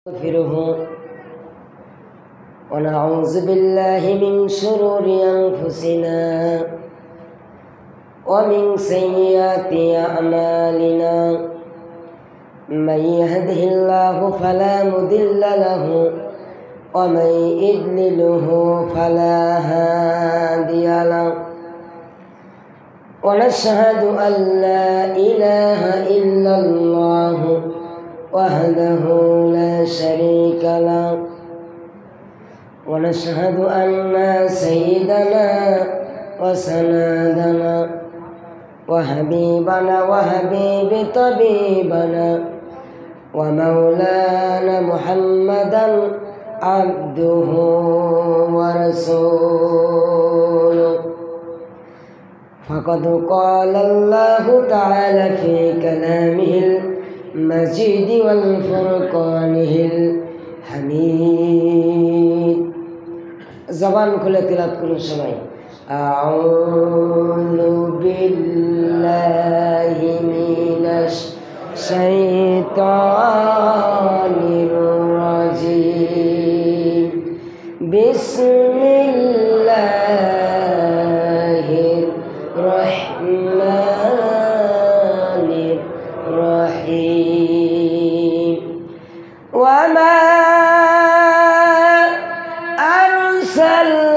نستغفره ونعوذ بالله من شرور أنفسنا ومن سيئات أعمالنا من يهده الله فلا مضل له ومن يضلله فلا هادي له ونشهد أن لا إله إلا الله وحده لا شريك له ونشهد أن سيدنا وسندنا وحبيبنا وحبيب طبيبنا ومولانا محمدا عبده ورسوله فقد قال الله تعالى في كلامه المجيد والفرقانه الحميد زبان খুলে তিলাওয়াত করুন সবাই আউযু বিল্লাহি মিনাশ শাইতানির রাজিম বিসমিল্লাহির রহমানির রহিম ওয়ামা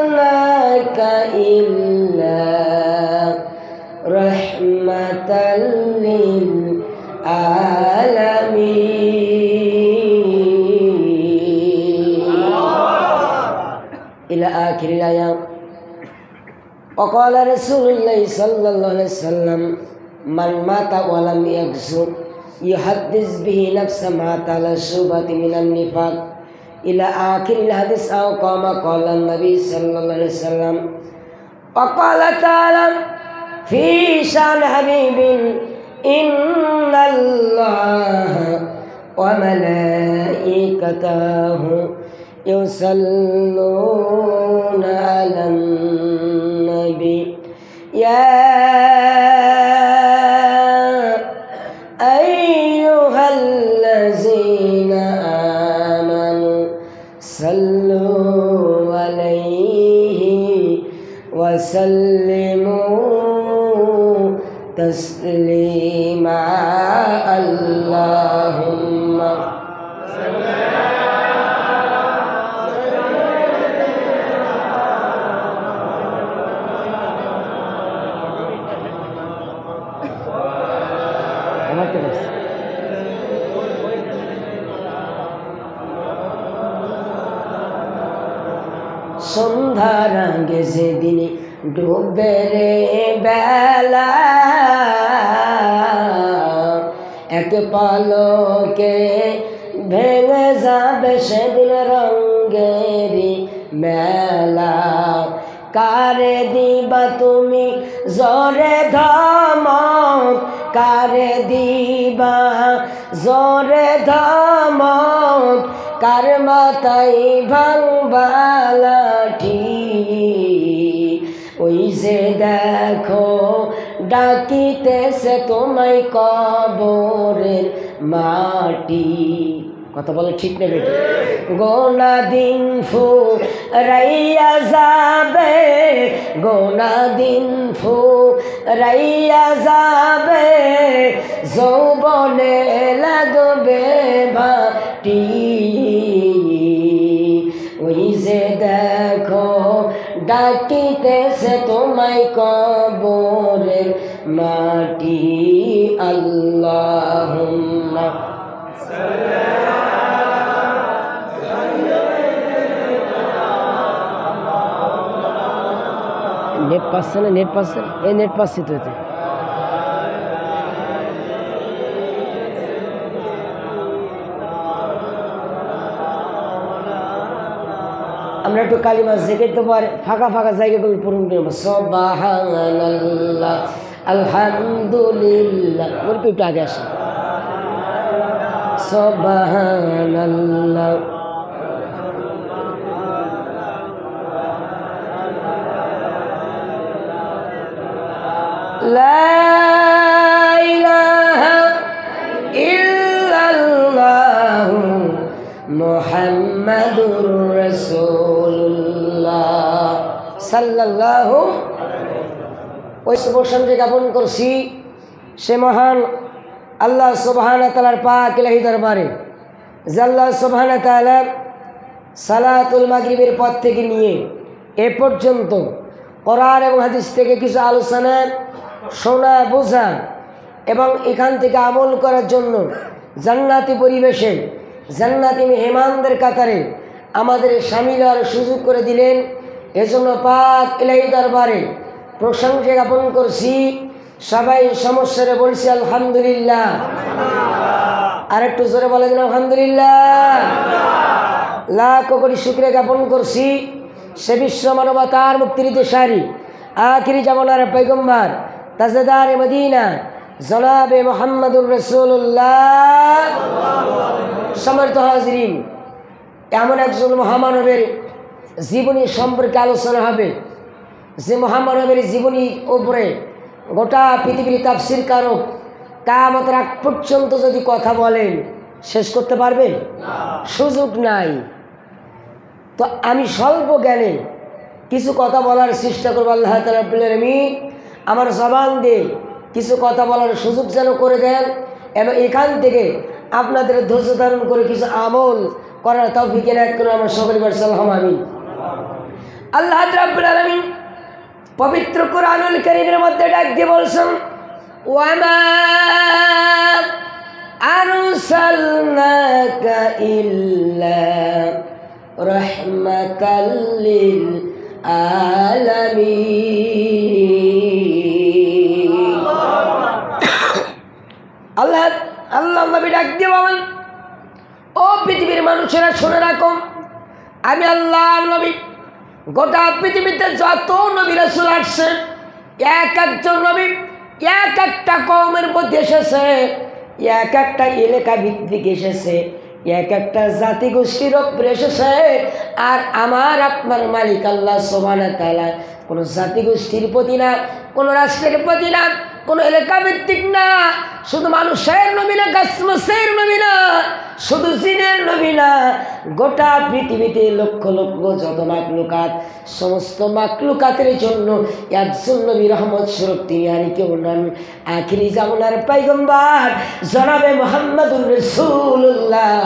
আরসালনাকা ইল্লা রাহমাতাল লিল আলামিন ইলা আখির আয়াত وقال رسول الله صلى الله عليه وسلم من مات ولم يغزو يحدث به نفسه مات على شعبة من النفاق إلى آخر الحديث أو كما قال النبي صلى الله عليه وسلم وقال تعالى في شان حبيب إن الله وملائكته يصلون على النبي يا أيها الذين آمنوا صلوا عليه وسلموا تسليما اللهم সন্ধ্যার আগে যেদিনে ডুববে রে বেলা এক পালকে ভেঙে যাবে সেদিন রঙ্গেরি মেলা কারে দিবা তুমি জোরে ধমক কারে দিবা জোরে ধমক কার মাথায় ভাঙবা লাঠি ওই যে দেখো ডাকিতেছে তোমায় কবরের মাটি কথা বলে ঠিক নেই বেটি গোনা দিন ফু রাইয়া যাবে গোনা দিন ফু রাইয়া যাবে যৌবনে লাগবে ভাটি ওই যে দেখো ডাকিতেছে তোমায় কবরের মাটি আল্লাহুম্মা নেট পাচ্ছে না নেট পাচ্ছে এই নেট পাচ্ছি তো এতে আমরা একটু কালিমা জেগে তো পারে ফাঁকা ফাঁকা জায়গাগুলো পূরণ করবো সুবহানাল্লাহ আলহামদুলিল্লাহ বলবো একটু আগে আসে সুবহানাল্লাহ লা ইলাহা ইল্লাল্লাহ মুহাম্মাদুর রাসূলুল্লাহ সাল্লাল্লাহু। ওই প্রশংসা জ্ঞাপন করছি সে মহান আল্লাহ সুবহানাহু ওয়া তাআলার পাক ইলাহি দরবারে, যে আল্লাহ সুবহানাহু ওয়া তাআলা সালাতুল মাগরিবের পর থেকে নিয়ে এ পর্যন্ত কোরআন এবং হাদিস থেকে কিছু আলোচনা শোনা বোঝা এবং এখান থেকে আমল করার জন্য জান্নাতি পরিবেশে জান্নাতি মেহমানদের কাতারে আমাদের শামিল হওয়ার সুযোগ করে দিলেন। এজন্য পাক ইলাহি দরবারে প্রশংসা জ্ঞাপন করছি। সবাই সমস্যারে বলছি আলহামদুলিল্লাহ। আর একটু জোরে বলে দিন আলহামদুলিল্লাহ। লাখ কোটি শুকরিয়া জ্ঞাপন করছি সে বিশ্ব মানবতার মুক্তির দেশারি আখিরি জামানার পয়গম্বর তাজদার মদিনা জনাবে মুহাম্মাদুর রাসূলুল্লাহ। সম্মানিত হাজিরিন, এমন একজন মহামানবের জীবনী সম্পর্কে আলোচনা হবে যে মহামানবের জীবনীর উপরে গোটা পৃথিবীর তাফসীর কারক কিয়ামতের আগ পর্যন্ত যদি কথা বলেন শেষ করতে পারবেন? সুযোগ নাই। তো আমি স্বল্প জ্ঞানে কিছু কথা বলার চেষ্টা করবো। আল্লাহ তাআলা রাব্বুল আলামিন আমার জবান দিয়ে কিছু কথা বলার সুযোগ যেন করে দেন এবং এখান থেকে আপনাদের ধৈর্য ধারণ করে কিছু আমল করার তৌফিক এনায়েত করুন। আমরা সকলে বলি আল্লাহুম্মা আমিন। আল্লাহ রাব্বুল আলামিন পবিত্র কোরআনুল কারীমের মধ্যে ডাক দিয়ে বলছেন, ওয়ামা আরসালনাকা ইল্লা রাহমাতাল লিল আলামিন। আল্লাহ নবী ডাক দিয়ে বলেন, ও পৃথিবীর মানুষেরা শুনে রাখো, আমি আল্লাহ নবী গোটা পৃথিবীতে যত নবী রাসূল আসছে এক একজন নবী এক একটা কওমের মধ্যে এসেছে, এক একটা এলাকা ভিত্তিক এসেছে, এক একটা জাতিগোষ্ঠীর ওপরে এসেছে। আর আমার আপনার মালিক আল্লাহ সুবহানাহু ওয়া তাআলা কোনো জাতিগোষ্ঠীর প্রতি না, কোনো রাষ্ট্রের প্রতি না, কোনো এলাকা ভিত্তিক না, শুধু মানুষের নবী না, গাছমাছের নবী না, শুধু জিনের নবী না, গোটা পৃথিবীতে লক্ষ লক্ষ যত মাকলুকাত, সমস্ত মাকলুকাতের জন্য একজন নবী রহমত স্বরূপ তিনি আর কেউ নন, আখিরি জামানার পয়গম্বর জনাবে মুহাম্মাদুর রাসূলুল্লাহ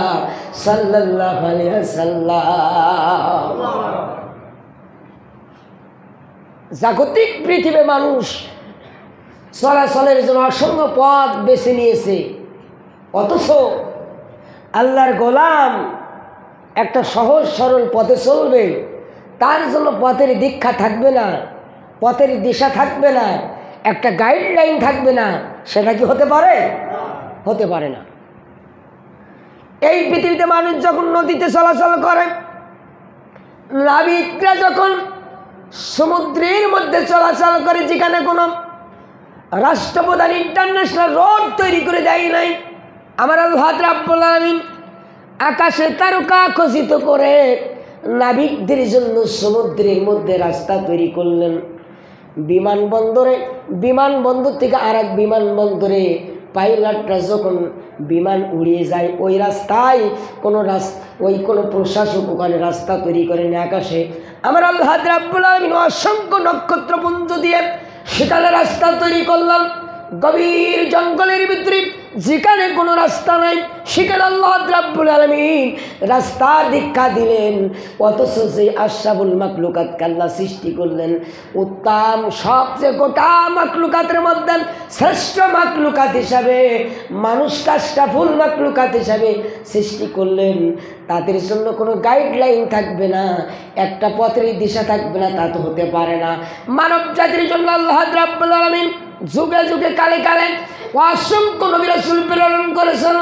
সাল্লাল্লাহু আলাইহি ওয়াসাল্লাম। জাগতিক পৃথিবীর মানুষ চলাচলের জন্য অসংখ্য পথ বেছে নিয়েছে, অথচ আল্লাহর গোলাম একটা সহজ সরল পথে চলবে, তার জন্য পথের দীক্ষা থাকবে না, পথের দিশা থাকবে না, একটা গাইডলাইন থাকবে না, সেটা কি হতে পারে? হতে পারে না। এই পৃথিবীতে মানুষ যখন নদীতে চলাচল করে, নাবিকরা যখন সমুদ্রের মধ্যে চলাচল করে, যেখানে কোনো রাষ্ট্রপ্রধান ইন্টারন্যাশনাল রোড তৈরি করে দেয় নাই, আমার আল্লাহ রাব্বুল আলামিন আকাশে তারকা খচিত করে নাবিকদের জন্য সমুদ্রের মধ্যে রাস্তা তৈরি করলেন। বিমানবন্দর থেকে আর এক বিমানবন্দরে পাইলটরা যখন বিমান উড়িয়ে যায়, ওই রাস্তায় কোনো প্রশাসক ওখানে রাস্তা তৈরি করেন আকাশে। আমার আল্লাহ রাব্বুল আলামিন অসংখ্য নক্ষত্রপুঞ্জ দিয়ে সেখানে রাস্তা তৈরি করলাম। গভীর জঙ্গলের ভিতরে যেখানে কোনো রাস্তা নাই, সেখানে আল্লাহ রাব্বুল আলামিন রাস্তার দীক্ষা দিলেন। অথচ যে আশরাফুল মাখলুকাতকে আল্লাহ সৃষ্টি করলেন, উত্তম সবচেয়ে গোটা মাখলুকাতের মধ্যে শ্রেষ্ঠ মাখলুকাত হিসাবে মানুষকে আশরাফুল মাখলুকাত হিসাবে সৃষ্টি করলেন, তাদের জন্য কোনো গাইডলাইন থাকবে না, একটা পথের দিশা থাকবে না, তা তো হতে পারে না। মানব জাতির জন্য আল্লাহ রাব্বুল আলামিন যুগে যুগে কালে কালে অসংখ্য নবী রাসূল প্রেরণ করেছেন।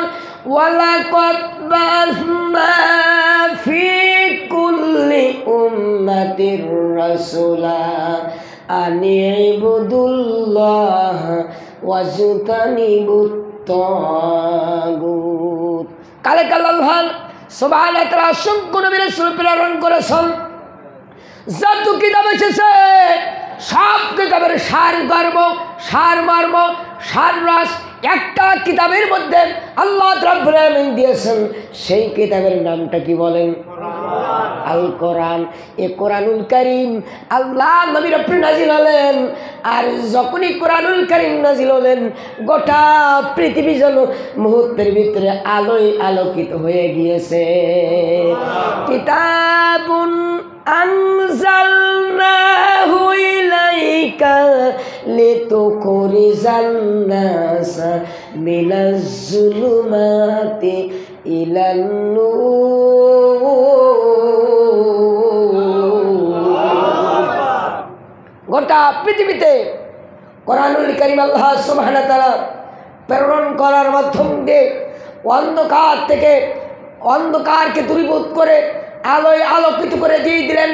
ওয়ালাকাদ বা'আসনা ফি কুল্লি উম্মাতির রাসূলা আনি ইবুদুল্লাহ ওয়াজতানিবুত তাগুত। কালে কালে আল্লাহ সুবহানাহু ওয়া তাআলা অসংখ্য নবী রাসূল প্রেরণ করেছেন। যত কিতাব এসেছে সব কিতাবের সার গর্ব, সার মর্ম, সার রস একটা কিতাবের মধ্যে আল্লাহ রাব্বুল আলামিন দিয়েছেন, সেই কিতাবের নামটা কি বলেন? আল কোরআন। এ কোরআনুল কারীম আল্লাহ নবীর উপরে নাজিল হলেন। আর যখনই কোরআনুল কারীম নাজিল হলেন, গোটা পৃথিবী যেন মুহূর্তের ভিতরে আলোয় আলোকিত হয়ে গিয়েছে। কিতাবুন আনজালনাহু ইলাইকা লিতুখরিজান নাসা মিনাজ যুলুমাতি ইলান নূর। গোটা পৃথিবীতে কোরআনুল কারীম আল্লাহ সুবহানাহু ওয়া তাআলা প্রেরণ করার মাধ্যম দিয়ে অন্ধকার থেকে অন্ধকারকে দূরীভূত করে আলোয় আলোকিত করে দিয়ে দিলেন।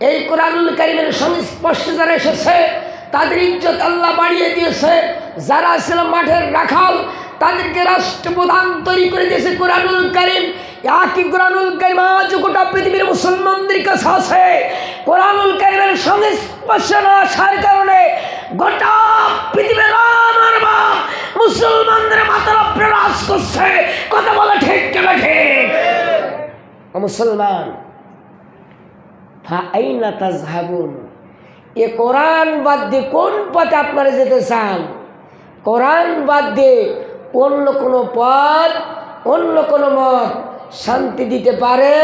এই কোরআনুল কারীমের সংস্পর্শে যারা এসেছে তাদের ইজ্জত আল্লাহ বাড়িয়ে দিয়েছে। যারা ছিল মাঠের রাখাল তাদেরকে রাষ্ট্রপ্রধান তৈরি করে দিয়েছে কোরআনুল কারীম। একই কোরআনুল কারীম আজ গোটা পৃথিবীর মুসলমানদের কাছে আছে। কোরআনুল কারীমের সংস্পর্শে না আসার কারণে গোটা পৃথিবীর আমার বাপ মুসলমানদের মাথার উপরে রাজ করছে। কথা বলে ঠিক কেনা ঠিক? মুসলমান, ফাআইনা তাযহাবুন, এ কোরআন বাদ দিয়ে কোন পথে আপনারা যেতে চান? কোরআন বাদ দিয়ে অন্য কোনো পথ, অন্য কোনো মত শান্তি দিতে পারে?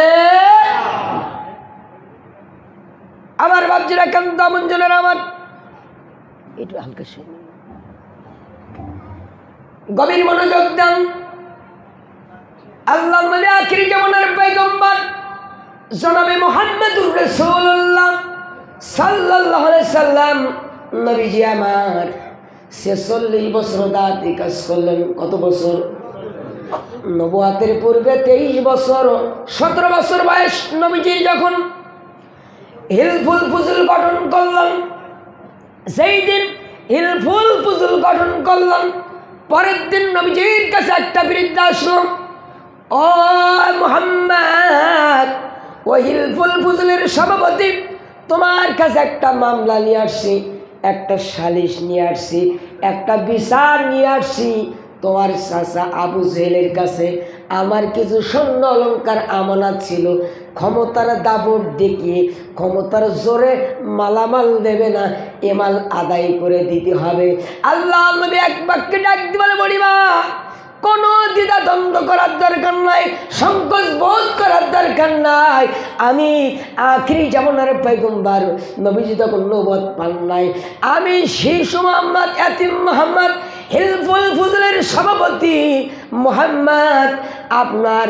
আমার বাপজিরা কান্দা মঞ্জনের আমার একটু হালকা শুনি, গভীর মনোযোগ দেন। আল্লাহ নবী আখির জামানার পয়গম্বর জনাবে মুহাম্মদুর রাসূলুল্লাহ সাল্লাল্লাহু আলাইহি সাল্লাম নবীজি আমার 46 বছর দাঁড়িয়ে কাজ করলেন। কত বছর? নবুয়াতের পূর্বে 23 বছর, 17 বছর বয়স নবীজি যখন হিলফুল ফুজুল গঠন করলেন, সেই দিন হিলফুল ফুজুল গঠন করলেন। পরের দিন নবীজির কাছে একটা বৃদ্ধ আসলো, ও মুহাম্মদ, ও হিলফুল ফুজুলের সভাপতি, তোমার কাছে একটা মামলা নিয়ে আসছি, একটা সালিশ নিয়ে আসছি, একটা বিচার নিয়ে আসছি। তোমার চাচা আবু জেহেলের কাছে আমার কিছু স্বর্ণ অলঙ্কার আমানত ছিল, ক্ষমতার দাবট দেখিয়ে ক্ষমতার জোরে মালামাল দেবে না, এ মাল আদায় করে দিতে হবে। আল্লাহ নবী এক বাক্যে ডাক দিবালে বলিবা, কোনো দ্বিধা দ্বন্দ্ব করার দরকার নাই, সংকোচ বোধ করার দরকার নাই। আমি আখিরি জামানার পয়গম্বর, নবীজি তখন নবুয়ত পান নাই। আমি শিশু মোহাম্মদ, এতিম মোহাম্মদ, হিলফুল ফুজুলের সভাপতি মোহাম্মদ, আপনার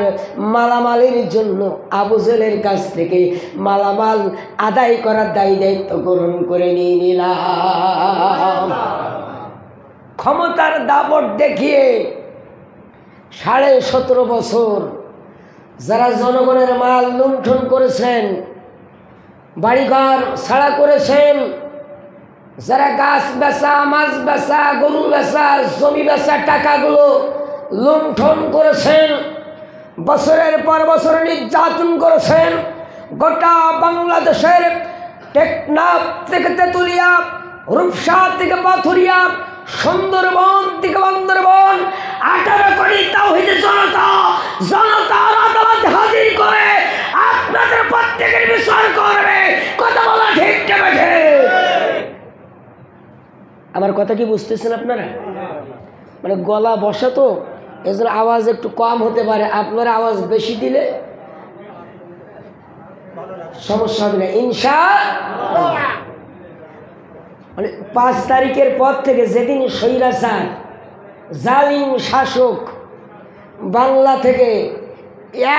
মালামালের জন্য আবু জেহেলের কাছ থেকে মালামাল আদায় করার দায়িত্ব গ্রহণ করে নিয়ে নিলাম। ক্ষমতার দাপট দেখিয়ে 17.5 বছর যারা জনগণের মাল লুণ্ঠন করেছেন, বাড়িঘর ছাড়া করেছেন, যারা গাছ বেচা, মাছ বেচা, গরু বেচা, জমি বেচা টাকাগুলো লুণ্ঠন করেছেন, বছরের পর বছর নির্যাতন করেছেন, গোটা বাংলাদেশের টেকনাফ থেকে তেঁতুলিয়া, রূপসা থেকে পাথুরিয়া, সুন্দরবন থেকে বান্দরবন 18 কোটি তাওহীদ জনতার আদালতে হাজির করে আপনাদের প্রত্যেকের বিচার করবে। কথা বলা ঠিক ঠিক? আমার কথা কি বুঝতেছেন আপনারা? মানে গলা বসা তো, এজন্য আওয়াজ একটু কম হতে পারে। আপনারা আওয়াজ বেশি দিলে সমস্যা হবে না ইনশাআল্লাহ। মানে 5 তারিখের পর থেকে যেদিন স্বৈরাচার জালিম শাসক বাংলা থেকে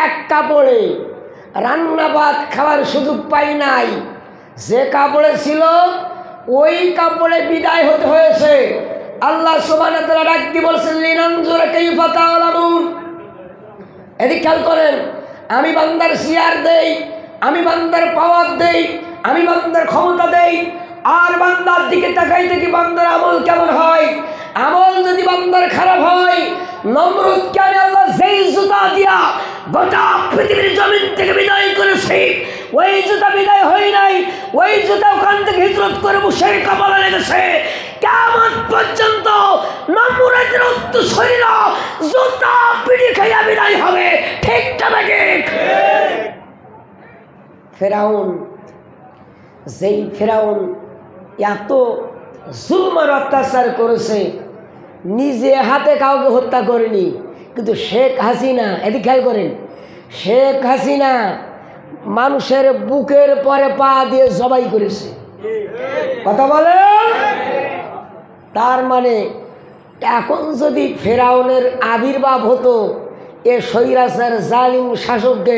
এক কাপড়ে রান্না ভাত খাওয়ার সুযোগ পাই নাই, যে কাপড়ে ছিল ওই কাপড়ে বিদায় হতে হয়েছে। আল্লাহ সুবহানাহু ওয়া তাআলা ডাক দিয়ে বলছেন, লিনানজুরা কাইফা তা'লামুন। এদিকে খেয়াল করেন, আমি বান্দার শেয়ার দেই, আমি বান্দার পাওয়ার দেই, আমি বান্দার ক্ষমতা দেই, আর বান্দার দিকে তাকাই দেখি বান্দার আমল কেমন হয়। আমল যদি বান্দার খারাপ হয়, নমরুদকে আমি আল্লাহ যেই জুতা দিয়া গোটা পৃথিবীর জমিন থেকে বিদায় করেছি, ওই জুতা বিদায় হয় নাই, ওই জুতা ওখান থেকে হিজরত করে মুশার কপালে লেগেছে। কিয়ামত পর্যন্ত নমরুদের উত্তরসূরিরা জুতা পিড়ি খাইয়া বিদায় হবে। ঠিক না ঠিক? ফেরাউন, যেই ফেরাউন এত জুলম আর অত্যাচার করেছে, নিজে হাতে কাউকে হত্যা করেনি, কিন্তু শেখ হাসিনা, এদিকে খেয়াল করেন, শেখ হাসিনা মানুষের বুকের পরে পা দিয়ে জবাই করেছে। কথা বলেন? তার মানে এখন যদি ফেরাউনের আবির্ভাব হতো, এ স্বৈরাচার জালিম শাসককে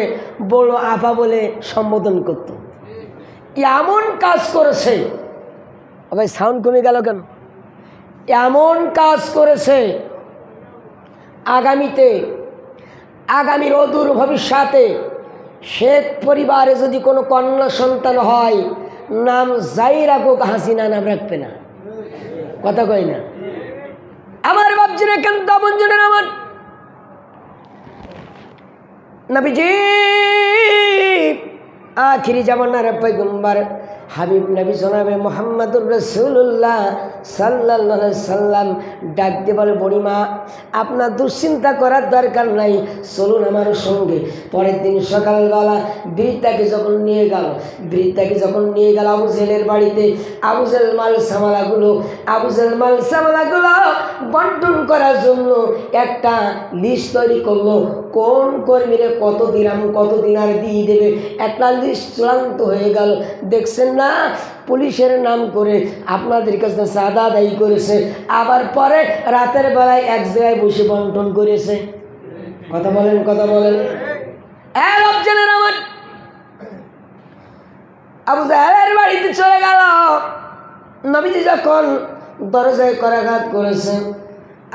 বড় আপা বলে সম্বোধন করত। এমন কাজ করেছে, ভাই সাউন্ড কমে গেল কেন? এমন কাজ করেছে, আগামীর অদূর ভবিষ্যতে শেখ পরিবারে যদি কোনো কন্যা সন্তান হয়, নাম যাই রাখুক হাসিনা নাম রাখবে না। কথা কই না? আমার বাপজিরা কেন দামঞ্জনের আমার নবীজি আখিরি জামানার পয়গম্বর হাবিব নবী জনাবে মুহাম্মদুর রাসূলুল্লাহ সাল্লাল্লাহু আলাইহি সাল্লাম ডাক দিয়ে বলে, বড়িমা আপনার দুশ্চিন্তা করার দরকার নাই, চলুন আমার সঙ্গে। পরের দিন সকালবেলা বৃদ্ধাকে যখন নিয়ে গেল আবু জেলের বাড়িতে, আবু জেল মাল সামালাগুলো বন্টন করার জন্য একটা লিস্ট তৈরি করলো। কোন কর্মীরে কত দিনার দিয়ে দেবে, একটা লিস্ট চূড়ান্ত হয়ে গেল। দেখছেন না, পুলিশের নাম করে আপনাদের কাছে চাঁদা আদায় করেছে, আবার পরে রাতের বেলায় এক জায়গায় বসে বন্টন করেছে। কথা বলেন? আমার আবু জাহেলের বাড়িতে চলে গেল। নবীজি যখন দরজায় করাঘাত করেছে,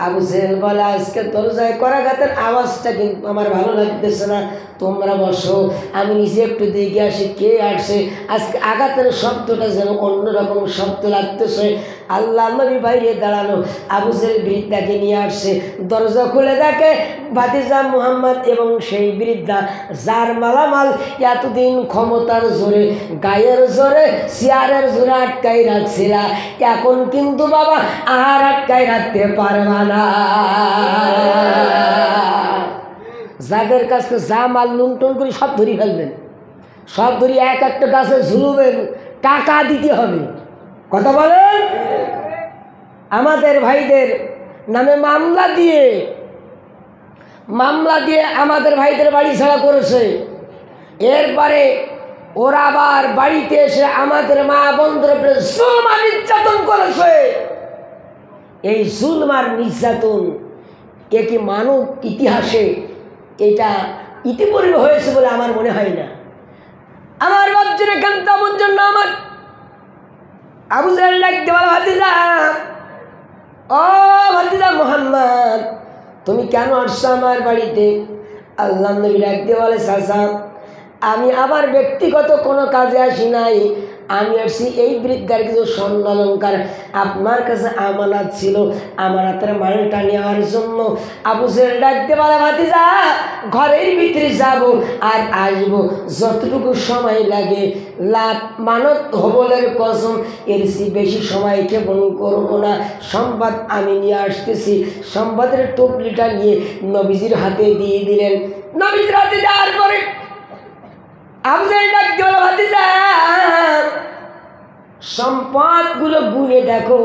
আবু জেহেল বলে, আজকে দরজায় করাঘাতের আওয়াজটা কিন্তু আমার ভালো লাগতেছে না, তোমরা বসো, আমি নিজে একটু দেখে আসি কে আসছে। আজকে আঘাতের শব্দটা যেন অন্যরকম শব্দ লাগতেছে। আল্লাহ নবী বাইরে দাঁড়ানো, আবু জেহেল বৃদ্ধাকে নিয়ে আসছে। দরজা খুলে দেখে ভাতিজা মুহাম্মদ এবং সেই বৃদ্ধা, যার মালামাল এতদিন ক্ষমতার জোরে, গায়ের জোরে, চেয়ারের জোরে আটকাই রাখছিল, এখন কিন্তু বাবা আর আটকাই রাখতে পারবা না। যাদের কাছে যা মাল লুণ্ঠন করে সব ধরে ফেলবেন, সব ধরে এক একটা গাছে ঝুলবেন, টাকা দিতে হবে। কথা বলেন? আমাদের ভাইদের নামে মামলা দিয়ে আমাদের ভাইদের বাড়ি ছাড়া করেছে। এরপরে ওরা আবার বাড়িতে এসে আমাদের মা বোনদের উপরে জুলম আর নির্যাতন করেছে। এই জুলম আর নির্যাতন এ কি মানব ইতিহাসে এটা ইতিপূর্বে হয়েছে বলে আমার মনে হয় না। আমার বাপজির এখান তেমন জন্য আমার আবু জাহেল ডাকতে বলে, ভাতিজা মুহাম্মদ, তুমি কেন আসছো আমার বাড়িতে? আল্লাহ নবী ডাকতে বলে, চাচা আমি আমার ব্যক্তিগত কোনো কাজে আসি নাই, আমি আসছি এই বৃদ্ধার কিছু স্বর্ণ অলঙ্কার আপনার কাছে আমানত ছিল, আমানতের মালটা নেওয়ার জন্য। আবু জেহেল ডাকতে বলে, ভাতিজা ঘরের ভিতরে যাব আর আসব, যতটুকু সময় লাগে লাভ মানত হবলের কসম, এর চেয়ে বেশি সময় ক্ষেপণ করবো না। সংবাদ আমি নিয়ে আসতেছি। সংবাদের টুকলিটা নিয়ে নবীজির হাতে দিয়ে দিলেন। নবীজির হাতে দেওয়ার পরে আবু জেহেল ডাকতে বলে, ভাতিজা সম্পদগুলো গুনে দেখো,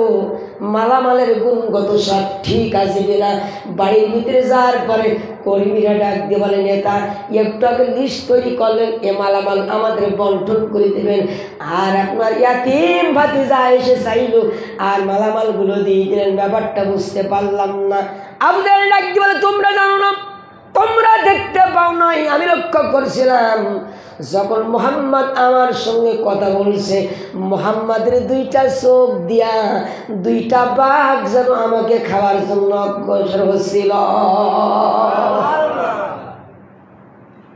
মালামালের গুণগত সব ঠিক আছে কিনা। বাড়ির ভিতরে যাওয়ার পরে কর্মীরা ডাক দিয়ে বলে, নেতা একটু আগে লিস্ট তৈরি করলেন, এ মালামাল আমাদের বন্টন করে দেবেন। আর আপনার ইয়াতিম ভাতিজা এসে চাইল আর মালামালগুলো দিয়ে দিলেন, ব্যাপারটা বুঝতে পারলাম না। আবু জেহেল ডাক দিয়ে বলে, তোমরা জানো না, তোমরা দেখতে পাও নাই, আমি লক্ষ্য করছিলাম যখন মুহাম্মদ আমার সঙ্গে কথা বলছে, মুহাম্মাদের দুইটা চোখ দিয়া দুইটা বাঘ যেন আমাকে খাওয়ার জন্য অগ্রসর হচ্ছিল।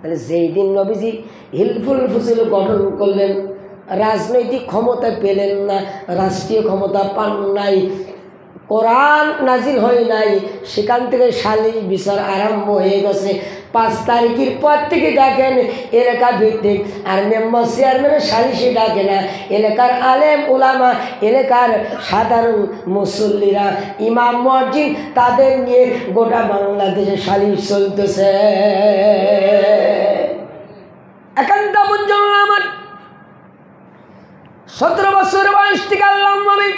তাহলে যেই দিন নবীজি হিলফুল ফুসিল গঠন করলেন, রাজনৈতিক ক্ষমতা পেলেন না, রাষ্ট্রীয় ক্ষমতা পান নাই, কোরআন নাজিল হয় নাই, সেখান থেকে সালিশ বিচার আরম্ভ হয়ে গেছে। 5 তারিখের পর থেকে দেখেন এলাকা ভিত্তিক আর মেম্বার চেয়ারম্যানের সালিশে ডাকে না, এলাকার আলেম ওলামা, এলাকার সাধারণ মুসল্লিরা, ইমাম মুয়াজ্জিন, তাদের নিয়ে গোটা বাংলাদেশে সালিশ চলতেছে। একান্ত বুঝলাম আমার 17 বছর বয়স থেকে আল্লাহ নবী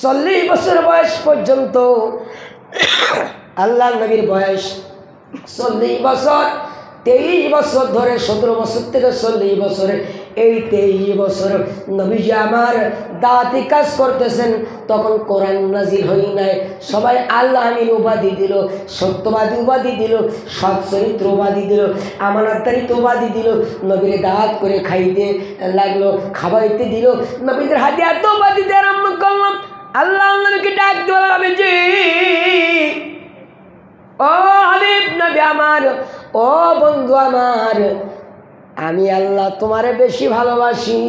40 বছর বয়স পর্যন্ত, আল্লাহ নবীর বয়স 40 বছর, 23 বছর ধরে, 17 বছর থেকে 40 বছরে, এই 23 বছর নবীজি আমার দাওয়াতি কাজ করতেছেন। তখন কোরআন নাজিল হয় নাই। সবাই আল্লাহ আমিন উপাধি দিল, সত্যবাদী উপাধি দিল, সৎ চরিত্র উপাধি দিল, আমানতদারি উপাধি দিল। নবীর দাওয়াত করে খাইতে লাগলো, খাওয়াইতে দিল, নবীদের হাতে এত উপাধি দিয়ে আরম্ভ করলাম। আল্লাহ নবীকে ডাক দিল, নবীজি, ও হাবিব নবী আমার, ও বন্ধু আমার, আমি আল্লাহ তোমারে বেশি ভালোবাসি।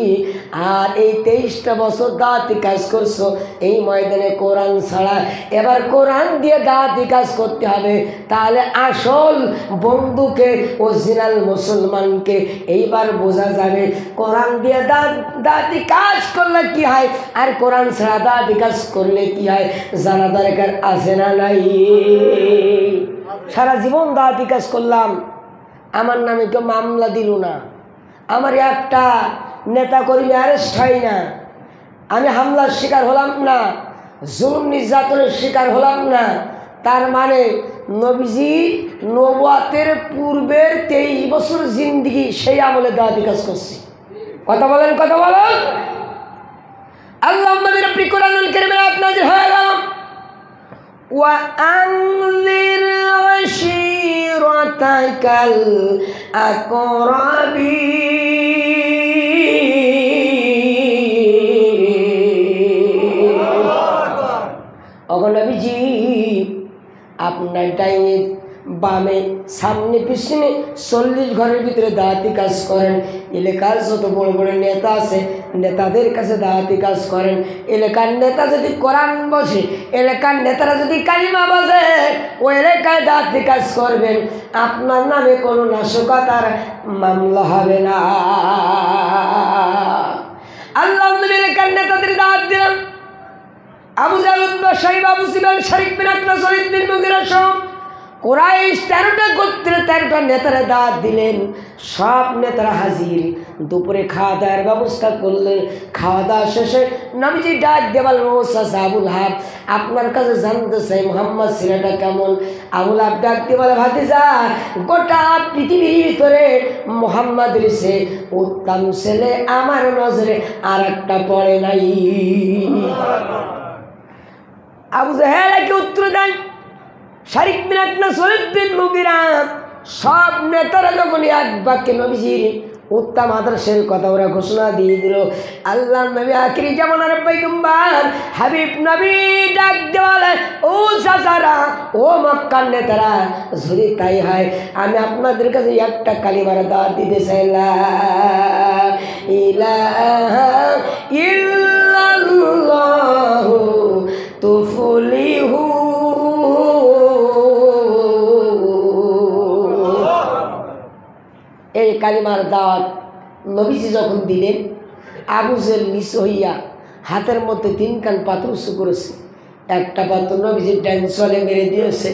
আর এই 23টা বছর দাওয়াতি কাজ করছো এই ময়দানে কোরআন ছাড়া, এবার কোরআন দিয়ে দাওয়াতি কাজ করতে হবে। তাহলে আসল বন্ধুকে, অরিজিনাল মুসলমানকে এইবার বোঝা যাবে। কোরআন দিয়ে দাওয়াতি কাজ করলে কি হয়, আর কোরআন ছাড়া দাওয়াতি কাজ করলে কি হয়, জানা দরকার আছে না নাই? সারা জীবন দাওয়াতি কাজ করলাম, আমার নামে কেউ মামলা দিল না, আমার একটা নেতা কর্মী অ্যারেস্ট হয় না, আমি হামলার শিকার হলাম না, জুলুম নির্যাতনের শিকার হলাম না। তার মানে নবীজি নবুয়তের পূর্বের 23 বছর জিন্দিগি সেই আমলে দাওয়াতি কাজ করছি। কথা বলেন, কথা বলেন। আল্লাহ নবীর আপনি কোরআনুল কারীমের আয়াত নাযিল হয়ে গেল, وأنذر عشيرتك الأقربين। ওগো নবীজি, আপনার ডাইনে বামে সামনে পিছনে 40 ঘরের ভিতরে দাওয়াতি কাজ করেন। এলাকার যত বড় বড় নেতা আছে নেতাদের কাছে দাওয়াতি কাজ করেন। এলাকার নেতা যদি কোরআন বসে, এলাকার নেতারা যদি কালিমা বসে, ওই এলাকায় দাওয়াতি কাজ করবেন। আপনার নামে কোনো নাশকতার মামলা হবে না। আল্লাহ এলাকার নেতাদের দাওয়াত দিলাম। আবু জাহল, উতবা, শাইবা, আবু সুফিয়ান, শারিক বিন আকরাস, ওয়ালিদ বিন মুগীরা সহ কুরাইশ 13টা গোত্রের 13টা নেতারা দাওয়াত দিলেন। সব নেতারা হাজির। দুপুরে খাওয়া দাওয়ার ব্যবস্থা করলেন। খাওয়া দাওয়া শেষে নবীজি ডাক দেওয়াল, ও চাচা আবুল হাব, আপনার কাছে জানতে চাই মুহাম্মদ ছেলেটা কেমন? আবুল হাব ডাক দিয়ে বলে, ভাতিজা, গোটা পৃথিবীর ভিতরে মুহাম্মদের চেয়ে উত্তম ছেলে আমার নজরে আর একটা পড়ে নাই। আবু জাহেলকে উত্তর দেন, শারিক বিন আকরাস, ওয়ালিদ বিন মুগীরা, সব নেতারা যখন এক বাক্যে নবীজির উত্তম আদর্শের কথা ওরা ঘোষণা দিয়ে দিল। আল্লাহ নবী আখিরি জামানার পয়গম্বর হাবিব নবী ডাক দেওয়ালে, ও চাচারা, ও মক্কার নেতারা, যদি তাই হয় আমি আপনাদের কাছে একটা কালিমার দাওয়াত দিতে চাই, লা ইলাহা ইল্লাল্লাহু তুফলিহু। এই কালিমার দাওয়াত নবীজি যখন দিলেন, আবু জেহেল নিচু হইয়া হাতের মধ্যে 3 কান পাথর উঁচু করেছে। একটা পাথর নবীজির ডান চলে মেরে দিয়েছে।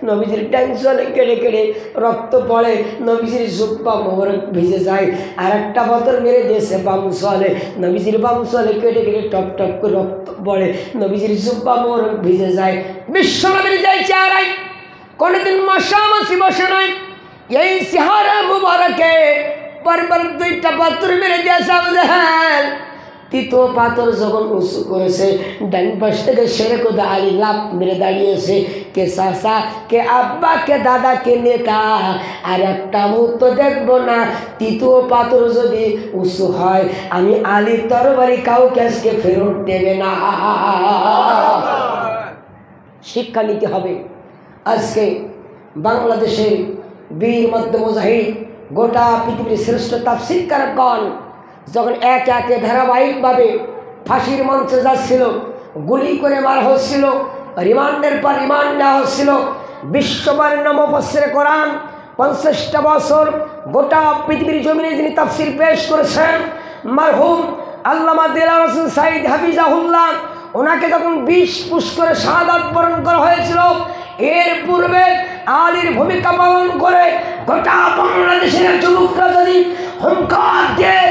নবীজির ডান চলে কেটে কেটে রক্ত পড়ে, নবীজির জুব্বা মোবারক ভিজে যায়। আর একটা পাথর মেরে দিয়েছে বাম চলে, নবীজির বাম চলে কেটে কেটে টপ টপ করে রক্ত পড়ে, নবীজির জুব্বা মোবারক ভিজে যায়। বিশ্ব নবীর যায় চেহারায় কোনোদিন মশামাছি বসে নয়। এই চেহারা মুবারকে পরপর 2টা পাথর মেরে দিয়েছে আবু জাহেল। 3য় পাথর যখন উঁচু করেছে, ডান পাশ থেকে শেরেকুদা আলী লাফ মেরে দাঁড়িয়েছে। কে চাচা, কে আব্বা, কে দাদা, কে নেতা, আর একটা মুহূর্ত দেখবো না। 3য় পাথর যদি উঁচু হয়, আমি আলীর তরবারি কাউকে আজকে ফেরত দেবে না। শিক্ষা নিতে হবে। আজকে বাংলাদেশের বীর মধ্য মুজাহিদ, গোটা পৃথিবীর শ্রেষ্ঠ তাফসীরকারগণ যখন একে একে ধারাবাহিকভাবে ফাঁসির মঞ্চে যাচ্ছিল, গুলি করে মারা হচ্ছিল, রিমান্ডের পর রিমান্ড নেওয়া হচ্ছিল। বিশ্ববরেণ্য মুফাসসিরে কোরআন 50টা বছর গোটা পৃথিবীর জমিনে যিনি তাফসীর পেশ করেছেন, মারহুম আল্লামা দেলাওয়ার হোসেন সাঈদ হাফিজাহুল্লাহ, ওনাকে যখন 20 পুশ করে শাহাদাত বরণ করা হয়েছিল, এর পূর্বে আলীর ভূমিকা পালন করে গোটা বাংলাদেশের যুবকরা যদি হুঙ্কার দিয়ে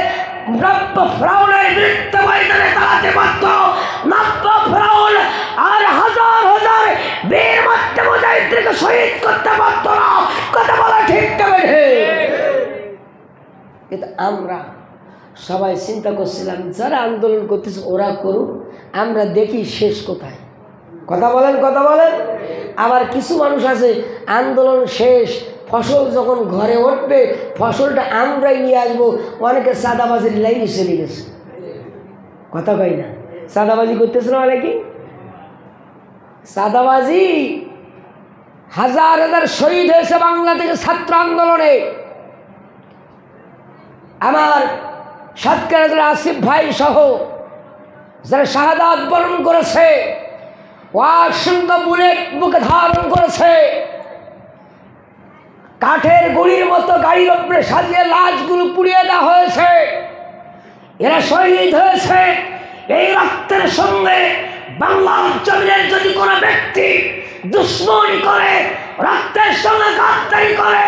নব্য ফেরাউনের বিরুদ্ধে ময়দানে দাঁড়াতে পারত, নব্য ফেরাউন আর হাজার হাজার বীর মধ্যে মুজাহিদদেরকে শহীদ করতে পারত না। কথা বলা ঠিক তবে কিন্তু আমরা সবাই চিন্তা করছিলাম যারা আন্দোলন করতেছে ওরা করুক, আমরা দেখি শেষ কোথায়। কথা বলেন, কথা বলেন। আবার কিছু মানুষ আছে আন্দোলন শেষ, ফসল যখন ঘরে উঠবে ফসলটা আমরাই নিয়ে আসবো, অনেকে সাদাবাজির লাইনে চলে গেছে। কথা কই না, সাদাবাজি করতেছিল অনেকে। সাদাবাজি হাজার হাজার শহীদ হয়েছে বাংলাদেশের ছাত্র আন্দোলনে। আমার সাতক্ষীরার আসিফ ভাই সহ যারা শাহাদাত বরণ করেছে, অসংখ্য বুলেট বুকে ধারণ করেছে, কাঠের গুঁড়ির মতো গাড়ির উপরে সাজিয়ে লাশগুলো পুড়িয়ে দেওয়া হয়েছে, এরা শহীদ হয়েছে। এই রক্তের সঙ্গে বাংলার জমিনের যদি কোনো ব্যক্তি দুশ্মনী করে, রক্তের সঙ্গে গাদ্দারি করে,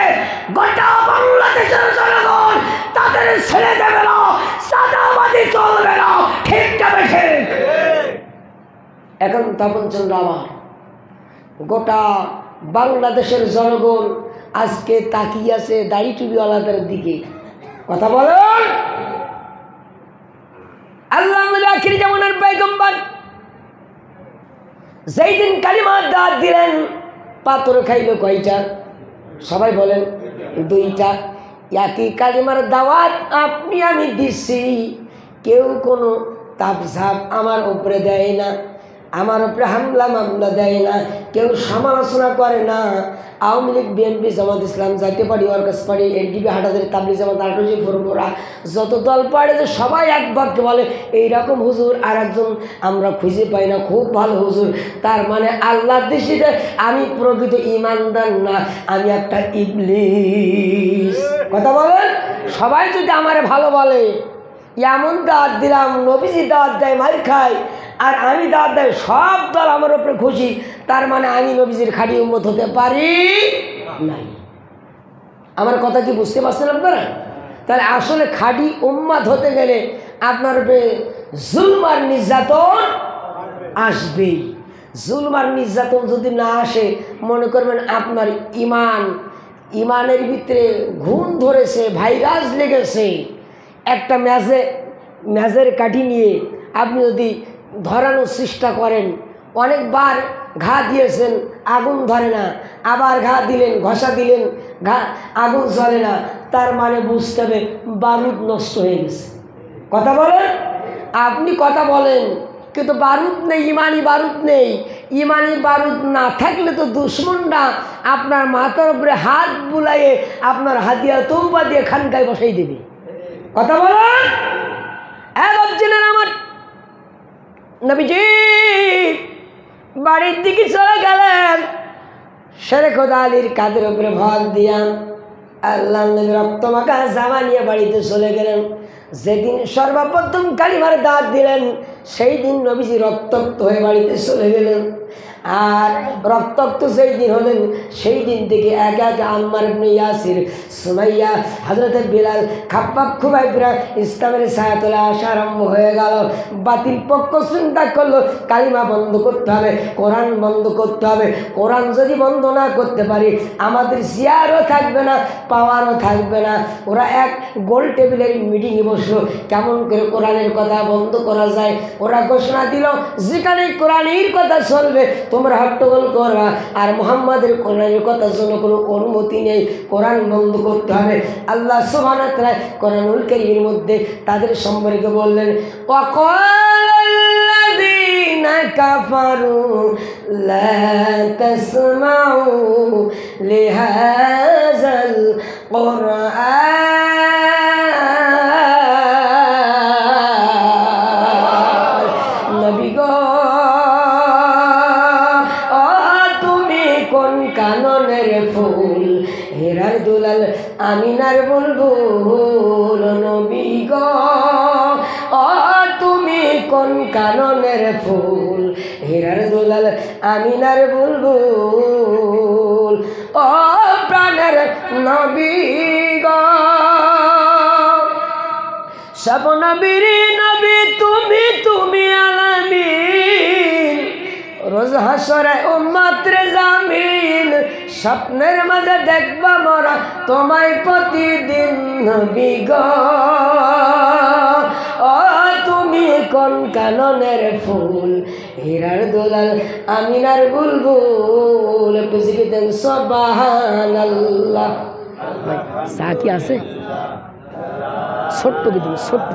গোটা বাংলাদেশের জনগণ তাদের ছেড়ে দেবে না, সাদাবাজি চলবে না। ঠিক যাবে ঠিক। এখন তপন চন্দ্র আমার গোটা বাংলাদেশের জনগণ আজকে তাকিয়ে আছে দাড়ি টুপিওয়ালাদের দিকে। কথা বলেন। আল্লাহ আখির জামানার পয়গম্বর যেই দিন কালিমার দাওয়াত দিলেন, পাথর খাইল কয়টা? সবাই বলেন, 2টা। একই কালিমার দাওয়াত আপনি আমি দিচ্ছি, কেউ কোনো তাপঝাপ আমার উপরে দেয় না, আমার উপরে হামলা মামলা দেয় না, কেউ সমালোচনা করে না। আওয়ামী লীগ, বিএনপি, জামাত ইসলাম, জাতীয় পার্টি, ওয়ার্কার্স পার্টি, এনডিপি, হাটাজারি, তাবলিগ জামাত, আটজি, ফুরফুরা, যত দল পারে যে সবাই এক বাক্যে বলে এইরকম হুজুর আর একজন আমরা খুঁজে পাই না, খুব ভালো হুজুর। তার মানে আল্লাহর দৃষ্টিতে আমি প্রকৃত ইমানদার না, আমি একটা ইবলিস। কথা বলেন। সবাই যদি আমারে ভালো বলে, এমন দাওয়াত দিলাম, নবীজি দাওয়াত দেয় মার খায়, আর আমি দাওয়াত দেয় সব দল আমার উপরে খুশি, তার মানে আমি নবীজির খাঁটি উম্মত হতে পারি নাই। আমার কথা কি বুঝতে পারছেন আপনারা? তাহলে আসলে খাঁটি উম্মত হতে গেলে আপনার উপরে জুলম আর নির্যাতন আসবেই। জুলম আর নির্যাতন যদি না আসে, মনে করবেন আপনার ইমানের ভিতরে ঘুণ ধরেছে, ভাইরাস লেগেছে। একটা ম্যাজের কাঠি নিয়ে আপনি যদি ধরানোর চেষ্টা করেন, অনেকবার ঘা দিয়েছেন, আগুন ধরে না, আবার ঘা দিলেন, ঘষা দিলেন, আগুন জ্বলে না, তার মানে বুঝতে হবে বারুদ নষ্ট হয়ে গেছে। কথা বলেন। আপনি কথা বলেন কিন্তু বারুদ নেই, ইমানি বারুদ নেই। ইমানি বারুদ না থাকলে তো দুশ্মনটা আপনার মাথার উপরে হাত বুলাইয়ে আপনার হাতিয়া তৌবা দিয়ে খানকায় বসাই দেবে। কথা বলেন। আমার নবীজি বাড়ির দিকে চলে গেলেন, শেরে খোদা আলীর কাঁধের উপরে ভাত দিয়ান আল্লাহ নবী রক্ত মাখা জামা নিয়ে বাড়িতে চলে গেলেন। যেদিন সর্বপ্রথম কালিমার দাওয়াত দিলেন, সেই দিন নবীজি রক্তাক্ত হয়ে বাড়িতে চলে গেলেন। আর রক্তাক্ত যেই দিন হলেন, সেই দিন থেকে একে একে আম্মার ইবনে ইয়াসির, সুমাইয়া, হযরত বিলাল, খাব্বাব, খুবাইবরা ইসলামের ছায়াতলে আসা আরম্ভ হয়ে গেল। বাতিল পক্ষ চিন্তা করলো কালিমা বন্ধ করতে হবে, কোরআন বন্ধ করতে হবে। কোরআন যদি বন্ধ না করতে পারি, আমাদের চেয়ারও থাকবে না, পাওয়ারও থাকবে না। ওরা এক গোল টেবিলের মিটিংয়ে বসলো, কেমন করে কোরআনের কথা বন্ধ করা যায়। ওরা ঘোষণা দিল, যেখানে কোরআনের কথা চলবে তোমরা হট্টগোল করবা, আর মুহাম্মাদের কোরআনের কথার জন্য কোনো অনুমতি নেই, কোরআন বন্ধ করতে হবে। আল্লাহ সুবহানাহু ওয়া তাআলা কোরআনুল কারীমের মধ্যে তাদের সম্পর্কে বললেন, ওয়াকাল্লাযীনা কাফারু লা তাসমাউ লিহাযাল কুরআন। নবী গো কাননের ফুল হেরার দুলাল আমিনার বুলবুল নবী গো ও তুমি কোন কাননের ফুল হেরার দুলাল আমিনার বুলবুল ও প্রাণের নবী গো সব নবীর নবী তুমি তুমি আলামিন রোজ হাসরে উম্মত রে জামিন স্বপ্নের মাঝে দেখবা মোরা তোমায় প্রতিদিন নবী গো ও তুমি কোন কাননের ফুল হীরার দুলাল আমিনার বুলবুল পৃথিবীতে সুবহানাল্লাহ চা কি আছে ছোট্ট কিন্তু ছোট্ট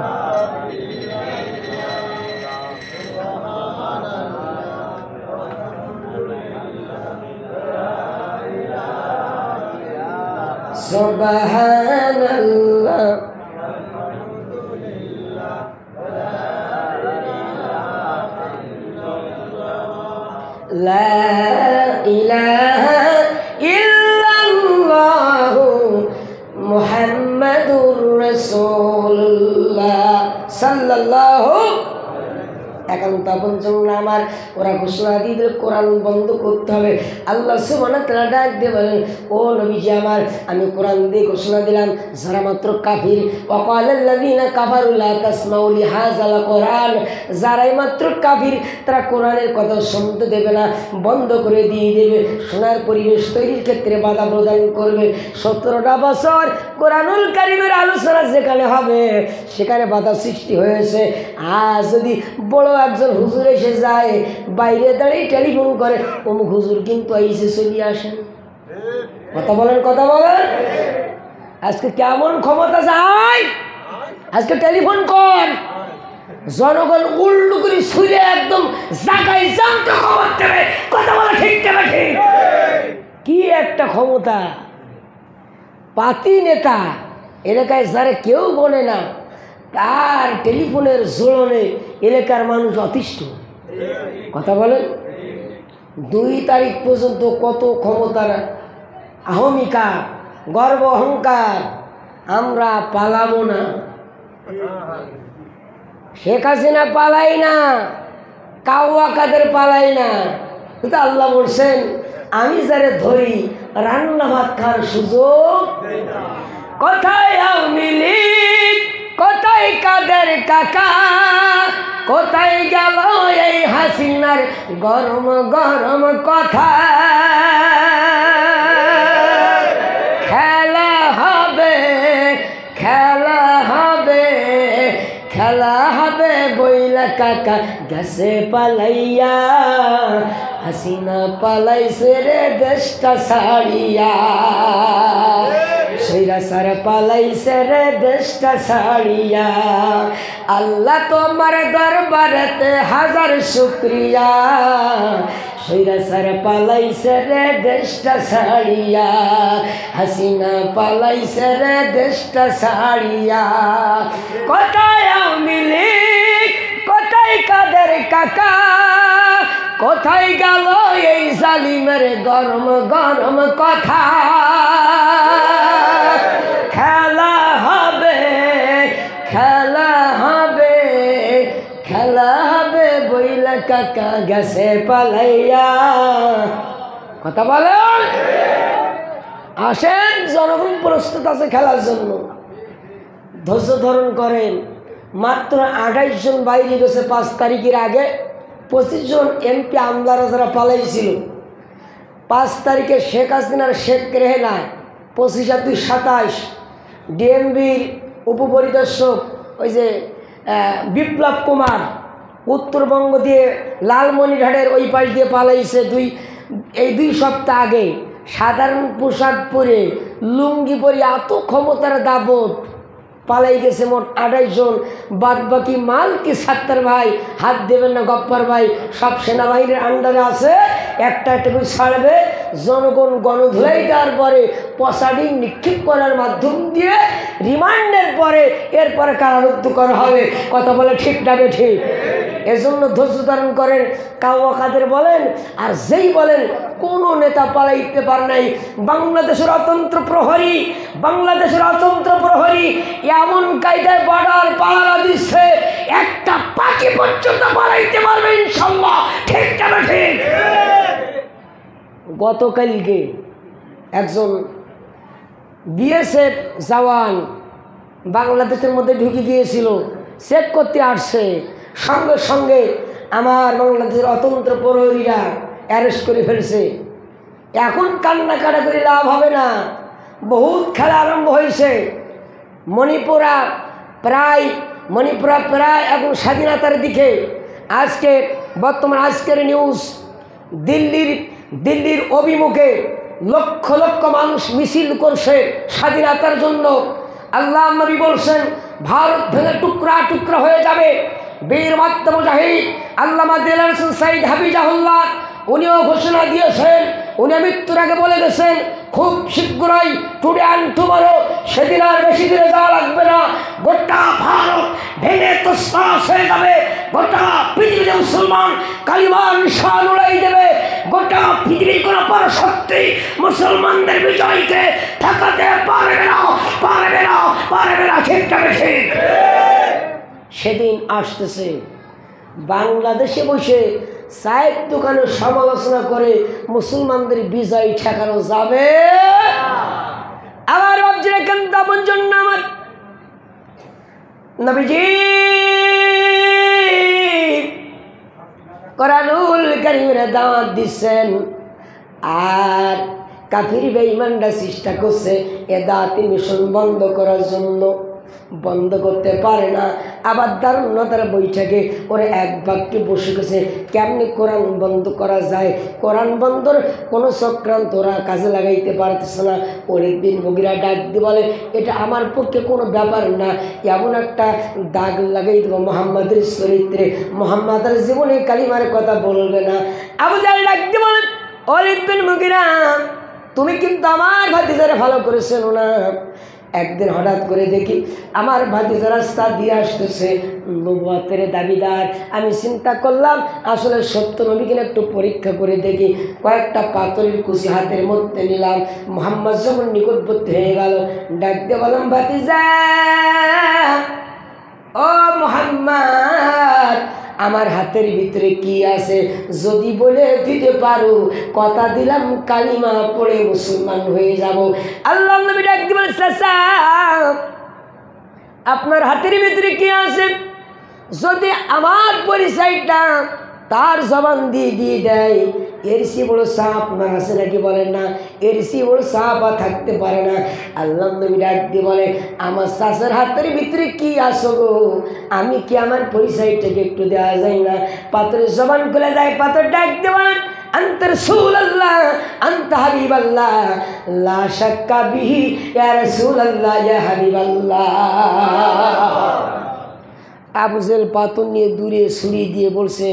সুবহানাল্লাহ লা ইলাহা ইল্লাল্লাহ মুহাম্মাদুর রাসূলুল্লাহ সাল্লাল্লাহু একান্ত আপনজন আমার ওরা ঘোষণা দিয়ে দিল কোরআন বন্ধ করতে হবে আল্লাহ সুবহানাহু ওয়া তাআলা ডাক দিয়ে বলেন ও নবীজি আমার আমি কোরআন দিয়ে ঘোষণা দিলাম যারা মাত্র কাফির ওয়াকালাল্লাযীনা কাফারু লা তাসমাউ লিহাযাল কোরআন যারাই মাত্র কাফির তারা কোরআনের কথা শুনতে দেবে না বন্ধ করে দিয়ে দেবে শোনার পরিবেশ তৈরির ক্ষেত্রে বাধা প্রদান করবে 17টা বছর কোরআনুল কারীমের আলোচনা যেখানে হবে সেখানে বাধা সৃষ্টি হয়েছে আর যদি বড় একজন হুজুর এসে যায় বাইরে দাঁড়িয়ে টেলিফোন করে অমুক হুজুর কিন্তু এসে চলে আসেন কথা বলেন আজকে কেমন ক্ষমতা যায় আজকে টেলিফোন কর জনগণ উল্লু করে শুয়ে একদম জায়গায় জানতে খবর দেবে কথা বলা ঠিক দেবে ঠিক কি একটা ক্ষমতা পাতি নেতা এলাকায় যারা কেউ বলে না তার টেলিফোনের জোড়নে এলাকার মানুষ অতিষ্ঠ কথা বলেন 2 তারিখ পর্যন্ত কত ক্ষমতার আহমিকা গর্ব অহংকার আমরা পালাবো না শেখ হাসিনা পালাই না কাউয়া কাদের পালাই না কিন্তু আল্লাহ বলছেন আমি যারে ধরি রান্না ভাত খাওয়ার সুযোগ কোথায় আওয়ামী লীগ কোথায় কাদের কাকা কোথায় গেল এই হাসিনার গরম গরম কথা খেলা হবে খেলা হবে খেলা হবে বইলা কাকা গেছে পালাইয়া হাসিনা পালাইছে রে দেশটা ছাড়িয়া সৈরাসার পালাইছে রে দেশটা ছাড়িয়া আল্লাহ তোমার দরবারেতে হাজার শুকরিয়া সৈরাসার পালাইছে রে দেশটা ছাড়িয়া হাসিনা পালাইছে রে দেশটা ছাড়িয়া কোথায় আওয়ামী লীগ কোথায় কাদের কাকা কোথায় গেল এই জালিমের গরম গরম কথা খেলা হবে খেলা হবে খেলা হবে বইলা কাকা গেছে পালাইয়া কথা বলেন আসেন জনগণ প্রস্তুত আছে খেলার জন্য ধৈর্য ধারণ করেন মাত্র 28 জন বাইরে গেছে 5 তারিখের আগে 25 জন এমপি আমলারা যারা পালাইছিল 5 তারিখে শেখ হাসিনার শেখ রেহেনা 25-27 ডিএমবির উপপরিদর্শক ওই যে বিপ্লব কুমার উত্তরবঙ্গ দিয়ে লালমনিরহাটের ওই পাশ দিয়ে পালাইছে এই 2 সপ্তাহ আগে সাধারণ পোশাক পরে লুঙ্গি পরে এত ক্ষমতার দাবত পালাই গেছে মোট 28 জন বাদ বাকি মাল কি সাত্তার ভাই হাত দেবেন না গপ্পার ভাই সব সেনাবাহিনীর আন্ডারে আছে একটা করে ছাড়বে জনগণ গণধুলাই দেওয়ার পরে পশাডিং নিক্ষেপ করার মাধ্যম দিয়ে রিমান্ডের পরে এরপরে কারারুদ্ধ করা হবে। কথা বলে ঠিক না ঠিক? এজন্য ধৈর্য ধারণ করেন, কাদের বলেন আর যেই বলেন কোনো নেতা পালাইতে পারে নাই। বাংলাদেশের অতন্ত্র প্রহরী, বাংলাদেশের অতন্ত্র প্রহরী এমন কায়দায় বর্ডার পাহারা দিচ্ছে, একটা পাখি পর্যন্ত পালাইতে পারবে ইনশাল্লাহ। ঠিক না ঠিক? গতকালকে একজন বিএসএফ জওয়ান বাংলাদেশের মধ্যে ঢুকে গিয়েছিল, চেক করতে আসছে, সঙ্গে সঙ্গে আমার বাংলাদেশের অতন্ত্র প্রহরীরা অ্যারেস্ট করে ফেলছে। এখন কান্না কাটাকাটি লাভ হবে না, বহুত খেলা আরম্ভ হয়েছে। মণিপুরা প্রায় এখন স্বাধীনতার দিকে। আজকে বর্তমান আজকের নিউজ, দিল্লির অভিমুখে লক্ষ লক্ষ মানুষ মিছিল করছে স্বাধীনতার জন্য। আল্লাহ নবী বলছেন ভারত ভেঙে টুকরা টুকরা হয়ে যাবে। বীর মাত্র মুজাহিদ আল্লামা দেলার হোসেন সাইদ হাফিজাহুল্লাহ উনিও ঘোষণা দিয়েছেন, উনি মৃত্যুর আগে বলে গেছেন খুব শীঘ্রই টুডে অ্যান্ড টুমরো, সেদিন আর বেশি দিনে যাওয়া লাগবে না, গোটা ভারত ভেঙে তছনছ হয়ে যাবে। গোটা পৃথিবীতে মুসলমান কালিমার নিশান উড়াই দেবে। গোটা পৃথিবীর কোনো পরাশক্তি মুসলমানদের বিজয়কে ঠেকাতে পারবে না, পারবে না, পারবে না। ঠিক না ঠিক? সেদিন আসতেছে বাংলাদেশে বসে চায়ের দোকানে সমালোচনা করে মুসলমানদের বিজয় ঠেকানো যাবে? আমার অবজের কেন্দ্র জন্য আমার নবীজি কোরআনুল কারীমের দাওয়াত দিচ্ছেন, আর কাফির বেঈমানরা চেষ্টা করছে এ দাওয়াতি মিশন বন্ধ করার জন্য। বন্ধ করতে পারে না। আবার দারুণতার বৈঠকে ওরা এক বাক্যে বসে গেছে কেমনি কোরআন বন্ধ করা যায়। কোরআন বন্ধর কোনো চক্রান্ত ওরা কাজে লাগাইতে পারতেছে না। অনেক দিন বগিরা ডাক দিয়ে বলে এটা আমার পক্ষে কোনো ব্যাপার না, এমন একটা দাগ লাগাই দেবো মোহাম্মদের চরিত্রে, মোহাম্মদের জীবনে কালিমার কথা বলবে না। আবু জাহেল ডাক দিয়ে বলে ওয়ালিদ বিন মুগিরা, তুমি কিন্তু আমার ভাতিজারে ভালো করেছেন না। একদিন হঠাৎ করে দেখি আমার ভাতিজা রাস্তা দিয়ে আসতেছে, নবুয়তের দাবিদার। আমি চিন্তা করলাম আসলে সত্য নবী কিনা একটু পরীক্ষা করে দেখি। কয়েকটা পাথরের কুচি হাতের মধ্যে নিলাম। মুহাম্মদ যখন নিকটবর্তী হয়ে গেল, ডাক দিয়ে বললাম ভাতিজা, ও মুহাম্মদ, আমার হাতের ভিতরে কি আছে যদি বলে দিতে পারো, কথা দিলাম কালিমা পড়ে মুসলমান হয়ে যাব। আল্লাহ নবী ডাক দিয়ে বলে চাচা, আপনার হাতের ভিতরে কি আছে যদি আমার পরিচয়টা তার জবান দিয়ে দেয়, এর সে বড় সাপ আপনার আছে নাকি বলেন না? এর সে বড় সাপ আর থাকতে পারে না। আল্লাহ নবী ডাক দিয়ে বলে আমার চাচার হাতের ভিতরে কি আসো গো, আমি কি আমার পরিচয়টাকে একটু দেওয়া যায় না? পাথরের জবান খুলে যায়, পাথর ডাক দিয়ে বলেন আনতা রাসূলুল্লাহ আনতা হাবিবাল্লাহ লা শাক্কা বিহি ইয়া রাসূলুল্লাহ ইয়া হাবিবাল্লাহ। আবু জেহেল পাথর নিয়ে দূরে ছুরি দিয়ে বলছে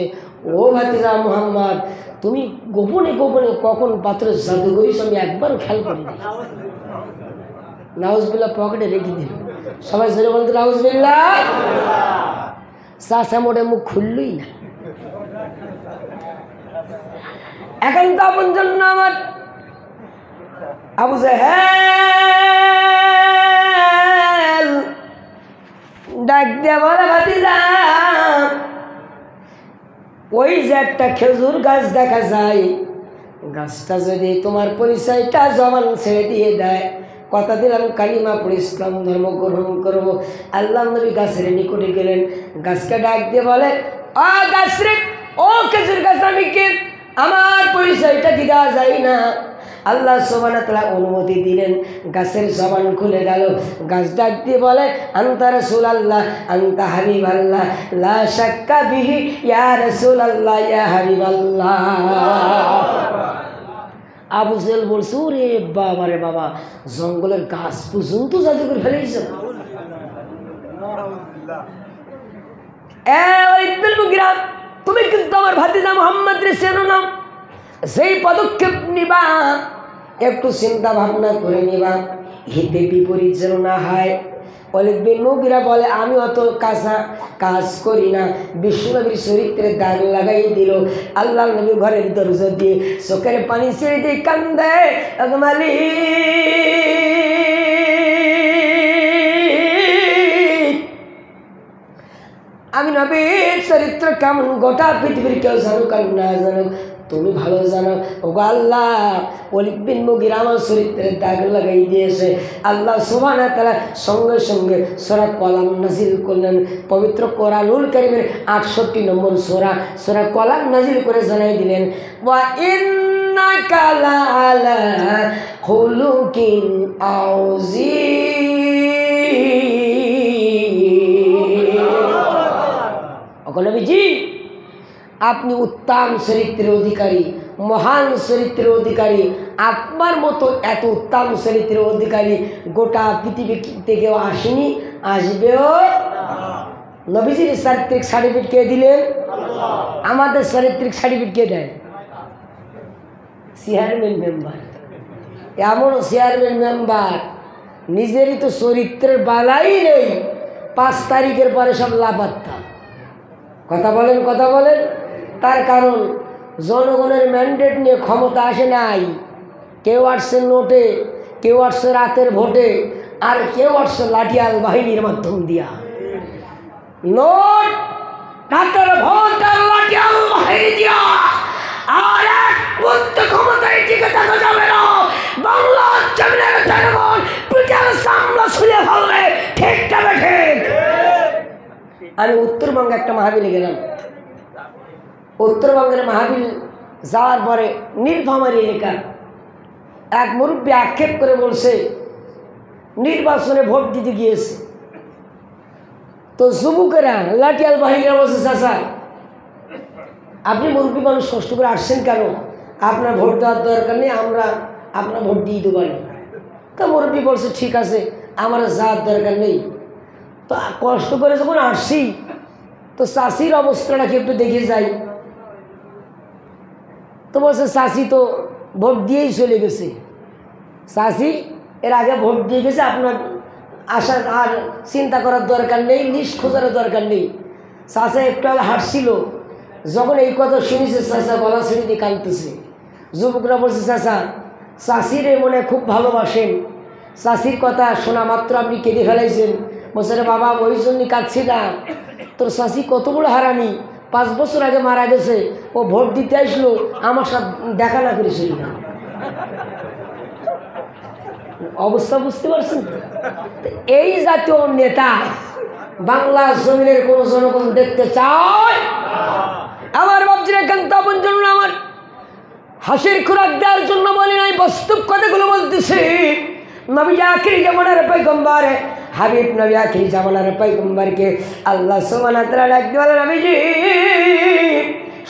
ও ভাতিজা মুহাম্মদ, তুমি গোপনে গোপনে কখন পাথরের জাদু করিস আমি একবারও খেয়াল করিনি। নাউজুবিল্লাহ পকেটে রেখে দিল। সবাই জোরে বলতে নাউজুবিল্লাহ। চাচা মোটে মুখ খুললই না। এখন তো আপন জন্য আমার আবু জেহেল ডাক দিয়ে বলে ভাতিজা, ওই যে একটা খেজুর গাছ দেখা যায়, গাছটা যদি তোমার পরিচয়টা জবান ছেড়ে দিয়ে দেয়, কথা দিলাম কালিমা পড়ে ইসলাম ধর্ম গ্রহণ করবো। আল্লাহ নবী গাছের নিকটে গেলেন, গাছকে ডাক দিয়ে বলে ও গাছ রে, ও খেজুর গাছ, আমি কে, আমার পরিচয়টা কি দেওয়া যায় না? আল্লাহ সুবহানাহু ওয়া তাআলা অনুমতি দিলেন, গাছের জবান খুলে গেল। গাছ ডাক দিয়ে বলে আনতা রাসূলুল্লাহ আনতা হাবিবাল্লাহ লা শাক্কা বিহি ইয়া রাসূলুল্লাহ ইয়া হাবিবাল্লাহ। আবু জেহেল বলছে ওরে বাবা রে বাবা, জঙ্গলের গাছ পর্যন্ত জাদু করে ফেলেছে। ওয়ালিদ বিন মুগিরা, তুমি কিন্তু আমার ভাতিজা মুহাম্মদ রে চেনো না? যেই পদক্ষেপ নিবা একটু চিন্তা ভাবনা করে নিবা, হিতে বিপরীত যেন না হয়। ওয়ালিদ বিন মুগিরা বলে, আমি অত কাজ করি না। বিশ্বনবীর চরিত্রে দাগ লাগাই দিল। আল্লাহ নবী ঘরের দরজা দিয়ে চোখের পানি ছেড়ে দিয়ে কান্দে, আমি নবীর চরিত্র কেমন গোটা পৃথিবীর কেউ জানুক আর না জানুক, তুমি ভালো জানো। ওগো আল্লাহ, ওয়ালিদ বিন মুগিরা আমার চরিত্রের দাগ লাগাই দিয়েছে। আল্লাহ সুবহানাহু ওয়া তাআলা সঙ্গে সঙ্গে সূরা কলাম নাজিল করলেন। পবিত্র কোরআনুল কারীমের 68 নম্বর সূরা কলাম নাজিল করে জানাই দিলেন, ওয়া ইন্নাকা লাআলা খুলুকিন আযীম। ওগো নবীজি, আপনি উত্তম চরিত্রের অধিকারী, মহান চরিত্রের অধিকারী। আপনার মতো এত উত্তম চরিত্রের অধিকারী গোটা পৃথিবী থেকেও আসেনি, আসবেও। নবীজির চারিত্রিক সার্টিফিকেট কে দিলেন? আমাদের চারিত্রিক সার্টিফিকেট কে দেয়? Chairman member. এমন চেয়ারম্যান মেম্বার নিজেরই তো চরিত্রের বালাই নেই, 5 তারিখের পরে সব লাপাত্তা। কথা বলেন। তার কারণ জনগণের ম্যান্ডেট নিয়ে ক্ষমতা আসে নাই। কেউ আসছে নোটে, কেউ আসছে রাতের ভোটে, আর কেউ আসছে লাঠিয়াল বাহিনীর মাধ্যম দিয়া। নোট, রাতের ভোট আর লাঠিয়াল বাহিনী দিয়া আর এক মুহূর্তে ক্ষমতায় টিকে থাকা যাবে না। বাংলার জমিনের জনগণ পিঠের সামলা ছুঁড়ে ফেলবে, ঠিক যাবে ঠিক। আমি উত্তরবঙ্গে একটা মাহফিলে গেলাম। উত্তরবঙ্গের মাহফিল যাওয়ার পরে নীলফামারী এলাকার এক মুরব্বী আক্ষেপ করে বলছে, নির্বাচনে ভোট দিতে গিয়েছে তো যুবকেরা লাঠিয়াল বাহিনীরা বলছে, চাচা আপনি মুরব্বী মানুষ কষ্ট করে আসছেন কেন? আপনার ভোট দেওয়ার দরকার নেই, আমরা আপনার ভোট দিয়ে দিতে পারি। তো মুরব্বী বলছে, ঠিক আছে, আমার যাওয়ার দরকার নেই। তো কষ্ট করে যখন আসছি তো চাষির অবস্থাটা কি একটু দেখে যাই। তো বলছে, চাষি তো ভোট দিয়েই চলে গেছে। চাষি এর আগে ভোট দিয়ে গেছে, আপনার আসার আর চিন্তা করার দরকার নেই, লিস্ট খোঁজার দরকার নেই। চাষা একটু আগে হাঁটছিল, যখন এই কথা শুনেছে চাষা গলা ছেড়ে দিয়ে কাঁদতেছে। যুবকরা বলছে, চাষা চাষিরে মনে খুব ভালোবাসেন, চাষির কথা শোনা মাত্র আপনি কেঁদে ফেলাইছেন। বলছে, রে বাবা ওই জন্যই কাঁদছি না, তোর চাষি কত বড় হারামি, 5 বছর আগে মারা গেছে, ও ভোট দিতে আসলো, আমার সাথে দেখা না করেছিল না। অবস্থা বুঝতে পারছেন? এই জাতীয় নেতা বাংলা জমিনের কোন জনগণ দেখতে চায়? আমার বাপজিরা কান্তাপন জন্য, আমার হাসির খোরাক দেওয়ার জন্য বলি নাই, বাস্তব কথাগুলো বলতেছি। নবী আখিরি জামানার পয়গম্বর হাবিব নবী আখিরি জামানার পয়গম্বরকে আল্লাহ সুবহানাহু ওয়া তাআলা ডাকতে বলেন, নবীজি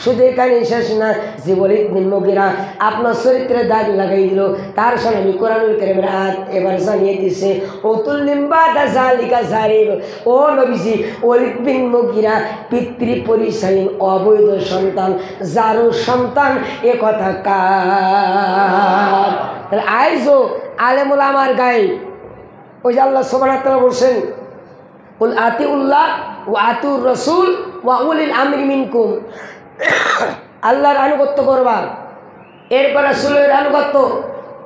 শুধু এখানে শেষ না, যে ওয়ালিদ বিন মুগিরা আপনার চরিত্রে দাগ লাগাই দিল, তার সঙ্গে আমি কোরআনুল কারীমের আয়াত এবার জানিয়ে দিছে, উতুল্লিম বাদা যালিকা যারিব। ও নবীজি, ওয়ালিদ বিন মুগিরা পিতৃ পরিচয়হীন অবৈধ সন্তান, যারও সন্তান, এ কথা কার? তাহলে আইজো আলেমুল আমার গায়ে ওই যে আল্লাহ সুবহানাহু ওয়া তাআলা বলছেন, কুল আতিউল্লাহ ওয়া আতিউর রাসূল ওয়া উলিল আমরি মিনকুম। আল্লাহর আনুগত্য করবা, এরপর রাসূলের আনুগত্য,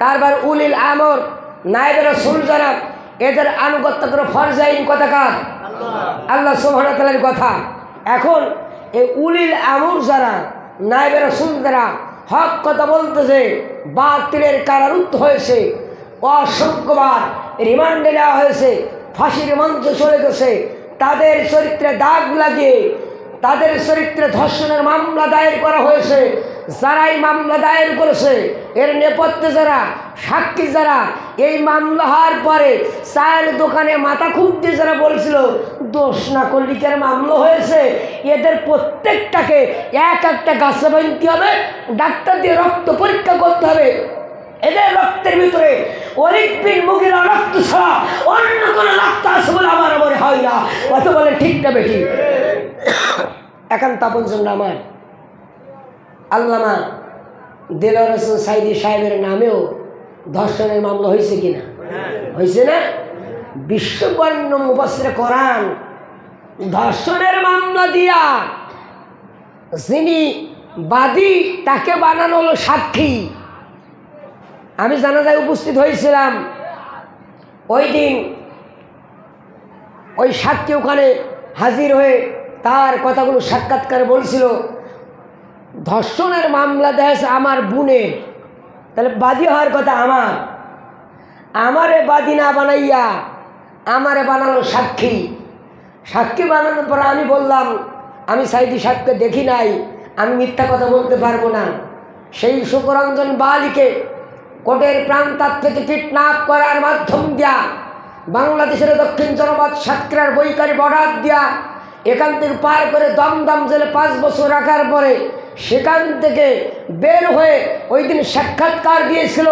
তারপর উলিল আমর নায়েব রাসূল যারা, এদের আনুগত্য করে ফরজ আইন কথা কার? আল্লাহ সুবহানাহু ওয়া তাআলার কথা। এখন এই উলিল আমর যারা, নায়েব রাসূল যারা হক কথা বলতেছে, বাতিলের কারারুদ্ধ হয়েছে, অসংখ্যবার রিমান্ডে নেওয়া হয়েছে, ফাঁসির মঞ্চে চলে গেছে, তাদের চরিত্রে দাগ লাগিয়ে তাদের চরিত্রে ধর্ষণের মামলা দায়ের করা হয়েছে। যারাই মামলা দায়ের করেছে, এর নেপথ্যে যারা, সাক্ষী যারা, এই মামলা হওয়ার পরে চায়ের দোকানে মাথা খুঁজতে যারা বলছিল দোষ না করলে কি আর মামলা হয়েছে, এদের প্রত্যেকটাকে একটা গাছে বাঁধতে হবে, ডাক্তার দিয়ে রক্ত পরীক্ষা করতে হবে। এদের রক্তের ভিতরে ওয়ালিদ বিন মুগিরা রক্ত ছাড়া অন্য কোনো রক্ত আছে বলে আমার মনে হয় না। কত বলে ঠিক না বেটি? একান্ত আপন জন্য আমার আল্লামা দেলোয়ার হোসেন সাইদি সাহেবের নামেও ধর্ষণের মামলা হয়েছে কিনা? হয়েছে না? বিশ্ববর্ণ মুফাসসিরে কোরআন ধর্ষণের মামলা দিয়া যিনি বাদী তাকে বানানো হলো সাক্ষী। আমি জানাজায় উপস্থিত হয়েছিলাম, ওই দিন ওই সাক্ষী ওখানে হাজির হয়ে তার কথাগুলো সাক্ষাৎকারে বলছিল, ধর্ষণের মামলা দেয় আমার বোনের, তাহলে বাদী হওয়ার কথা আমারে বাদী না বানাইয়া আমারে বানানো সাক্ষী। সাক্ষী বানানোর পর আমি বললাম, আমি সাইদি সাহেবকে দেখি নাই, আমি মিথ্যা কথা বলতে পারবো না। সেই সুকরঞ্জন বালিকে কোর্টের প্রান্তার থেকে কিডন্যাপ করার মাধ্যম দিয়া বাংলাদেশের দক্ষিণ জনপদ সাতক্ষীরার বৈকারি বর্ডার দিয়া এখান থেকে পার করে দমদম জেলে 5 বছর রাখার পরে সেখান থেকে বের হয়ে ওই দিন সাক্ষাৎকার দিয়েছিল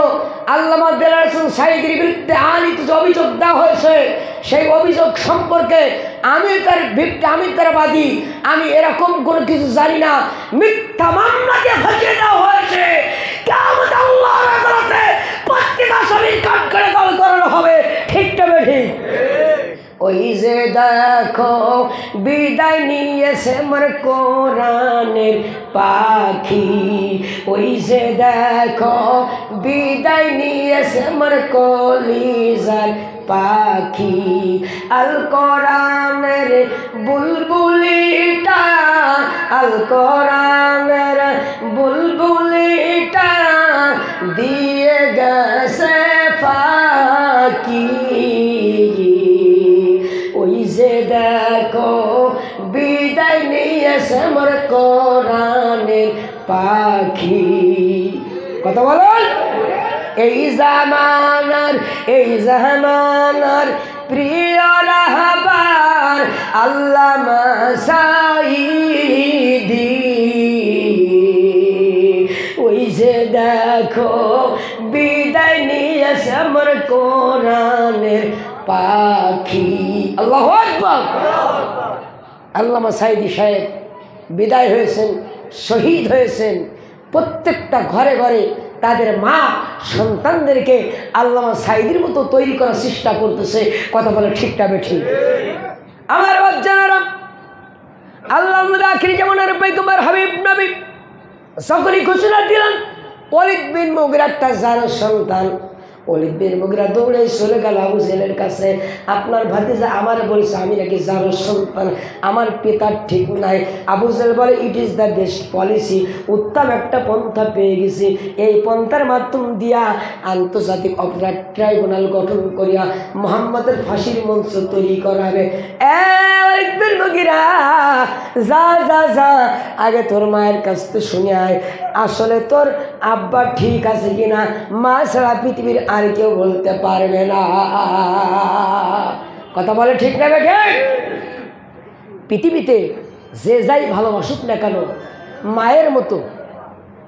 আল্লামা দেলোয়ার হোসেন সাইদির বিরুদ্ধে আনিত যে অভিযোগ দেওয়া হয়েছে, সেই অভিযোগ সম্পর্কে আমি তার বাদী, আমি এরকম কোনো কিছু জানি না। মিথ্যা মামলাকে ফাঁসিয়ে দেওয়া হয়েছে, কিয়ামতে আল্লাহর আদালতে প্রত্যেক আসামির কাঠগড়ায় দল করানো হবে। ঠিক তবে ঠিক। ওই যে দেখো বিদায় নিয়েছে মোর কোরআনের পাখি, ওই যে দেখো বিদায় নিয়েছে মোর কলিজার পাখি, আল কোরআনের বুলবুলিটা, আল কোরআনের বুলবুলিটা দিয়ে গেছে ফাঁকি। ওই যে দেখো বিদায় নিয়েছে মোর কোরআনের পাখি। কথা বলেন। এই জামানার প্রিয় রাহবার আল্লামা সাঈদী, ওই যে দেখো বিদায় নিয়েছে মোর কোরআনের পাখি। আল্লাহু আকবার। আল্লামা সাঈদী সাহেব বিদায় হয়েছেন, শহীদ হয়েছেন। প্রত্যেকটা ঘরে ঘরে তাদের মা সন্তানদেরকে আল্লামা সাঈদীর মতো তৈরি করার চেষ্টা করতেছে। কথা বলে ঠিকটা বেঠিক? আমার বাচ্চারা, আল্লাহ আখিরি জামানার পয়গম্বর হাবিব নবী যখনই ঘোষণা দিলেন ওয়ালিদ বিন মুগিরার তার যার সন্তান, ওয়ালিদ বিন মুগিরা দৌড়ে চলে গেল আবু জেহেলের কাছে। আপনার ভাতিজা আমার বলছে আমি নাকি যার সন্তান, আমার পিতার ঠিক নাই। আবু জেহেল বলে it is the best policy, উত্তম একটা পন্থা পেয়ে গেছি। এই পন্থার মাধ্যম দিয়া আন্তর্জাতিক অপরাধ ট্রাইব্যুনাল গঠন করিয়া মুহাম্মাদের ফাঁসির মঞ্চ তৈরি করাবে। ওয়ালিদ বিন মুগিরা যা যা যা, আগে তোর মায়ের কাছ থেকে শুনে আয়, আসলে তোর আব্বা ঠিক আছে কিনা, মা ছাড়া পৃথিবীর আর কেউ বলতে পারবে না। কথা বলে ঠিক না বেঠে? পৃথিবীতে যে যাই ভালোবাসুক না কেন, মায়ের মতো,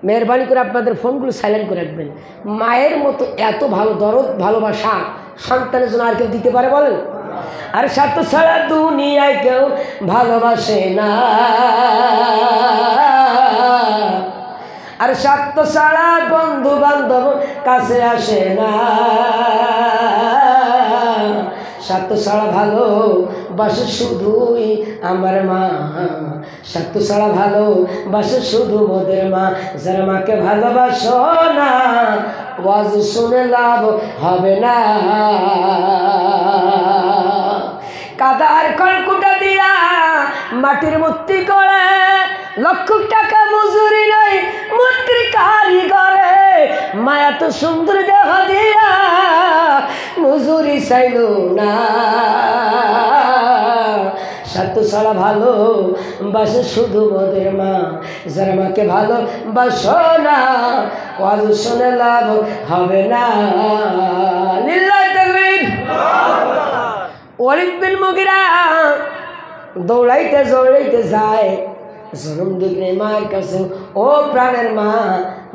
মেহরবানি করে আপনাদের ফোনগুলো সাইলেন্ট করে রাখবেন, মায়ের মতো এত ভালো দরদ ভালোবাসা সন্তানের জন্য আর কেউ দিতে পারে বলেন? আর স্বার্থ ছাড়া দুনিয়ায় কেউ ভালোবাসে না, আর স্বার্থ ছাড়া বন্ধু বান্ধব কাছে আসে না, স্বার্থ ছাড়া ভালো বাসে শুধুই আমার মা, স্বার্থ ছাড়া ভালো বাসে শুধু মোদের মা। যারা মাকে ভালোবাসো না ওয়াজ শুনে লাভ হবে না। কাদার কলকুটা দিয়া মাটির মূর্তি করে, লক্ষ টাকা মজুরি নাই মূর্তির কারিগরে, মায়া তো সুন্দর দেহ দিয়া মজুরি চাইল না। স্বার্থ ছাড়া ভালো বাসে শুধু মোদের মা, যারা মাকে ভালো বাসো না ওয়াজ শুনে লাভ হবে না। লিল্লাহি তাকবীর। ওয়ালিদ বিন মুগিরা দৌড়াইতে দৌড়াইতে যায় জনম দুঃখে মায়ের কাছে। ও প্রাণের মা,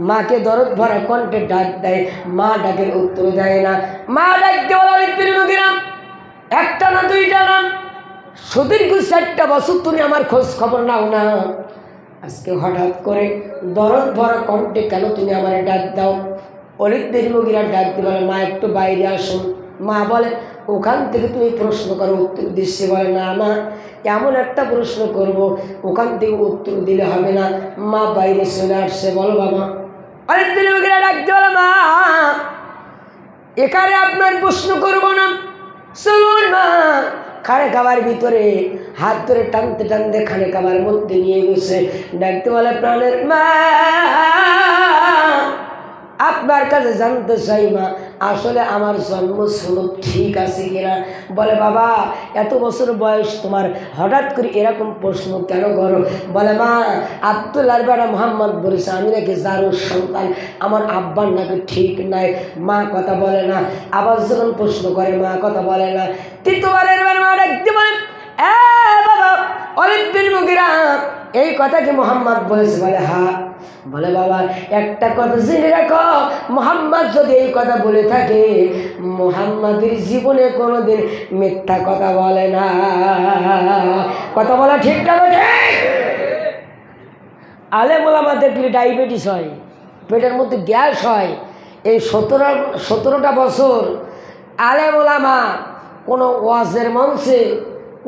মাকে দরদ ভরা কণ্ঠে ডাক দেয়, মা ডাকের উত্তর দেয় না। মা ডাকতে বলে ওয়ালিদ বিন মুগিরা, একটা না দুইটা না, সুদীর্ঘ 4টা বছর তুমি আমার খোঁজ খবর নাও না। আজকে হঠাৎ করে দরদ ভরা কণ্ঠে কেন তুমি আমার ডাক দাও? ওলিদের মুগিরা ডাক দিয়ে বলে, মা একটু বাইরে আসুন। মা বলে, ওখান থেকে তুমি প্রশ্ন করো, উত্তর দিচ্ছে। বলে, না মা, এমন একটা প্রশ্ন করব, ওখান থেকে উত্তর দিলে হবে না। মা বাইরে চলে আসছে। বলো বাবা। ওলিদের মুগিরা ডাক দিয়ে বলে, মা এখানে আপনার প্রশ্ন করব না, চলুন মা। খানে খাবার ভিতরে হাত ধরে টানতে টানতে খানে খাবার মধ্যে নিয়ে গেছে। ডাকতে বলে, প্রাণের মা, আপনার কাছে জানতে চাই মা, আসলে আমার জন্ম সনদ ঠিক আছে কিনা? বলে, বাবা এত বছর বয়স তোমার, হঠাৎ করে এরকম প্রশ্ন কেন করো? বলে, মা আব্দুল্লাহর বেটা মোহাম্মদ বলেছে আমি নাকি জারুর সন্তান, আমার আব্বার নাকি ঠিক নাই। মা কথা বলে না। আবার যখন প্রশ্ন করে মা কথা বলে না। তৃতীয়বারের বার মা ডাকতে বলেন, এ বাবা ওলীদ বিন মুগীরা, এই কথা কি মোহাম্মদ বলেছে? বলে, হ্যাঁ। বলে, বাবা একটা কথা জেনে রাখো, মোহাম্মদ যদি এই কথা বলে থাকে, মোহাম্মদের জীবনে কোনোদিন মিথ্যা কথা বলে না। কথা বলা ঠিক না? ঠিক। আলেম ওলামা দেখলে ডায়াবেটিস হয়, পেটের মধ্যে গ্যাস হয়। এই 17টা বছর আলেম ওলামা কোনো ওয়াজের মঞ্চে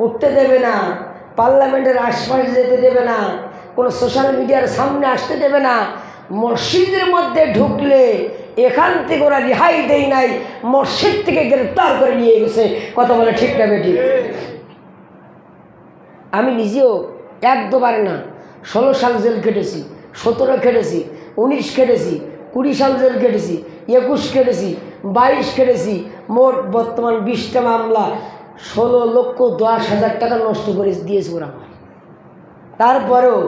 উঠতে দেবে না, পার্লামেন্টের আশপাশে যেতে দেবে না, কোনো সোশ্যাল মিডিয়ার সামনে আসতে দেবে না। মসজিদের মধ্যে ঢুকলে এখান থেকে ওরা রেহাই দেয় নাই, মসজিদ থেকে গ্রেফতার করে নিয়ে গেছে। কথা বলে ঠিক না বেটি? আমি নিজেও 1-2 না 16 সাল জেল খেটেছি, 17 খেটেছি, 19 খেটেছি, 20 সাল জেল খেটেছি, 21 খেটেছি, 22 খেটেছি। মোট বর্তমান 20টা মামলা, 16,10,000 টাকা নষ্ট করে দিয়েছে ওরা আমার। তারপরেও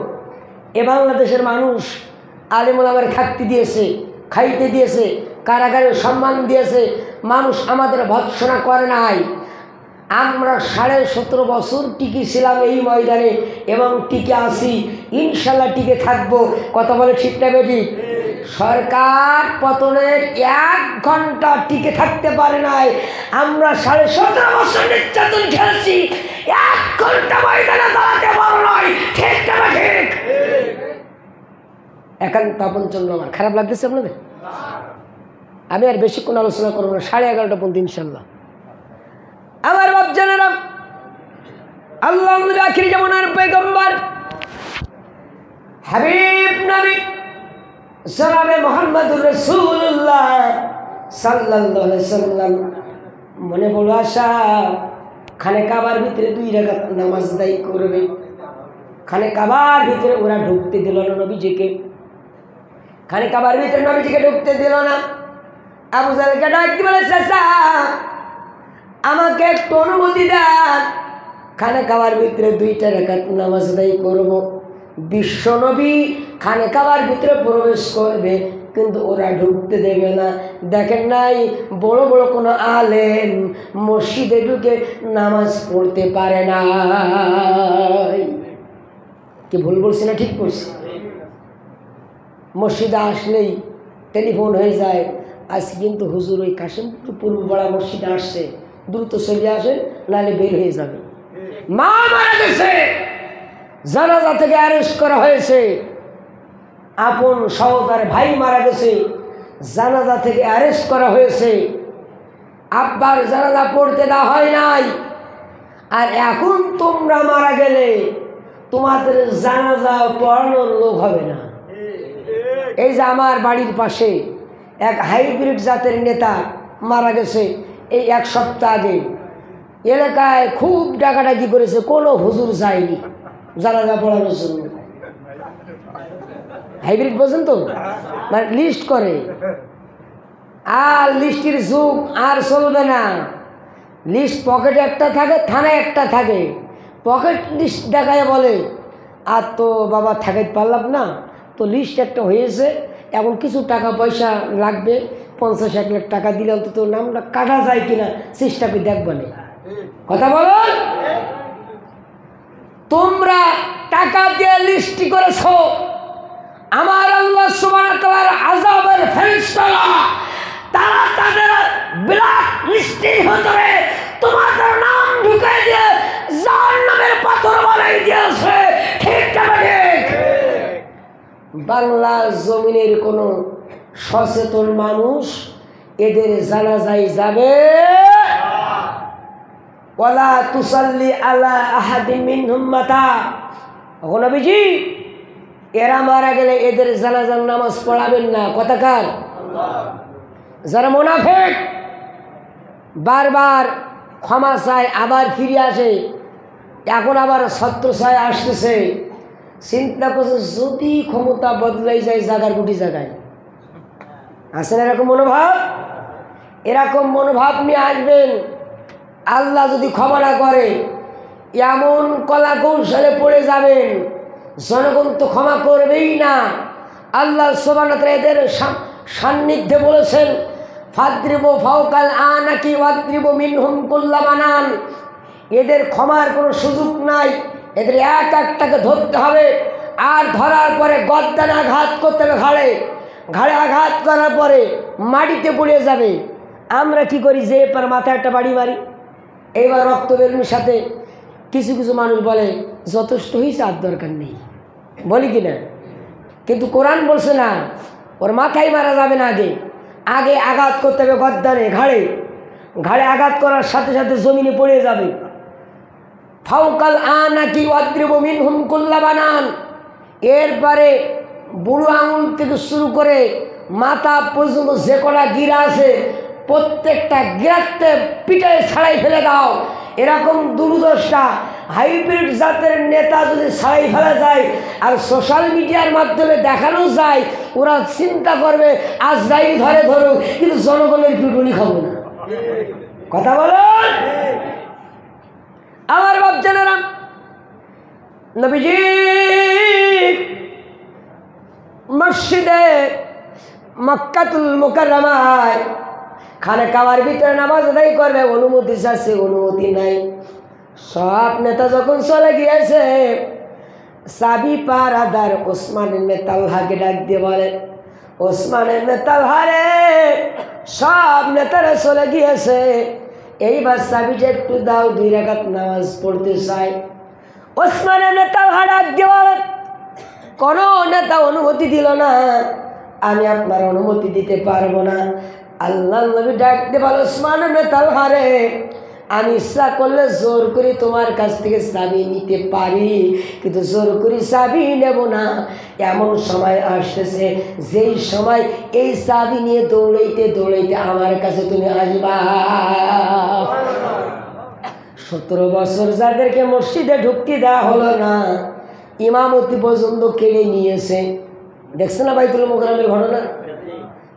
এ বাংলাদেশের মানুষ আলেম ওলামার থাকতে দিয়েছে, খাইতে দিয়েছে, কারাগারে সম্মান দিয়েছে। মানুষ আমাদের ভৎসনা করে নাই। আমরা 17.5 বছর টিকে ছিলাম এই ময়দানে এবং টিকে আসি, ইনশাল্লাহ টিকে থাকবো। কথা বলে ঠিক না বেটি? সরকার পতনের 1 ঘন্টা টিকে থাকতে পারে নাই। আমরা 17.5 বছর নির্যাতন খেয়েছি, 1 ঘন্টা ময়দানে দাঁড়াতে পারো নয়। ঠিক না ঠিক? একান্ত আপন জন্য আমার খারাপ লাগতেছে আপনাদের? আমি আর বেশিক্ষণ আলোচনা করবো না, 11:30 পর্যন্ত ইনশাল্লাহ। আমার বাপ জানেরা, আল্লাহ আখির জামানার পয়গম্বর হাবিব নবী জনাবে মুহাম্মদুর রাসূলুল্লাহ সাল্লাল্লাহু আলাইহি সাল্লাম মনে বড় আশা, খানে কাবার ভিতরে 2 রাকাত নামাজ আদায় করবে। খানে কাবার ভিতরে ওরা ঢুকতে দিল না নবীজিকে, খানে কাবার ভিতরে নবীজিকে ঢুকতে দিল না। আবু জাহলকে ডাক দিয়ে বলে, চাচা আমাকে একটু অনুমতি দেন, খানে কাবার ভিতরে 2টা রাকাত নামাজ আদায় করব। বিশ্ব নবী খানে কাবার ভিতরে প্রবেশ করবে, কিন্তু ওরা ঢুকতে দেবে না। দেখেন নাই, বড় বড় কোনো আলেম মসজিদে ঢুকে নামাজ পড়তে পারে না। কি ভুল বলছি না ঠিক বলছি? মসজিদে আসলেই টেলিফোন হয়ে যায়, আজ কিন্তু হুজুর ওই কাশিমপুর পূর্বপাড়া মসজিদে আসছে, দ্রুত চলে আসেন, নাহলে বের হয়ে যাবে। মা মারা গেছে, জানাজা থেকে অ্যারেস্ট করা হয়েছে। আপন সহোদর ভাই মারা গেছে, জানাজা থেকে অ্যারেস্ট করা হয়েছে। আব্বার জানাজা পড়তে দেওয়া হয় নাই। আর এখন তোমরা মারা গেলে তোমাদের জানাজা পড়ানোর লোক হবে না। এই যে আমার বাড়ির পাশে এক হাইব্রিড জাতের নেতা মারা গেছে এই 1 সপ্তাহ আগে। এলাকায় খুব ডাকাডাকি করেছে, কোনো হুজুর যায়নি জানাজা পড়ানোর জন্য। হাইব্রিড বোঝেন তো, মানে লিস্ট করে। আর লিস্টের যুগ আর চলবে না। লিস্ট পকেটে একটা থাকে, থানায় একটা থাকে। পকেট লিস্ট দেখায় বলে, আর তো বাবা থাকাইতে পারলাম না, তো লিস্ট একটা হয়েছে, এখন কিছু টাকা পয়সা লাগবে, 50-1 লাখ টাকা দিলে অন্তত নামটা কাটা যায় কিনা চেষ্টা করে দেখবো না। কথা বলো, তোমরা টাকা দিয়ে লিস্টি করেছ, আমার আল্লাহ সুবহানাহু ওয়া তাআলার আযাবের ফেরেশতারা তারা তাদের ব্ল্যাক লিস্টের ভিতরে তোমাদের নাম ঢুকিয়ে দিয়ে জাহান্নামের পাথর বানাই দিয়েছে। ঠিক না ঠিক? বাংলা জমিনের কোনো সচেতন মানুষ এদের জানাজায় যাবে? ওয়ালা তুসাল্লি আলা আহাদিন মিনহুম মাতা। ও নবীজি, এরা মারা গেলে এদের জানাজার নামাজ পড়াবেন না। কথাকার যারা মুনাফিক বারবার ক্ষমা চায় আবার ফিরে আসে, এখন আবার ছত্রছায়া আসতেছে, চিন্তা করছে যদি ক্ষমতা বদলাই যায় জায়গার গুটি জায়গায়। আসেন এরকম মনোভাব? এরকম মনোভাব নিয়ে আসবেন, আল্লাহ যদি ক্ষমা না করে এমন কলা কৌশলে পড়ে যাবেন, জনগণ তো ক্ষমা করবেই না। আল্লাহ সুবহানাহু ওয়া তাআলা এদের সান্নিধ্যে বলেছেন, ফাদরিবু ফাওকাল আনাকি ওয়াদরিবু মিনহুম কুল্লা বানান। এদের ক্ষমার কোনো সুযোগ নাই, এদের এক একটাকে ধরতে হবে, আর ধরার পরে গর্দানে আঘাত করতে হবে, ঘাড়ে আঘাত করার পরে মাটিতে পড়ে যাবে। আমরা কি করি, যে পার মাথায় একটা বাড়ি মারি, এইবার রক্ত বেরোনোর সাথে কিছু কিছু মানুষ বলে যথেষ্ট হয়েছে, আর দরকার নেই, বলি কি না? কিন্তু কোরআন বলছে না, ওর মাথায় মারা যাবে না, আগে আঘাত করতে হবে গর্দানে, ঘাড়ে আঘাত করার সাথে সাথে জমিনে পড়ে যাবে। ফাওকাল আনাকি ওয়াদরিবু মিনহুম কুল্লা বানান। এরপরে বুড়ো আঙুল থেকে শুরু করে মাথা পর্যন্ত যে কটা গিরা আছে প্রত্যেকটা গিরাতে পিটায় ছাড়াই ফেলে দাও। এরকম দুর্দশা হাইব্রিড জাতের নেতা যদি ছাড়াই ফেলা যায় আর সোশ্যাল মিডিয়ার মাধ্যমে দেখানো যায়, ওরা চিন্তা করবে আজরাইল ধরে ধরুক, কিন্তু জনগণের পিটুনি খাবো না। কথা বলুন আমার বাপজানেরা। নবীজি মসজিদে মক্কাতুল মুকাররমায় খানে কাবার ভিতরে নামাজ আদায় করবে, অনুমতি চাচ্ছে, অনুমতি নাই। সব নেতা যখন চলে গিয়েছে, চাবি পাহারাদার ওসমান ইবনে তালহাকে ডাক দিয়ে বলে, ওসমান ইবনে তালহা রে, সব নেতারা চলে গিয়েছে, এইবার চাবিটা একটু দাও, 2 রাকাত নামাজ পড়তে চাই। ওসমান ইবনে তালহা ডাক দিয়ে বলে, কোনো নেতা অনুমতি দিল না, আমি আপনার অনুমতি দিতে পারবো না। আল্লাহ নবী ডাক দিয়ে বলে, ওসমান ইবনে তালহা রে, আমি ইচ্ছা করলে জোর করে তোমার কাছ থেকে চাবি নিতে পারি, কিন্তু জোর করে চাবি নেব না। এমন সময় আসতেছে যেই সময় এই চাবি নিয়ে দৌড়াইতে দৌড়াইতে আমার কাছে তুমি আসবা। 17 বছর যাদেরকে মসজিদে ঢুকতে দেওয়া হলো না, ইমামতি পর্যন্ত কেড়ে নিয়েছে। দেখছেন না বাইতুল মুকাররমের ঘটনা?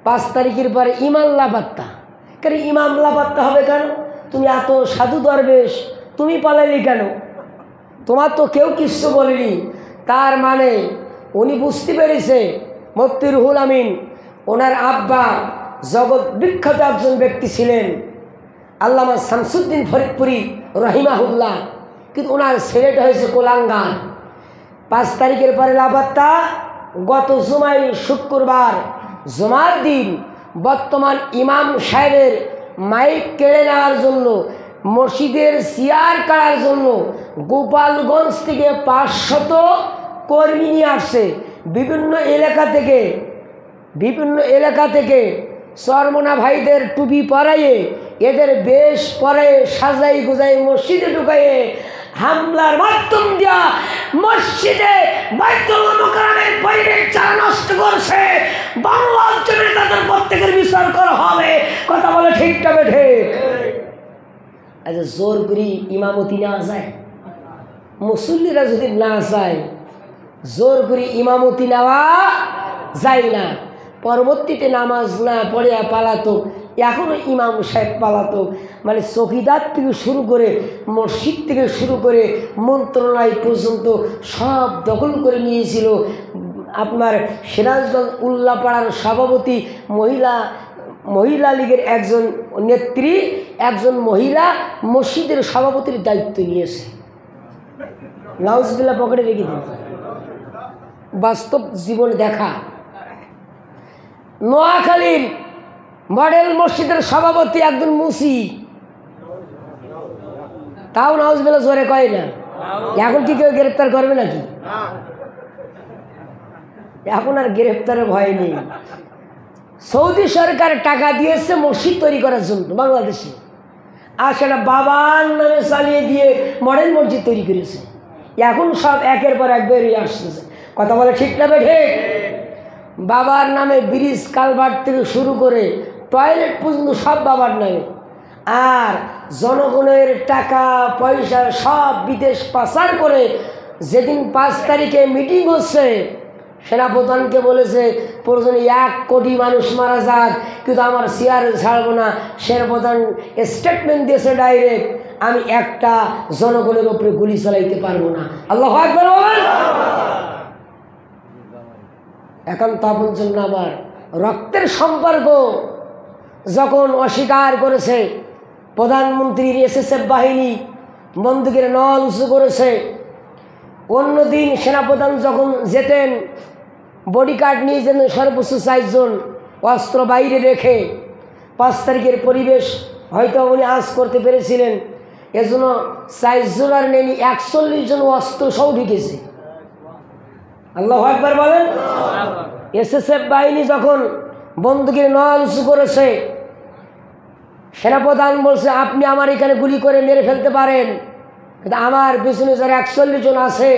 5 তারিখের পরে ইমাম লাপাত্তা। কেন ইমাম লাপাত্তা হবে কেন? তুমি এত সাধু দরবেশ, তুমি পালাইলি কেন? তোমার তো কেউ কিছু বলেনি। তার মানে উনি বুঝতে পেরেছে, মুফতি রুহুল আমিন ওনার আব্বা জগৎ বিখ্যাত একজন ব্যক্তি ছিলেন, আল্লামা শামসুদ্দিন ফরিদপুরি রহিমাহুল্লাহ, কিন্তু ওনার ছেলেটা হয়েছে কোলাঙ্গার। 5 তারিখের পরে লাপাত্তা। গত জুমায় শুক্রবার জুমার দিন বর্তমান ইমাম সাহেবের মাইক কেড়ে নেওয়ার জন্য, মসজিদের চেয়ার কাড়ার জন্য গোপালগঞ্জ থেকে 500 কর্মী নিয়ে আসছে। বিভিন্ন এলাকা থেকে চরমনা ভাইদের টুপি পরাইয়ে, এদের বেশ পরে সাজাই গুজাই মসজিদে ঢুকাইয়ে হামলার মাধ্যম দিয়া মসজিদে বাইতুল মুকাররমের পরিবেশ যারা নষ্ট করছে, বাংলার জন্য তাদের প্রত্যেকের বিচার করা হবে। কথা বলে ঠিক তবে ঠিক। আচ্ছা, জোর করি ইমামতি না যায়, মুসল্লিরা যদি না যায়, জোর করি ইমামতি নেওয়া যায় না। পরবর্তীতে নামাজ না পড়ে পালাতো, এখনও ইমাম সাহেব পালাতো। মানে চৌকিদার থেকে শুরু করে, মসজিদ থেকে শুরু করে মন্ত্রণালয় পর্যন্ত সব দখল করে নিয়েছিল। আপনার সিরাজগঞ্জ উল্লাপাড়ার সভাপতি মহিলা লীগের একজন নেত্রী, একজন মহিলা মসজিদের সভাপতির দায়িত্ব নিয়েছে। নাউজুবিল্লাহ পকেটে রেখে দিন। বাস্তব জীবন দেখা। নোয়াখালীর মডেল মসজিদের সভাপতি একজন মুসি, তাও নাউজুবিল্লাহ জোরে কয় না। এখন কি কেউ গ্রেপ্তার করবে নাকি? এখন আর গ্রেফতারের ভয় নেই। সৌদি সরকার টাকা দিয়েছে মসজিদ তৈরি করার জন্য বাংলাদেশে, আর সেটা বাবার নামে চালিয়ে দিয়ে মডেল মসজিদ তৈরি করেছে। এখন সব একের পর এক বেরিয়ে আসতেছে। কথা বলে ঠিক না ঠিক? বাবার নামে ব্রিজ কালভার্ট থেকে শুরু করে টয়লেট পর্যন্ত সব বাবার নামে, আর জনগণের টাকা পয়সা সব বিদেশ পাচার করে। যেদিন 5 তারিখে মিটিং হচ্ছে, সেনাপ্রধানকে বলেছে প্রয়োজনে 1 কোটি মানুষ মারা যাক, কিন্তু আমার চেয়ারে ছাড়বো না। সেনাপ্রধান স্টেটমেন্ট দিয়েছে ডাইরেক্ট, আমি একটা জনগণের উপরে গুলি চালাইতে পারবো না। আল্লাহু আকবার বলেন। এখন তখন জন্য আবার রক্তের সম্পর্ক যখন অস্বীকার করেছে, প্রধানমন্ত্রীর SSF বাহিনী বন্দুকের নল উঁচু করেছে। অন্যদিন সেনাপ্রধান যখন যেতেন বডিগার্ড নিয়ে যেতেন সর্বোচ্চ 4 জন, অস্ত্র বাইরে রেখে। 5 তারিখের পরিবেশ হয়তো উনি আঁচ করতে পেরেছিলেন, এজন্য 4 জন আর নেই, 41 জন অস্ত্র সব ঢুকেছে। আল্লাহু আকবার বলেন। SSF বাহিনী যখন বন্দুকের নল উঁচু করেছে, সেনাপ্রধান বলছে আপনি আমার এখানে গুলি করে মেরে ফেলতে পারেন, কিন্তু আমার পিছনে যারা 41 জন আছে,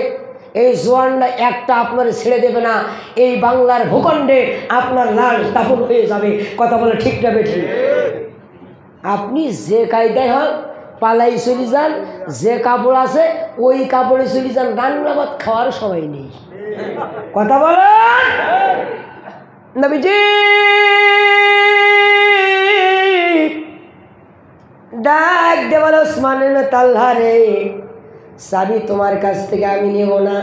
এই জওয়ানরা একটা আপনার ছেড়ে দেবে না। এই বাংলার ভূখণ্ডে আপনার লাশ দাফন হয়ে যাবে। কথা বলে ঠিক না বেঠিক? আপনি যে কায়দায় হোক পালাই চলে যান, যে কাপড় আছে ওই কাপড়ে চলে যান, রান্নাবাদ খাওয়ার সময় নেই। কথা বলেন। নবীজি ডাক দিয়ে বলে ওসমান ইবনে তালহা রে, চাবি তোমার কাছ থেকে আমি নেব না।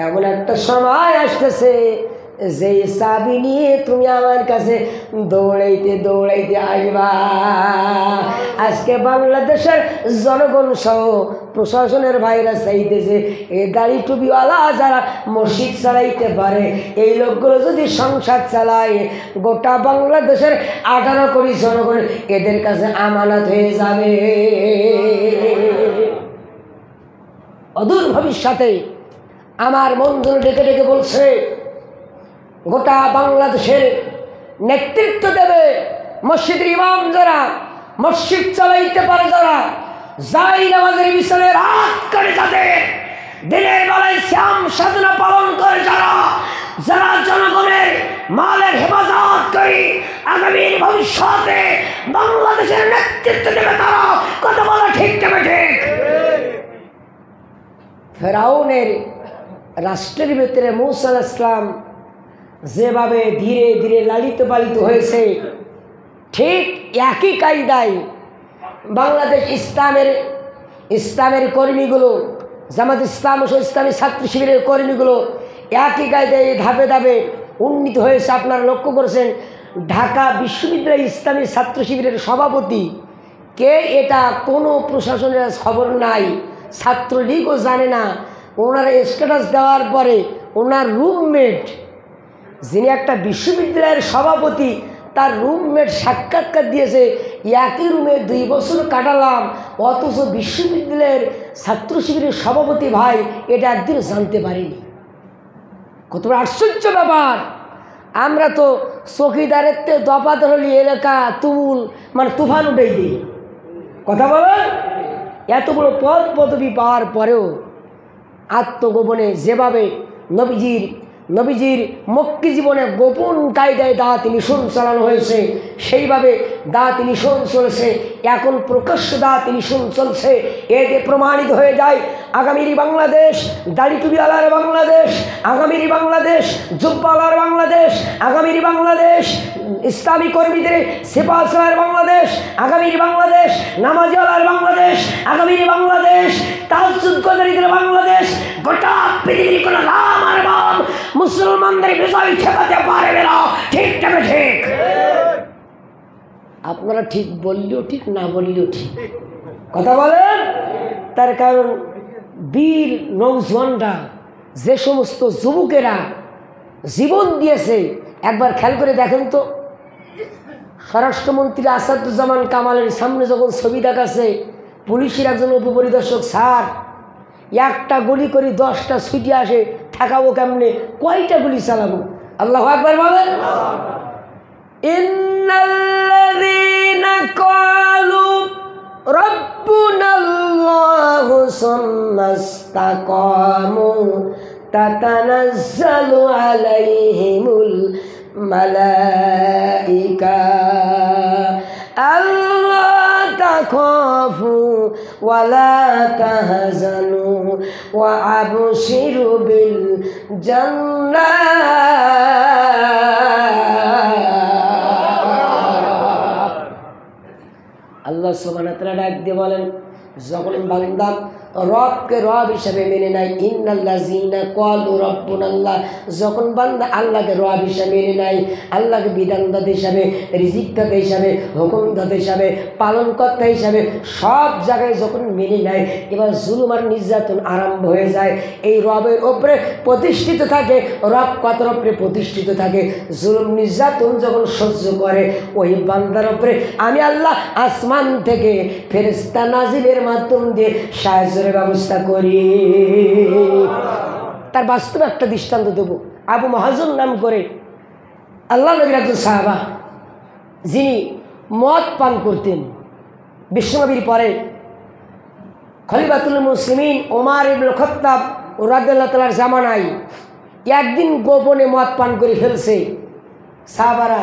এমন একটা সময় আসতেছে যে চাবি নিয়ে তুমি আমার কাছে দৌড়াইতে দৌড়াইতে আসবা। আজকে বাংলাদেশের জনগণ সহ প্রশাসনের ভাইরা চাইতেছে এই দাড়ি টুপিওয়ালা যারা মসজিদ চালাইতে পারে, এই লোকগুলো যদি সংসার চালায়, গোটা বাংলাদেশের 18 কোটি জনগণ এদের কাছে আমানত হয়ে যাবে। অদূর ভবিষ্যতে আমার বন্ধু ডেকে ডেকে বলছে, গোটা বাংলাদেশের নেতৃত্ব দেবে মসজিদের ইমাম যারা, মসজিদ চালাইতে পারে যারা, যাই নামাজের বিছানে রাত করে যাদের, দিনের বেলায় শ্যাম সাধনা পালন করে যারা, যারা জনগণের মালের হেফাজত করে আগামীর ভবিষ্যতে বাংলাদেশের নেতৃত্ব দেবে তারা। কথা বলা ঠিক না ঠিক? ফেরাউনের রাষ্ট্রের ভিতরে মূসা আলাইহিস সালাম যেভাবে ধীরে ধীরে লালিত পালিত হয়েছে, ঠিক একই কায়দায় বাংলাদেশ ইসলামের কর্মীগুলো, জামাত ইসলাম ও ইসলামী ছাত্র শিবিরের কর্মীগুলো একই কায়দায় ধাপে ধাপে উন্নীত হয়েছে। আপনারা লক্ষ্য করেছেন ঢাকা বিশ্ববিদ্যালয় ইসলামী ছাত্র শিবিরের সভাপতি কে, এটা কোনো প্রশাসনের খবর নাই, ছাত্রলীগও জানে না। ওনারা স্ট্যাটাস দেওয়ার পরে ওনার রুমমেট, যিনি একটা বিশ্ববিদ্যালয়ের সভাপতি, তার রুমমেট সাক্ষাৎকার দিয়েছে, একই রুমে 2 বছর কাটালাম, অথচ বিশ্ববিদ্যালয়ের ছাত্র শিবিরের সভাপতি ভাই এটা একদিন জানতে পারিনি। কত বড় আশ্চর্য ব্যাপার! আমরা তো চৌকিদারের দফাদার হলি এলাকা তুমুল মানে তুফান উঠেই দিই। কথা বলেন। এত বড় পদ পদবি পাওয়ার পরেও আত্মগোপনে যেভাবে নবীজির মক্কি জীবনে গোপন কায়দায় দাওয়াতি মিশন চালানো হয়েছে, সেইভাবে দাওয়াতি মিশন চলছে। এখন প্রকাশ্য দাওয়াতি মিশন চলছে। এতে প্রমাণিত হয়ে যায় আগামীর বাংলাদেশ দাড়ি টুপিওয়ালার বাংলাদেশ, আগামীর বাংলাদেশ জুব্বাওয়ালার বাংলাদেশ, আগামীর বাংলাদেশ ইসলামী কর্মীদের সেপাসালার বাংলাদেশ, আগামীর বাংলাদেশ নামাজিওয়ালার বাংলাদেশ, আগামীর বাংলাদেশ তাহাজ্জুদ গজারীদের বাংলাদেশ। গোটা পৃথিবীর কোনো নাম আর বাম মুসলমানদের বিজয় ঠেকাতে পারবে না। ঠিক তবে ঠিক? আপনারা ঠিক বললেও ঠিক, না বললেও ঠিক। কথা বলেন। তার কারণ বীর নৌজওয়ানরা, যে সমস্ত যুবকেরা জীবন দিয়েছে, একবার খেয়াল করে দেখেন তো। স্বরাষ্ট্রমন্ত্রী আসাদুজ্জামান কামালের সামনে যখন ছবি দেখাচ্ছে, পুলিশের একজন উপপরিদর্শক স্যার একটা গুলি করে 10টা ছুটে আসে, ঠেকাবো কেমনে, কয়টা গুলি চালাবো? আল্লাহু আকবার বলেন। ইন্নাল্লাযীনা ক্বালু রাব্বুনাল্লাহু সুম্মা ইসতাকামু তাতানাজ্জালু আলাইহিমুল মালাইকা আল্লা তাখাফু ওয়া লা তাহজানু ওয়া আবশিরু বিল জান্নাহ। আল্লাহ সুবহানাহু ওয়া তাআলা ডাক দিয়ে বলেন, যখন বান্দা রবকে রব হিসাবে মেনে নেয়, ইন্নাল্লাযীনা ক্বালু রাব্বুনাল্লাহ, যখন বান্দা আল্লাহকে রব হিসাবে মেনে নেয়, আল্লাহকে বিধানদাতা হিসাবে, রিজিকদাতা হিসাবে, হুকুমদাতা হিসাবে, পালনকর্তা হিসাবে সব জায়গায় যখন মেনে নেয়, এবার জুলুম আর নির্যাতন আরম্ভ হয়ে যায়। এই রবের ওপরে প্রতিষ্ঠিত থাকে, রব কতর ওপরে প্রতিষ্ঠিত থাকে। জুলুম নির্যাতন যখন সহ্য করে, ওই বান্দার ওপরে আমি আল্লাহ আসমান থেকে ফেরেশতা নাজিলের মাধ্যম দিয়ে সাহায্যের ব্যবস্থা করি। তার বাস্তবে একটা দৃষ্টান্ত দেব। আবু মাহাজুন নাম করে আল্লাহ নবীর একজন সাহাবা, যিনি মদ পান করতেন। বিশ্বনবীর পরে খলিফাতুল মুসলিমিন ওমর ইবনে খাত্তাব রাদিয়াল্লাহু তাআলার জামানায় একদিন গোপনে মদ পান করে ফেলছে। সাহাবারা,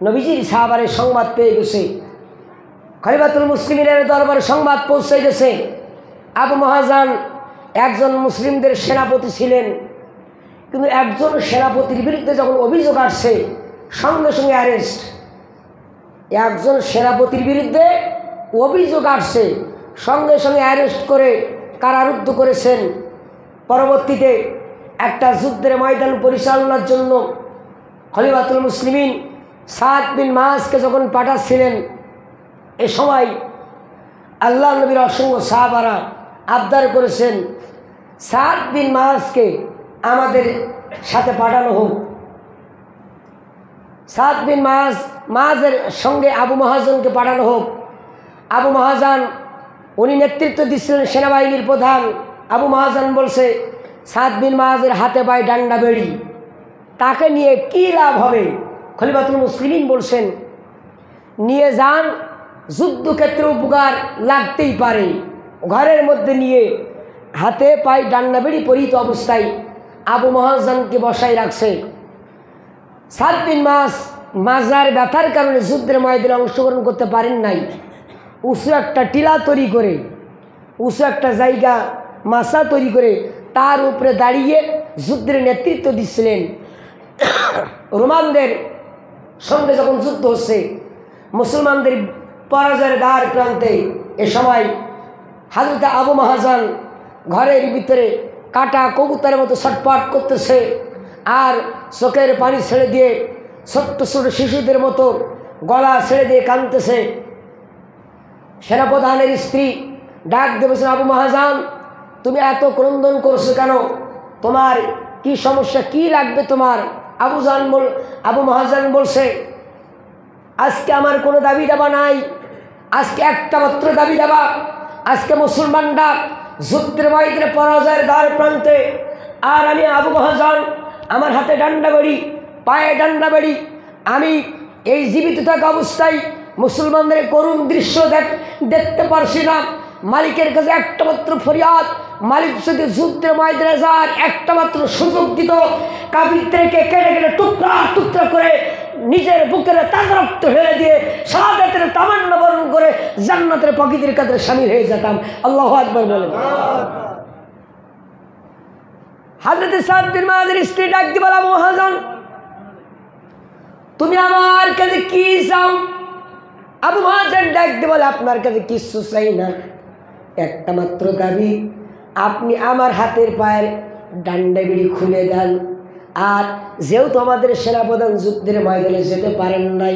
নবীজির সাহাবারের সংবাদ পেয়ে গেছে, খলিফাতুল মুসলিমিনের দরবারে সংবাদ পৌঁছে গেছে। আবু মাহাজান একজন মুসলিমদের সেনাপতি ছিলেন, কিন্তু একজন সেনাপতির বিরুদ্ধে যখন অভিযোগ আসছে, সঙ্গে সঙ্গে অ্যারেস্ট। একজন সেনাপতির বিরুদ্ধে অভিযোগ আসছে, সঙ্গে সঙ্গে অ্যারেস্ট করে কারারুদ্ধ করেছেন। পরবর্তীতে একটা যুদ্ধের ময়দান পরিচালনার জন্য খলিফাতুল মুসলিমিন সাদ বিন মাসকে যখন পাঠাচ্ছিলেন, এ সময় আল্লাহ নবীর অসংখ্য সাহাবারা আবদার করেছেন, সাদ বিন মাসকে আমাদের সাথে পাঠানো হোক। সাদ বিন মাসের সঙ্গে আবু মাহাজনকে পাঠানো হোক। আবু মাহাজান উনি নেতৃত্ব দিচ্ছিলেন, সেনাবাহিনীর প্রধান। আবু মাহাজান বলছে, সাদ বিন মাসের হাতে পায়ে ডান্ডা বেড়ি, তাকে নিয়ে কী লাভ হবে? খলিফাতুল মুসলিমিন বলছেন, নিয়ে যান, যুদ্ধক্ষেত্রে উপকার লাগতেই পারে। ঘরের মধ্যে নিয়ে হাতে পায়ে ডান্ডা বেড়ি পরিহিত অবস্থায় আবু মাহাজানকে বসায় রাখছে। সাদ বিন মাজার ব্যথার কারণে যুদ্ধের ময়দানে অংশগ্রহণ করতে পারেন নাই। উঁচু একটা টিলা তৈরি করে, উঁচু একটা জায়গা মাসা তৈরি করে তার উপরে দাঁড়িয়ে যুদ্ধের নেতৃত্ব দিচ্ছিলেন। রোমানদের সঙ্গে যখন যুদ্ধ হচ্ছে, মুসলমানদের পরাজয়ের দ্বার প্রান্তে, এ সময় হযরত আবু মাহাজান ঘরের ভিতরে কাটা কবুতরের মতো ছটফট করতেছে, আর চোখের পানি ছেড়ে দিয়ে ছোট্ট ছোট শিশুদের মতো গলা ছেড়ে দিয়ে কাঁদতেছে। সেনাপ্রধানের স্ত্রী ডাক দেবেছেন, আবু মাহাজান, তুমি এত ক্রন্দন করছো কেন? তোমার কি সমস্যা, কি লাগবে তোমার? আবু মাহাজান বলছে, আজকে আমার কোনো দাবি দাবা নাই, আজকে একটা মাত্র দাবি দাবা, আজকে মুসলমানরা যুদ্ধের ময়দানে পরাজয়ের দ্বার প্রান্তে, আর আমি আবু মাহাজান, আমার হাতে ডান্ডা বেড়ি, পায়ে ডান্ডা বেড়ি, আমি এই জীবিত থাকা অবস্থায় মুসলমানদের করুণ দৃশ্য দেখতে পারছি না। মালিকের কাছে একটা মাত্র ফরিয়াদ, মালিক যদি যুদ্ধের ময়দানে যাওয়ার একটা মাত্র সুযোগ দিত, কাফিরদেরকে কেটে কেটে টুকরা টুকরা করে নিজের বুকের তাজা রক্ত ফেলে দিয়ে শাহাদাতের তামান্না বরণ করে জান্নাতের পাখিদের কাছে শামিল হয়ে যেতাম। আল্লাহু আকবার বলেন। হযরত সাদ বিন মাযের স্ত্রী ডাক দিয়ে বলে, আবু মাহাজান, তুমি আমার কাছে কি চাও? আবু মাহাজান ডাক দিয়ে বলে, আপনার কাছে কিছু চাই না, একটা মাত্র দাবি, আপনি আমার হাতের পায়ের ডান্ডা বিড়ি খুলে দেন। আর যেহেতু আমাদের সেনাপ্রধান যুদ্ধের ময়দানে যেতে পারেন নাই,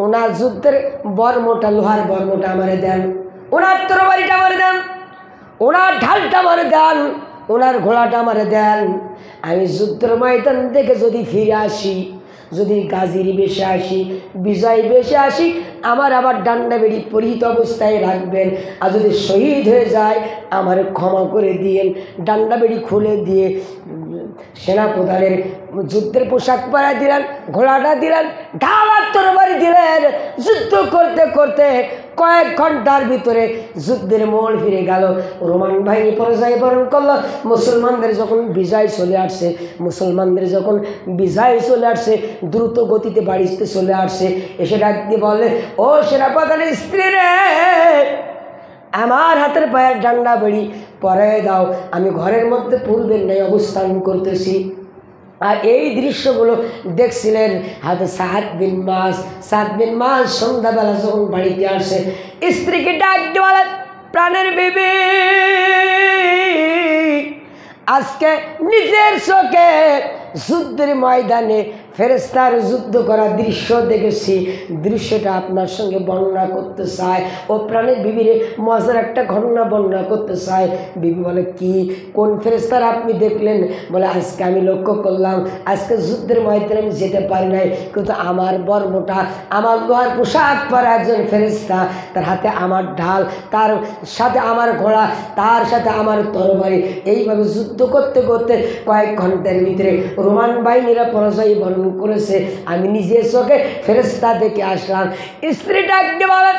ওনার যুদ্ধের বর্মটা, লোহার বর্মটা আমারে দেন, ওনার তরবারিটা আমারে দেন, ওনার ঢালটা আমারে দেন, ওনার ঘোড়াটা আমারে দেন। আমি যুদ্ধের ময়দান থেকে যদি ফিরে আসি, যদি গাজীর বেশে আসি, বিজয় বেশে আসি, আমার আবার ডান্ডা বেড়ি পরিহিত অবস্থায় রাখবেন। আর যদি শহীদ হয়ে যায়, আমার ক্ষমা করে দিয়েন, ডান্ডা বেড়ি খুলে দিয়ে সেনাপ্রধানের যুদ্ধের পোশাক পরা দিলেন, ঘোড়াটা দিলেন, ঢালার তরবারি দিলেন। যুদ্ধ করতে করতে কয়েক ঘন্টার ভিতরে যুদ্ধের মোড় ফিরে গেল। রোমান বাহিনী পরাজয় বরণ করলো। মুসলমানদের যখন বিজয় চলে আসছে, দ্রুত গতিতে বাড়িতে চলে আসছে, এসে ডাক দিয়ে বলে, ও সেনাপ্রধানের স্ত্রী রে, আমার হাতের পায়ের ডান্ডা বেড়ি পরায় দাও, আমি ঘরের মধ্যে পূর্বের ন্যায় অবস্থান করতেছি। আর এই দৃশ্যগুলো দেখছিলেন হাতে সাদ বিন মাস সন্ধ্যাবেলা যখন বাড়িতে আসে, স্ত্রীকে ডাক দিয়ে বলেন, প্রাণের বিবি, আজকে নিজের চোখে যুদ্ধের ময়দানে ফেরেশতার যুদ্ধ করা দৃশ্য দেখেছি, দৃশ্যটা আপনার সঙ্গে বর্ণনা করতে চাই। ও প্রাণের বিবিরে মজার একটা ঘটনা বর্ণনা করতে চাই। বিবি বলে, কি, কোন ফেরেশতার আপনি দেখলেন? বলে, আজকে আমি লক্ষ্য করলাম, আজকে যুদ্ধের ময়দানে আমি যেতে পারি নাই, কিন্তু আমার বর্মটা, আমার লোহার পোশাক পরা একজন ফেরেশতা, তার হাতে আমার ঢাল, তার সাথে আমার ঘোড়া, তার সাথে আমার তরবারি, এইভাবে যুদ্ধ করতে করতে কয়েক ঘন্টার ভিতরে রোমান বাহিনীরা পরাজয় বরণ করেছে। আমি নিজের চোখে ফেরেশতা দেখে আসলাম। স্ত্রী ডাকতে বলেন,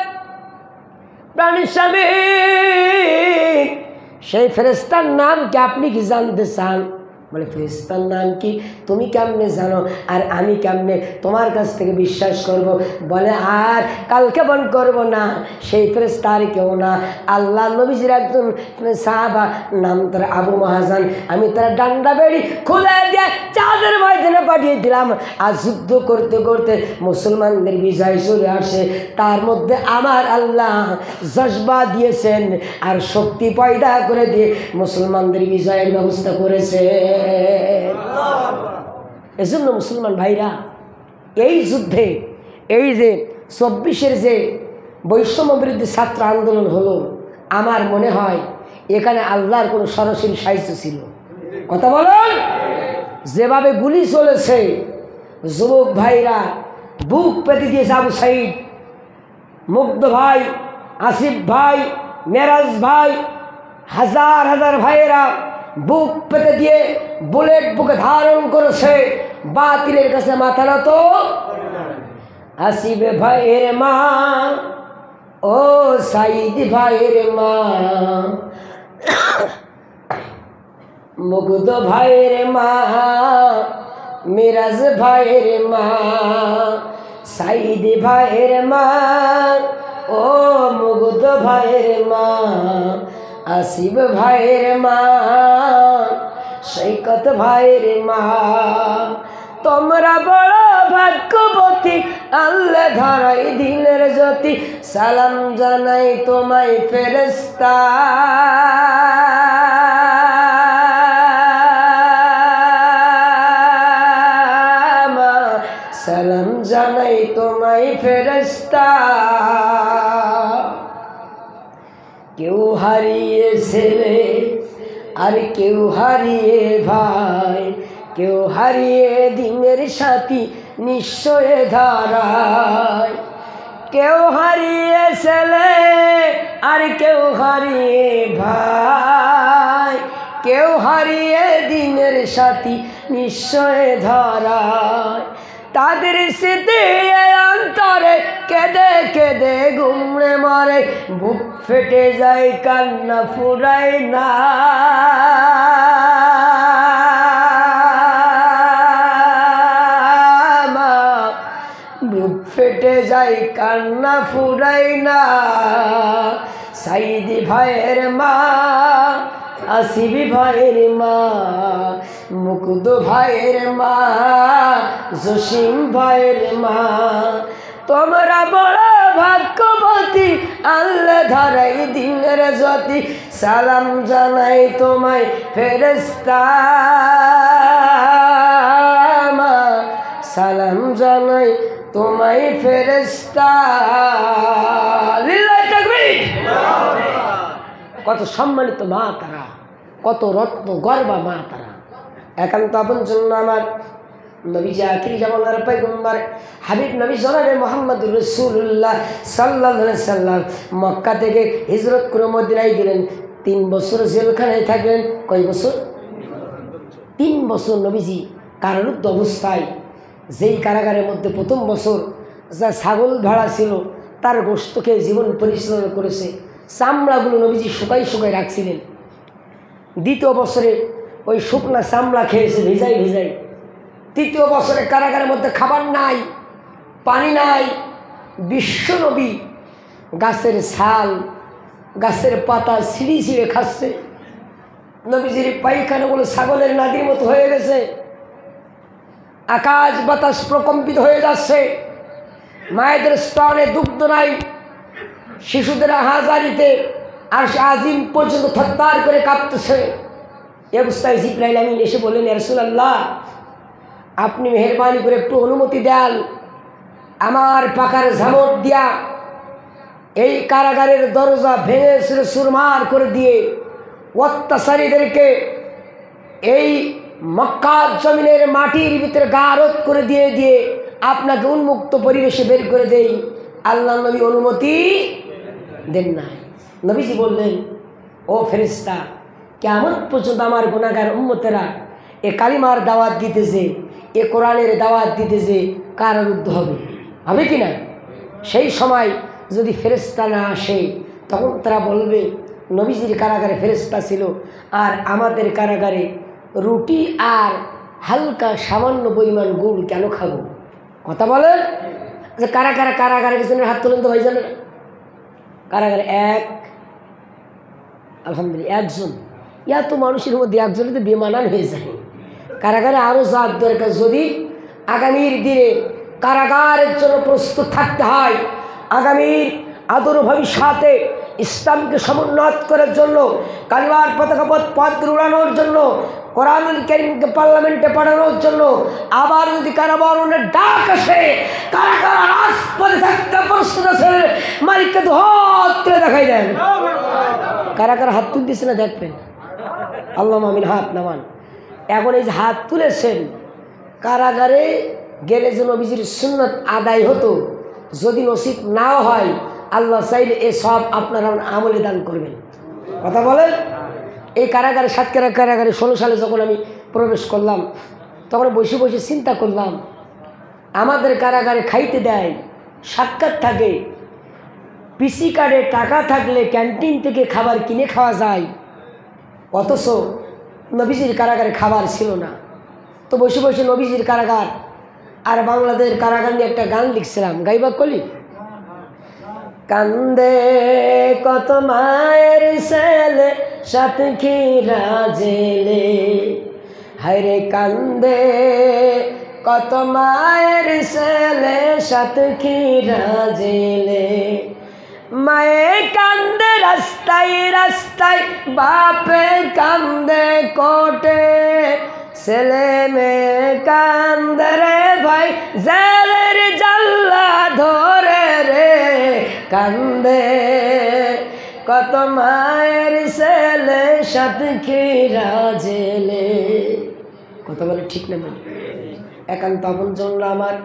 প্রাণের স্বামী, সেই ফেরেশতার নাম কি আপনি কি জানতে চান? বলে, ফেরেশতার নাম কি, তুমি কেমনে জানো আর আমি কেমনে তোমার কাছ থেকে বিশ্বাস করব? বলে, আর কালকে বন করব না, সেই ফেরেশতা আর কেউ না, আল্লাহ নবীজির একজন সাহাবা, নাম তার আবু মাহাজান। আমি তার ডান্ডা বেড়ি খুলে দিয়ে চাঁদের ময়দানে পাঠিয়ে দিলাম। আর যুদ্ধ করতে করতে মুসলমানদের বিজয় চলে আসে, তার মধ্যে আমার আল্লাহ জজবা দিয়েছেন আর শক্তি পয়দা করে দিয়ে মুসলমানদের বিজয়ের ব্যবস্থা করেছে। এজন্য মুসলমান ভাইরা, এই যুদ্ধে, এই যে 24-এর যে বৈষম্য বিরোধী ছাত্র আন্দোলন হলো, আমার মনে হয় এখানে আল্লাহর কোনো সরাসরি সাহায্য ছিল। কথা বলুন, যেভাবে গুলি চলেছে, যুবক ভাইরা বুক পেতে দিয়েছে, আবু সাইদ, মুগ্ধ ভাই, আসিফ ভাই, মেরাজ ভাই, হাজার হাজার ভাইয়েরা বুক পেতে দিয়ে বুলেট বুকে ধারণ করেছে, বাতিলের কাছে মাথা নত। আসিফ ভাইয়ের মা, ও সাইদ ভাইয়ের মা, মুগ্ধ ভাইয়ের মা, মিরাজ ভাইয়ের মা, সাইদ ভাইয়ের মা, ও মুগ্ধ ভাইয়ের মা, আসিফ ভাইয়ের মা, সৈকত ভাইয়ের মা, তোমরা বড় ভাগ্যবতী, আল্লাহ ধরাই দিনের জ্যোতি, সালাম জানাই তোমায় ফেরেশতা, সালাম জানাই তোমায় ফেরেশতা। কেউ হারিয়ে ছেলে আর কেউ হারিয়ে ভাই, কেউ হারিয়ে দিনের সাথী নিশ্চয় ধারায়, কেউ হারিয়ে ছেলে আর কেউ হারিয়ে ভাই, কেউ হারিয়ে দিনের সাথী নিশ্চয় ধারায়। তাদের স্মৃতি অন্তরে কেঁদে কেঁদে ঘুমড়ে মরে, বুক ফেটে যায় কান্না ফুরায় না, বুক ফেটে যায় কান্না ফুরায় না। সাইদি ভাইয়ের মা, আসিফি ভাইয়ের মা, মুকুদ ভাইয়ের মা, জসিম ভাইয়ের মা, তোমরা বড় ভাগ্যবতী, আল্লাহ ধরাই দিনের জ্যোতি, সালাম জানাই তোমায় ফেরেশতা, সালাম জানাই তোমায় ফেরেশতা। লিল্লাহি তাকবীর। কত সম্মানিত মা তারা, কত রত্ন গর্বা মা তারা। একান্ত আপন জন্য আমার নবীজি আখিরি জামানার পয়গম্বর হাবিব নবী জনাবে মুহাম্মদুর রাসূলুল্লাহ সাল্লাল্লাহু আলাইহি সাল্লাম মক্কা থেকে হিজরত করে মদিনায় গেলেন। 3 বছর জেলখানায় থাকলেন। কয় বছর? 3 বছর নবীজি কারারুদ্ধ অবস্থায়, যেই কারাগারের মধ্যে প্রথম বছর যা ছাগল ভাড়া ছিল তার গোশতকে জীবন পরিচালনা করেছে, চামড়াগুলো নবীজি শুকাই শুকাই রাখছিলেন। দ্বিতীয় বছরে ওই শুকনা চামড়া খেয়েছে ভিজাই ভিজাই। তৃতীয় বছরে কারাগারের মধ্যে খাবার নাই, পানি নাই। বিশ্ব নবী গাছের ছাল, গাছের পাতা ছিঁড়ে ছিঁড়ে খাচ্ছে। নবীজির পায়খানাগুলো ছাগলের নাদির মতো হয়ে গেছে। আকাশ বাতাস প্রকম্পিত হয়ে যাচ্ছে। মায়েদের স্তনে দুগ্ধ নাই। শিশুদের হাজারিতে আর আজিম পর্যন্ত থরথর করে কাঁপতেছে। এ অবস্থায় জিবরাইল আমিন এসে বললেন, ইয়া রাসূলুল্লাহ, আপনি মেহরবানি করে একটু অনুমতি দেন, আমার পাকার ঝামট দিয়া এই কারাগারের দরজা ভেঙে চুরমার করে দিয়ে অত্যাচারীদেরকে এই মক্কা জমিনের মাটির ভিতরে গারদ করে দিয়ে দিয়ে আপনাকে উন্মুক্ত পরিবেশে বের করে দেই। আল্লাহ নবী অনুমতি দেন নাই। নবীজি বললেন, ও ফেরেশতা, কিয়ামত পর্যন্ত আমার গুনাহগার উম্মতেরা এ কালিমার দাওয়াত দিতেছে, এ কোরআনের দাওয়াত দিতেছে, কারারুদ্ধ হবে, হবে কি না? সেই সময় যদি ফেরেশতা না আসে তখন তারা বলবে, নবীজির কারাগারে ফেরেশতা ছিল আর আমাদের কারাগারে রুটি আর হালকা সামান্য পরিমাণ গুড় কেন খাবো? কথা বলেন যে কারা কারা কারাগারের পিছনে হাত তোলেন তো ভাই, জানেন কারাগারে এক, আলহামদুলিল্লাহ একজন। এত মানুষের মধ্যে একজনে তো বেমানান হয়ে যায়। কারাগারে আরও যার দরকার। যদি আগামীর দিনে কারাগারের জন্য প্রস্তুত থাকতে হয়, আগামীর আদর ভবিষ্যতে ইসলামকে সমুন্নত করার জন্য, কালিমার পতাকা পথ উড়ানোর জন্য, কোরআনুল কারীমকে পার্লামেন্টে পাঠানোর জন্য, আবার যদি কারাবরণের ডাক আসে, কারা কারা রাজপথে থাকতে প্রস্তুত আছে, মালিককে তো হাত তুলে দেখাই দেন। কারা কারা হাত তুলতেছে না দেখবেন? আল্লাহ আমিন, হাত নামান। এখন এই যে হাত তুলেছেন, কারাগারে গেলে যে নবীজির সুন্নত আদায় হতো, যদি নসিব নাও হয়, আল্লাহ চাইলে এ সব আপনারা আমলে দান করবেন। কথা বলেন। এই কারাগারে সাতক্ষীরা কারাগারে 16 সালে যখন আমি প্রবেশ করলাম, তখন বসে বসে চিন্তা করলাম, আমাদের কারাগারে খাইতে দেয়, সাক্ষাৎ থাকে, পিসি কার্ডে টাকা থাকলে ক্যান্টিন থেকে খাবার কিনে খাওয়া যায়, অথচ নবীজির কারাগারে খাবার ছিল না। তো বসে বসে নবীজির কারাগার আর বাংলাদেশের কারাগার নিয়ে একটা গান লিখছিলাম, গাইবা কলি। কান্দে কত মায়ের ছেলে সাতক্ষীরা জেলে, হায়রে কান্দে কত মায়ের ছেলে সাতক্ষীরা জেলে, মায়ে কান্দে রাস্তায় রাস্তায়, বাপে কান্দে কোটে, ছেলে মেয়ে কান্দে রে ভাই, জেলের জাল্লা ধরে রে, কান্দে কত মায়ের ছেলে সাতক্ষীরা জেলে। কথা বলে ঠিক না? মানে একান্ত আপন জন্য আমার,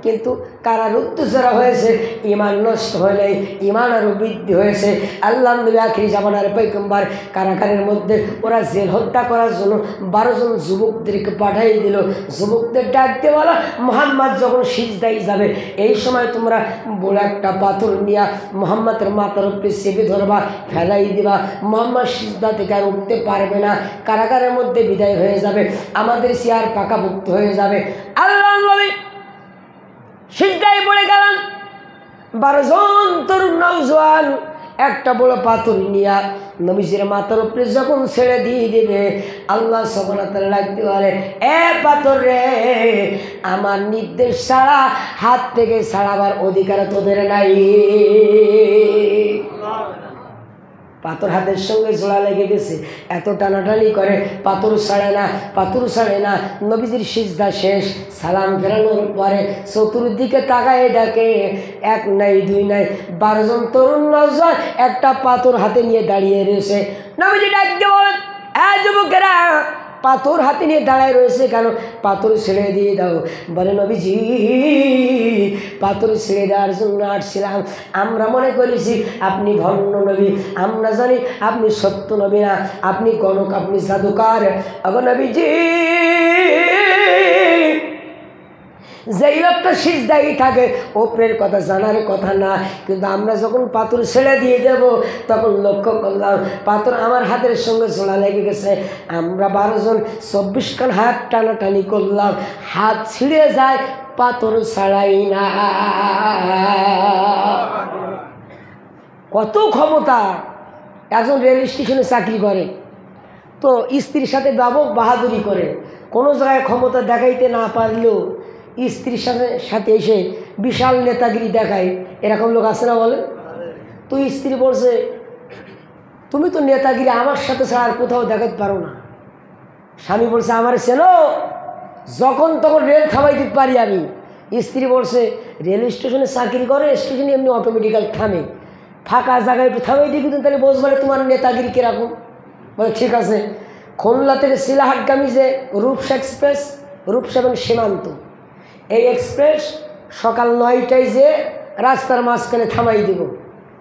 কিন্তু কারারুদ্ধ যারা হয়েছে, ইমান নষ্ট হয় নাই, ইমান আরও বৃদ্ধি হয়েছে। আল্লাহ নবী আখিরি জামানার পয়গম্বর কারাগারের মধ্যে ওরা জেল হত্যা করার জন্য 12 জন যুবকদেরকে পাঠাই দিল। যুবকদের ডাক দিয়ে বলা, মুহাম্মদ যখন সিজদায় যাবে, এই সময় তোমরা বড় একটা পাথর নিয়ে মুহাম্মদের মাথার উপরে চেপে ধরবা, ফেলাই দিবা, মুহাম্মদ সিজদা থেকে আর উঠতে পারবে না, কারাগারের মধ্যে বিদায় হয়ে যাবে, আমাদের চেয়ার পাকাভুক্ত হয়ে যাবে। আল্লাহ নবী সিজদায় পড়ে গেলেন। 12 জন তরুণ নওজোয়ান একটা বড় পাথর নিয়ে নবীজির মাথার উপরে যখন ছেড়ে দিয়ে দেবে, আল্লাহ সুবহানাহু ওয়া তাআলা লাগতে বলে, এ পাথর রে, আমার নির্দেশ ছাড়া হাত থেকে ছাড়াবার অধিকার তোদের নাই। পাথর হাতের সঙ্গে জোড়া লেগে গেছে, এত টানাটানি করে, পাথর ছাড়ে না, পাথর ছাড়ে না। নবীজির সিজদা শেষ, সালাম ফেরানোর পরে চতুর্দিকে তাকায় ডাকে, এক নাই দুই নাই, 12 জন তরুণ নওজোয়ান একটা পাথর হাতে নিয়ে দাঁড়িয়ে রয়েছে। নবীজি ডাক দিয়ে বলেন, এ যুবকেরা, পাথর হাতে নিয়ে দাঁড়ায় রয়েছে, কেন? পাথর ছেড়ে দিয়ে দাও। বলে নবীজি পাথর ছেড়ে দেওয়ার জন্য আসছিলাম, আমরা মনে করেছি আপনি ভণ্ড নবী, আমরা জানি আপনি সত্য নবী না, আপনি গণক, আপনি জাদুকার। আগো নবীজি যেই লোকটা সিজদায় থাকে ওপরের কথা জানার কথা না, কিন্তু আমরা যখন পাথর ছেড়ে দিয়ে দেব তখন লক্ষ্য করলাম পাথর আমার হাতের সঙ্গে ছোড়া লেগে গেছে। আমরা 12 জন 24 খান হাত টানাটানি করলাম, হাত ছিঁড়ে যায়, পাথর ছাড়াই না। কত ক্ষমতা! একজন রেল স্টেশনে চাকরি করে, তো স্ত্রীর সাথে বাহাদুরি করে, কোনো জায়গায় ক্ষমতা দেখাইতে না পারলেও স্ত্রীর সাথে এসে বিশাল নেতাগিরি দেখায়। এরকম লোক আছে না বলেন? তো স্ত্রী বলছে তুমি তো নেতাগিরি আমার সাথে ছাড়া আর কোথাও দেখাতে পারো না। স্বামী বলছে আমার চেনো, যখন তখন রেল থামাই দিতে পারি আমি। স্ত্রী বলছে রেল স্টেশনে চাকরি করে, স্টেশনে এমনি অটোমেটিক্যাল থামে, ফাঁকা জায়গায় একটু থামাই দিই, কিন্তু তাহলে বসবে তোমার নেতাগিরি কীরকম। বলে ঠিক আছে। খুলনা থেকে শিলাহাটগামী যে রূপসা এক্সপ্রেস, রূপসা এবং সীমান্ত, এই এক্সপ্রেস সকাল 9টায় যে রাস্তার মাঝখানে থামাই দেব।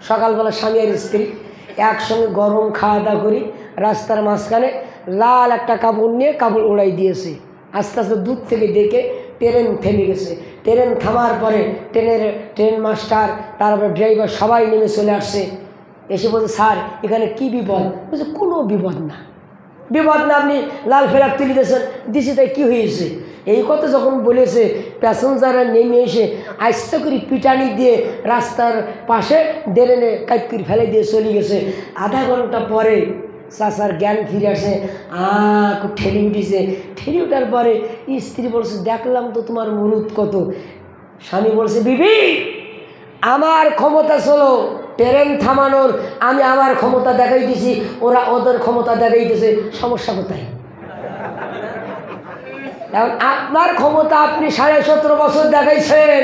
সকালবেলা স্বামী আর স্ত্রী একসঙ্গে গরম খাওয়া দাওয়া করি, রাস্তার মাঝখানে লাল একটা কাপড় নিয়ে কাপড় উড়াই দিয়েছে। আস্তে আস্তে দূর থেকে দেখে ট্রেন থেমে গেছে। ট্রেন থামার পরে ট্রেন মাস্টার, তারপরে ড্রাইভার সবাই নেমে চলে আসছে। এসে বলছে স্যার এখানে কি বিপদ? বলছে কোনো বিপদ না, বিপদ না, আপনি লাল ফ্ল্যাগ তুলে দিয়েছেন, দিছি তাই কী হয়েছে? এই কথা যখন বলেছে প্যাসেঞ্জাররা নেমে এসে আস্তে করে পিটানি দিয়ে রাস্তার পাশে ড্রেনে কাট করে ফেলে দিয়ে চলে গেছে। আধা ঘন্টা পরে চাচার জ্ঞান ফিরে আসে, খুব ঠেলি উঠেছে। ঠেলি উঠার পরে স্ত্রী বলছে দেখলাম তো তোমার মুরুদ কত। স্বামী বলছে বিবি আমার ক্ষমতা ছিল ট্রেন থামানোর, আমি আমার ক্ষমতা দেখাই দিছি, ওরা ওদের ক্ষমতা দেখাই দিয়েছে, সমস্যা কোথায়? এখন আপনার ক্ষমতা আপনি 17.5 বছর দেখাইছেন,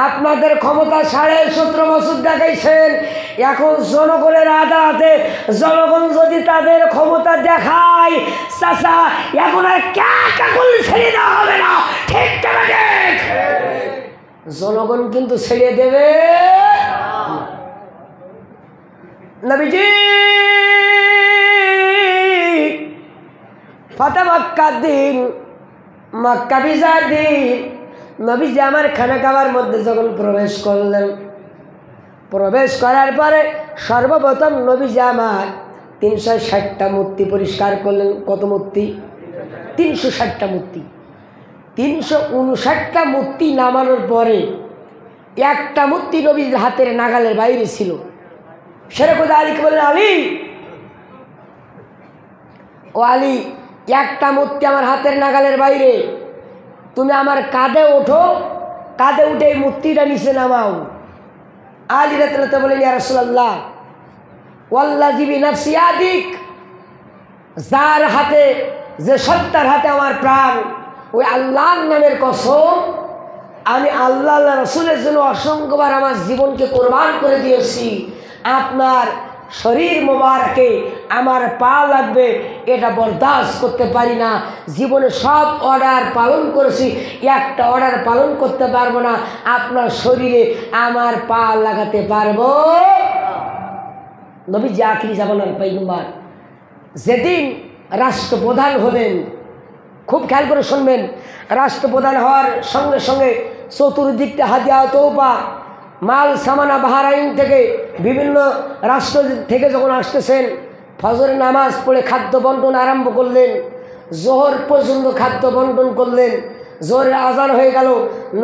আপনাদের ক্ষমতা 17.5 বছর দেখাইছেন। এখন জনগণের আদালতে জনগণ যদি তাদের ক্ষমতা দেখায় চাচা, এখন আর কাকুল ছেড়ে দেওয়া হবে না, ঠিক ঠিক? জনগণ কিন্তু ছেড়ে দেবে। নবীজি ফাতে মক্কার দিন, মক্কা বিজয়ের দিন নবীজি আমার খানা খাবার মধ্যে যখন প্রবেশ করলেন, প্রবেশ করার পরে সর্বপ্রথম নবীজি আমার 360টা মূর্তি পরিষ্কার করলেন। কত মূর্তি? 360টা মূর্তি। 359টা মূর্তি নামানোর পরে একটা মূর্তি নবীর হাতের নাগালের বাইরে ছিল। সেরকম আলীকে বললেন আলী, ও আলী একটা মূর্তি আমার হাতের নাগালের বাইরে, তুমি আমার কাঁধে ওঠো, কাঁধে উঠে এই মূর্তিটা নিচে নামাও। আলী রাতে বলেন ইয়া রাসূলুল্লাহ ওয়াল্লাযী বিনাফসি ইয়াদিক, যার হাতে, যে সত্তার হাতে আমার প্রাণ, ওই আল্লাহর নামের কসম, আমি আল্লাহ রাসূলের জন্য অসংখ্যবার আমার জীবনকে কোরবান করে দিয়েছি। আপনার শরীর মোবারকে আমার পা লাগবে এটা বরদাস্ত করতে পারি না। জীবনে সব অর্ডার পালন করেছি, একটা অর্ডার পালন করতে পারবো না, আপনার শরীরে আমার পা লাগাতে পারবো। নবীজি আখিরি জামানার পয়গম্বর যেদিন রাষ্ট্রপ্রধান হলেন, খুব খেয়াল করে শুনবেন, রাষ্ট্রপ্রধান হওয়ার সঙ্গে সঙ্গে চতুর্দিকটা হাদিয়া তৌবা মাল সামানা বাহারাইন থেকে বিভিন্ন রাষ্ট্র থেকে যখন আসতেছেন, ফজরের নামাজ পড়ে খাদ্য বন্টন আরম্ভ করলেন, জোহর পর্যন্ত খাদ্য বন্টন করলেন। জোহরের আজান হয়ে গেল,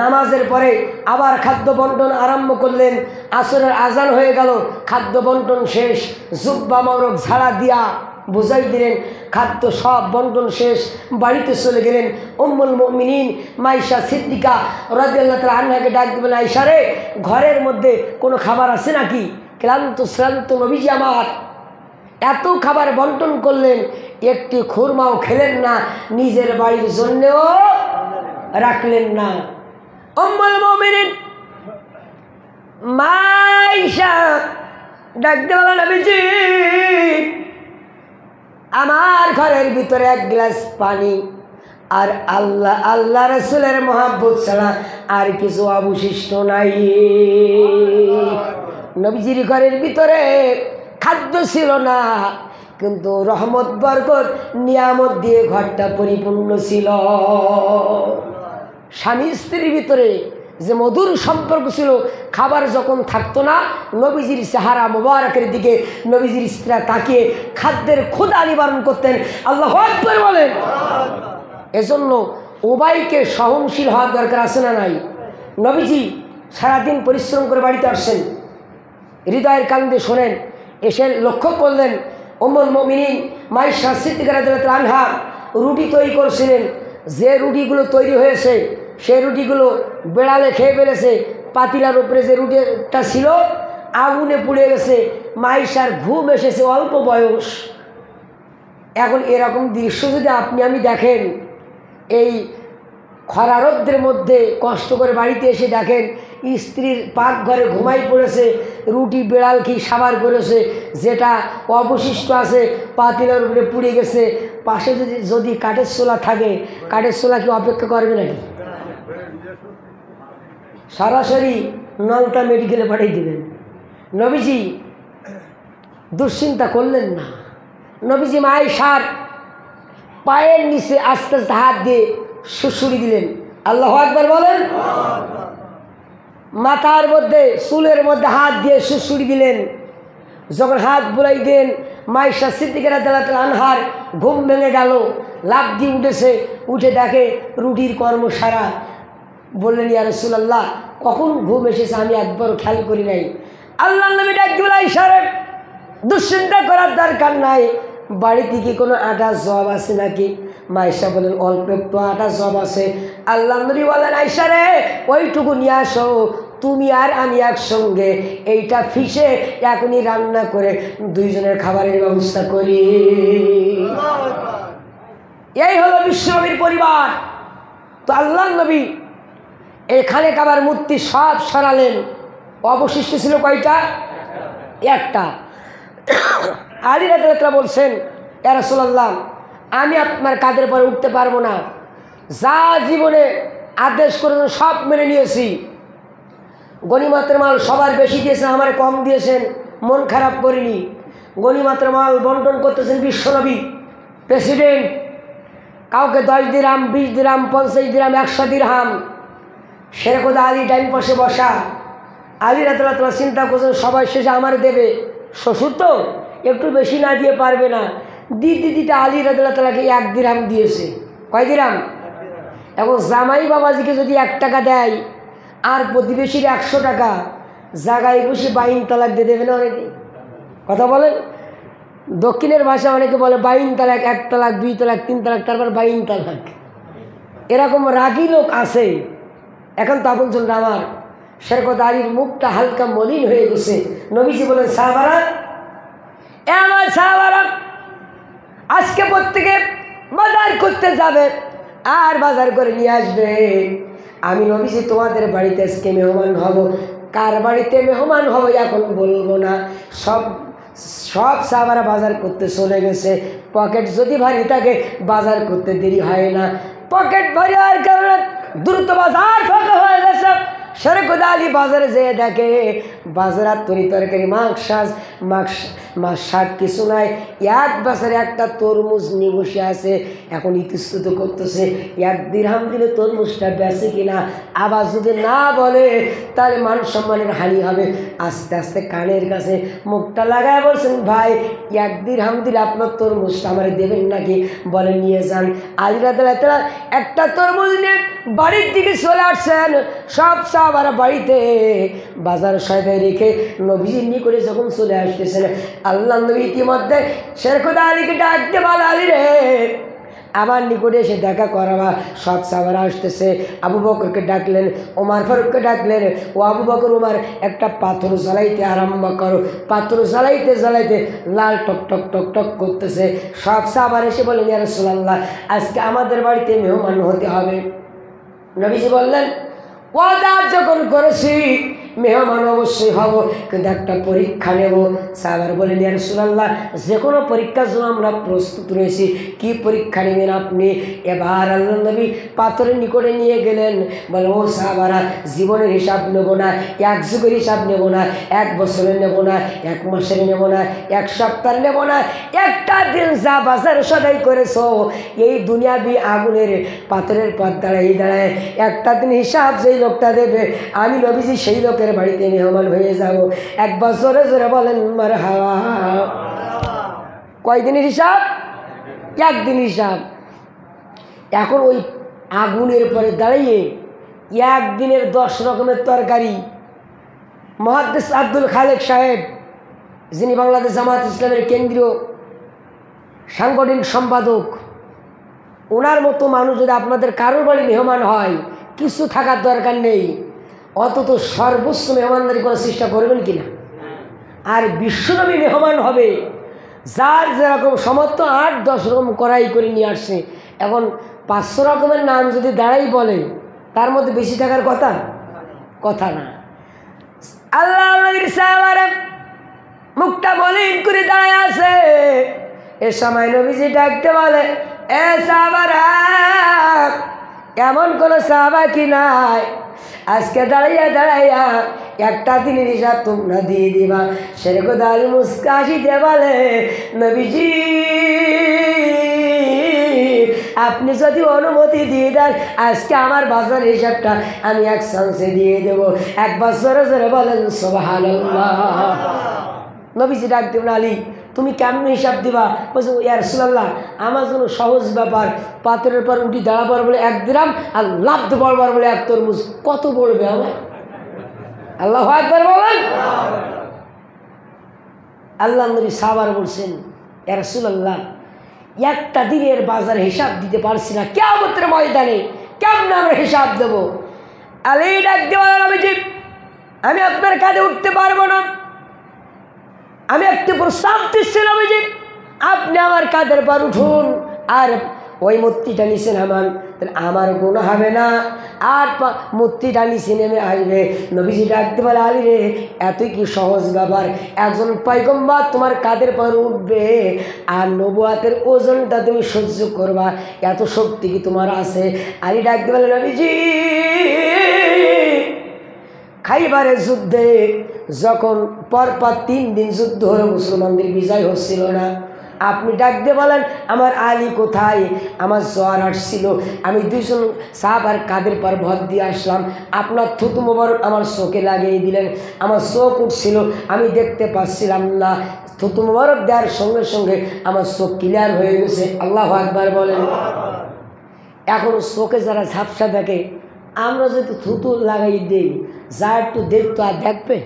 নামাজের পরে আবার খাদ্য বন্টন আরম্ভ করলেন। আসরের আজান হয়ে গেল, খাদ্য বন্টন শেষ, জুব্বা মোবারক ঝাড়া দিয়া বুঝাই দিলেন, খাদ্য সব বন্টন শেষ, বাড়িতে চলে গেলেন। উম্মুল মুমিনিন মাইশা সিদ্দিকা রাদিয়াল্লাহু তাআলা আনহাকে ডাক দিবেন, আয়েশা রে, ঘরের মধ্যে কোনো খাবার আছে নাকি? ক্লান্ত শ্রান্ত নবীজি আমার এত খাবার বন্টন করলেন, একটি খুরমাও খেলেন না, নিজের বাড়ির জন্যও রাখলেন না। উম্মুল মুমিনিন মাইশা ডাক দিলেন, নবীজি আমার ঘরের ভিতরে এক গ্লাস পানি আর আল্লাহ রাসূলের মহব্বত ছাড়া আর কিছু অবশিষ্ট নাই। নবীজির ঘরের ভিতরে খাদ্য ছিল না, কিন্তু রহমত বরকত নিয়ামত দিয়ে ঘরটা পরিপূর্ণ ছিল। স্বামী স্ত্রীর ভিতরে যে মধুর সম্পর্ক ছিল, খাবার যখন থাকতো না, নবীজির চেহারা মোবারকের দিকে নবীজির স্ত্রীরা তাকিয়ে খাদ্যের ক্ষুধা নিবারণ করতেন। আল্লাহু আকবার বলেন। এজন্য উভয়কে সহনশীল হওয়ার দরকার আছে না নাই? নবীজি সারাদিন পরিশ্রম করে বাড়িতে আসছেন, হৃদয়ের কান্দে শোনেন, এসে লক্ষ্য করলেন উম্মুল মুমিনিন মাইশা সিদ্দিকা রাদিয়াল্লাহু আনহা রুটি তৈরি করছিলেন। যে রুটিগুলো তৈরি হয়েছে সেই রুটিগুলো বেড়ালে খেয়ে ফেলেছে। পাতিলার উপরে যে রুটিটা ছিল আগুনে পুড়ে গেছে। মাইশার ঘুম এসেছে, অল্প বয়স। এখন এরকম দৃশ্য যদি আপনি আমি দেখেন, এই খরা রৌদ্রের মধ্যে কষ্ট করে বাড়িতে এসে দেখেন স্ত্রীর পাকঘরে ঘুমাই পড়েছে, রুটি বেড়াল কি সাবার করেছে, যেটা অবশিষ্ট আছে পাতিলার উপরে পুড়ে গেছে। পাশে যদি কাঠের চুলা থাকে, কাঠের চুলা কি অপেক্ষা করবে নাকি? সরাসরি নলতা মেডিকেলে পাঠিয়ে দেবেন। নবীজি দুশ্চিন্তা করলেন না। নবীজি মায়েশার পায়ের নিচে আস্তে আস্তে হাত দিয়ে সুড়সুড়ি দিলেন। আল্লাহু আকবার বলেন। মাথার মধ্যে চুলের মধ্যে হাত দিয়ে সুড়সুড়ি দিলেন। যখন হাত বুলাই দেন, মায়েশা সিদ্দিকা রাদিয়াল্লাহু আনহার ঘুম ভেঙে গেল, লাফ দিয়ে উঠেছে, উঠে দেখে রুটির কর্ম সারা। বললেন, ইয়া রাসূলুল্লাহ, কখন ঘুম এসেছে আমি একবারও খেয়াল করি নাই। আল্লাহ নবী ডাক দিলেন, আয়েশা রে, দুশ্চিন্তা করার দরকার নাই, বাড়িতে কি কোনো আটা জব আছে নাকি? মায়েশা বলেন, অল্প একটু আটা জব আছে। আল্লাহ নবী বলেন, আয়েশা রে, ওইটুকু নিয়ে আসো, তুমি আর আমি একসঙ্গে এইটা ফিসে এখনই রান্না করে দুইজনের খাবারের ব্যবস্থা করি। এই হলো বিশ্বনবীর পরিবার। তো আল্লাহ নবী এখানে কাবার মূর্তি সব সরালেন, অবশিষ্ট ছিল কয়টা? একটা। আলী রাদিয়াল্লাহু তাআলা বলছেন, ইয়া রাসূলুল্লাহ, আমি আপনার কাঁধের পরে উঠতে পারবো না, যা জীবনে আদেশ করেছেন সব মেনে নিয়েছি। গনিমতের মাল সবার বেশি দিয়েছেন, আমার কম দিয়েছেন, মন খারাপ করিনি। গনিমতের মাল বন্টন করতেছেন বিশ্বনবী, প্রেসিডেন্ট। কাউকে 10 দিরহাম, 20 দিরহাম, 50 দিরহাম, 100 দিরহাম। শেরখুদা আলী ডাইন পাশে বসা। আলী রাদিয়াল্লাহু তাআলা চিন্তা করছেন, সবাই শেষে আমার দেবে, শ্বশুর তো একটু বেশি না দিয়ে পারবে না। দিতে আলী রাদিয়াল্লাহু তাআলাকে 1 দিরহাম দিয়েছে। কয় দিরহাম? এখন জামাই বাবাজিকে যদি 1 টাকা দেয় আর প্রতিবেশীর 100 টাকা, জায়গায় বসে 22 তালাক দিয়ে দেবে না অনেকে? কথা বলেন। দক্ষিণের ভাষা অনেকে বলে 22 তালাক, 1 তালাক, 2 তালাক, 3 তালাক, তারপর 22 তালাক। এরকম রাগী লোক আছে। এখন তখন শুনলে আমার শেরখুদা আলীর মুখটা হালকা মলিন হয়ে গেছে। নবীজি বলেন, সাহাবারা, আমার সাহাবারা, আজকে প্রত্যেকে বাজার করতে যাবে আর বাজার করে নিয়ে আসবে। আমি নবীজি তোমাদের বাড়িতে আজকে মেহমান হব। কার বাড়িতে মেহমান হব এখন বলবো না। সব সাহাবারা বাজার করতে চলে গেছে। পকেট যদি ভারী থাকে বাজার করতে দেরি হয় না। পকেট ভারী হওয়ার কারণে দ্রুত বাজার ফাঁকা হয়ে গেছে। শেরখুদা আলী বাজারে যেয়ে দেখে বাজার তরি তরকারি, মাছ শাক কিছু নাই। এক বাজারে একটা তরমুজ নিয়ে বসে আছে। এখন ইতস্তত করতেছে, 1 দিরহাম দিলে তরমুজটা বেচে কিনা। আবার যদি না বলে তাহলে মান সম্মানের হানি হবে। আস্তে আস্তে কানের কাছে মুখটা লাগায় বলছেন, ভাই 1 দিরহাম দিলে আপনার তরমুজটা আমার দেবেন নাকি? বলে, নিয়ে যান। আলী রাদিয়াল্লাহু তাআলা একটা তরমুজ নিয়ে বাড়ির দিকে চলে আসছেন। সব সাহাবারা বাড়িতে বাজার সাহেবায় রেখে নবীজির নিকটে যখন চলে আসতেছেন, আল্লাহ নবী ইতিমধ্যে শেরখুদা আলীকে ডাক দিয়ে বলে, আলী রে, আমার নিকটে এসে দেখা করাবা। সব সাহাবারা আসতেছে। আবু বকরকে ডাকলেন, ওমর ফারুককে ডাকলেন, ও আবু বকর, ওমর, একটা পাথর জ্বালাইতে আরম্ভ করো। পাথর জ্বালাইতে জ্বালাইতে লাল টক টক টক টক করতেছে। সব সাহাবারা এসে বলেন, ইয়া রাসূলুল্লাহ, আজকে আমাদের বাড়িতে মেহমান হতে হবে। নবীজি বললেন, ওয়াদা যখন করেছি মেহমান অবশ্যই হব, কিন্তু একটা পরীক্ষা নেব। সাহাবারা বলেন, ইয়া রাসূলুল্লাহ, যে কোনো পরীক্ষার জন্য আমরা প্রস্তুত রয়েছি, কি পরীক্ষা নেবেন আপনি? এবার আল্লাহর নবী পাথরের নিকটে নিয়ে গেলেন। বলে, ও সাহাবারা, জীবনের হিসাব নেব না, এক যুগের হিসাব নেব না, এক বছরের নেব না, এক মাসের নেব না, এক সপ্তাহ নেব না, একটা দিন যা বাজার সদাই করেছো এই দুনিয়াবি আগুনের পাথরের পথ দাঁড়াই দাঁড়ায় একটা দিন হিসাব যেই লোকটা দেবে, আমি নবীজি সেই লোকের বাড়িতে মেহমান হয়ে যাব। একবার জোরে জোরে বলেন মারহাবা। কয়দিনের হিসাব? একদিন হিসাব। এখন ওই আগুনের পরে দাঁড়িয়ে একদিনের 10 রকমের তরকারি, মুহাদ্দিস আব্দুল খালেক সাহেব, যিনি বাংলাদেশ জামাত ইসলামের কেন্দ্রীয় সাংগঠনিক সম্পাদক, ওনার মতো মানুষ যদি আপনাদের কারোর বাড়ি মেহমান হয়, কিছু থাকার দরকার নেই, অন্তত সর্বোচ্চ মেহমানদারি করার চেষ্টা করবেন কিনা? আর বিশ্বনবী মেহমান হবে, যার যেরকম সমর্থ 8-10 রকম কড়াই করে নিয়ে আসছে। এখন 500 রকমের নাম যদি দাঁড়াই বলে, তার মধ্যে বেশি থাকার কথা না। আল্লাহ সাহাবারা মুখটা মলিন করে দাঁড়ায় আছে। এ সময় নবীজি ডাকতে বলে, এ সাহাবারা, এমন কোন সাহাবা কি নাই আজকে দাঁড়াইয়া দাঁড়াইয়া একটা দিনের হিসাব তোমরা দিয়ে দিবা? সেরকম দাঁড়ি মুস্কা হাসিতে বলে, নবীজি, আপনি যদি অনুমতি দিয়ে দেন, আজকে আমার বাজার হিসাবটা আমি এক চান্সে দিয়ে দেবো। একবার জোরে জোরে বলেন সুবহানাল্লাহ। নবীজি ডাক দেবেন, আলী, তুমি কেমন হিসাব দিবা? বলছে, ইয়া রাসূলুল্লাহ, আমার জন্য সহজ ব্যাপার, পাথরের পর উঠি দাঁড়াবার বলে 1 দিরহাম, আর লাফতে পড়বার বলে 1 তরমুজ। কত পড়বে আমার? আল্লাহু আকবার বলেন। আল্লাহ নবী সাহাবারা বলছেন, ইয়া রাসূলুল্লাহ, একটা দিনের বাজার হিসাব দিতে পারছি না, কিয়ামতের ময়দানে কেমন আমরা হিসাব দেব? আলী ডাক দিয়ে বলেন, আমি আপনার কাঁধে উঠতে পারবো না, আমি একটু প্রস্তাব দিচ্ছি নবীজি, আপনি আমার কাঁধের পর উঠুন, আর ওই মূর্তিটা নিচে নামান, তাহলে আমার গুনাহ হবে না, আর মূর্তিটা নিচে নেমে আসবে। নবীজি ডাকতে বলে, আলী রে, এতই কি সহজ ব্যাপার? একজন পয়গম্বর তোমার কাঁধের পর উঠবে, আর নবুয়াতের ওজনটা তুমি সহ্য করবা, এত শক্তি কি তোমার আছে? আলী ডাকতে বলে, নবীজি, খাইবারের যুদ্ধে যখন পরপর 3 দিন যুদ্ধ হলো, মুসলমানদের বিজয় হচ্ছিল না, আপনি ডাক দিয়ে বলেন, আমার আলী কোথায়? আমার জ্বর আসছিল, আমি 2জন সাহাবার কাঁধের পর ভর দিয়ে আসলাম, আপনার থুতু মোবারক আমার চোখে লাগিয়ে দিলেন, আমার চোখ উঠছিল, আমি দেখতে পাচ্ছিলাম না, থুতু মোবারক দেওয়ার সঙ্গে সঙ্গে আমার চোখ ক্লিয়ার হয়ে গেছে। আল্লাহু আকবার বলেন। এখন চোখে যারা ঝাপসা দেখে, আমরা যদি থুতু লাগাই দিই, যা একটু দেখতো আর দেখবে?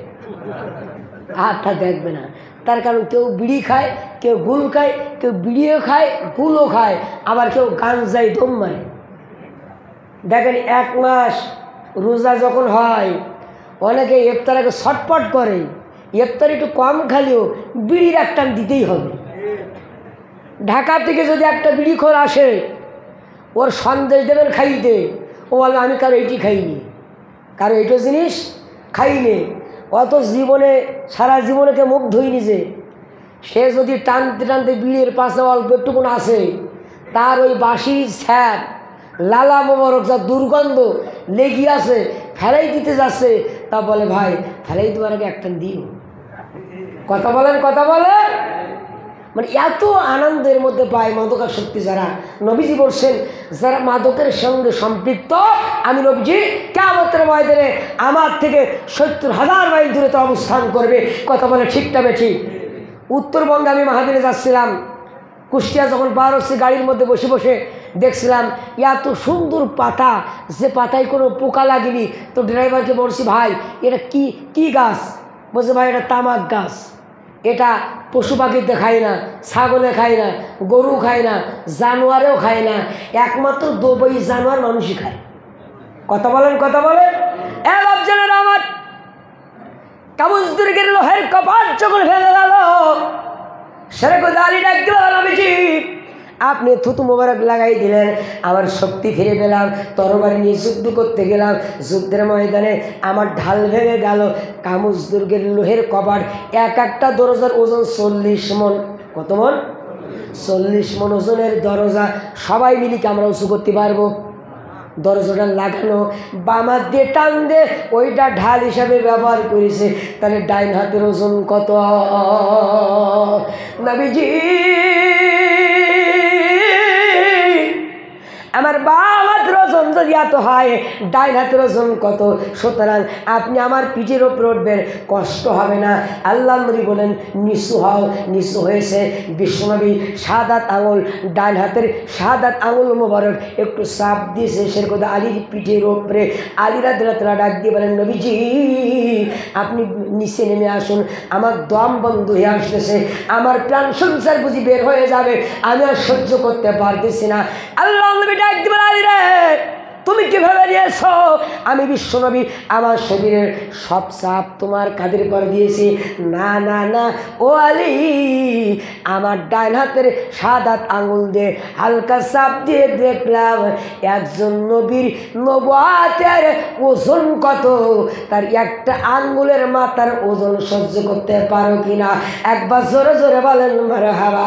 আরটা দেখবে না। তার কারণ কেউ বিড়ি খায়, কেউ গুল খায়, কেউ বিড়িও খায়, গুলও খায়, আবার কেউ গাঞ্জায় দম মারে। দেখেন, 1 মাস রোজা যখন হয়, অনেকে ইফতারকে ছটপট করে, ইফতার একটু কম খালেও বিড়ির একটা দিতেই হবে। ঢাকা থেকে যদি একটা বিড়িখোর আসে, ওর সন্দেশ দেবেন খাইতে, ও বলবে, আমি কারো এটি খাইনি, কারো এইটো জিনিস খাইনি, অত জীবনে সারা জীবনেকে মুখ ধুইনি, যে সে যদি টানতে টানতে বিড়ির পাশে অল্প একটুকুন আসে, তার ওই বাসি ছ্যাপ লালা মোবারক যা দুর্গন্ধ লেগে আছে, ফেলাই দিতে যাচ্ছে, তা বলে, ভাই ফেলাই দেওয়ার আগে একটা দিও। কথা বলেন, কথা বলেন। মানে এত আনন্দের মধ্যে পায় মাদকাসক্তি যারা। নবীজি বলছেন, যারা মাদকের সঙ্গে সম্পৃক্ত, আমি নবীজি কিয়ামতের ময়দানে আমার থেকে 70,000 মাইল দূরে তো অবস্থান করবে। কথা বলে ঠিক না বেঠিক? উত্তরবঙ্গে আমি মাহাদিনে যাচ্ছিলাম, কুষ্টিয়া যখন পার হচ্ছে, গাড়ির মধ্যে বসে বসে দেখছিলাম এত সুন্দর পাতা, যে পাতায় কোনো পোকা লাগেনি। তো ড্রাইভারকে বলছি, ভাই এটা কি গাছ? বলছে, ভাই এটা তামাক গাছ, এটা পশু পাখিতে খায় না, ছাগলে খায় না, গরু খায় না, জানোয়ারেও খায় না, একমাত্র দুবাই জানোয়ার মানুষই খায়। কথা বলেন, কথা বলেন। বাপজানেরা আমার, কাবুজ দুর্গের লোহের কপাট যখন ফেলে গেল, সেরকম আলী ডাক দিল, নবীজি আপনি থুতু মোবারক লাগাই দিলেন, আমার শক্তি ফিরে পেলাম, তরবারি নিয়ে যুদ্ধ করতে গেলাম, যুদ্ধের ময়দানে আমার ঢাল ভেঙে গেল। কামুজ দুর্গের লোহের কপাট, এক একটা দরজার ওজন 40 মণ। কত মণ? 40 মণ ওজনের দরজা। সবাই মিলে কি আমরা উঁচু করতে পারবো? দরজাটা লাগানো, বামার দিয়ে টান দিয়ে ওইটা ঢাল হিসাবে ব্যবহার করেছে। তাহলে ডাইন হাতের ওজন কত? নবীজি আমার বাম হাতের ওজন যদি এত হয়, ডাইন হাতের ওজন কত? সুতরাং আপনি আমার পিঠের ওপর উঠবেন, কষ্ট হবে না। আল্লাহ নবী বলেন নিচু হও। নিচু হয়েছে। বিশ্বনবী শাহাদাত আঙুল, ডাইন হাতের শাহাদাত আঙুল মোবারক একটু চাপ দিয়েছে সেরকম আলীর পিঠের ওপরে। আলী রাদিয়াল্লাহু তাআলা ডাক দিয়ে বলেন নবীজি আপনি নিচে নেমে আসুন, আমার দম বন্ধ হয়ে আসতেছে, আমার প্রাণ সংসার বুঝি বের হয়ে যাবে, আমি আর সহ্য করতে পারতেছি না। আল্লাহ নবী ডাক দিয়ে বলেন আলী রে তুমি কিভাবে নিয়েছো? আমি বিশ্বনবী আমার শরীরের সব চাপ তোমার কাঁধের পর দিয়েছি। না না না ও আলী, আমার ডাইন হাতের শাহাদাত আঙুল দিয়ে হালকা চাপ দিয়ে দেখলাম একজন নবীর নবুয়াতের ওজন কত, তার একটা আঙ্গুলের মাথার ওজন সহ্য করতে পারো কিনা? একবার জোরে জোরে বলেন মারহাবা।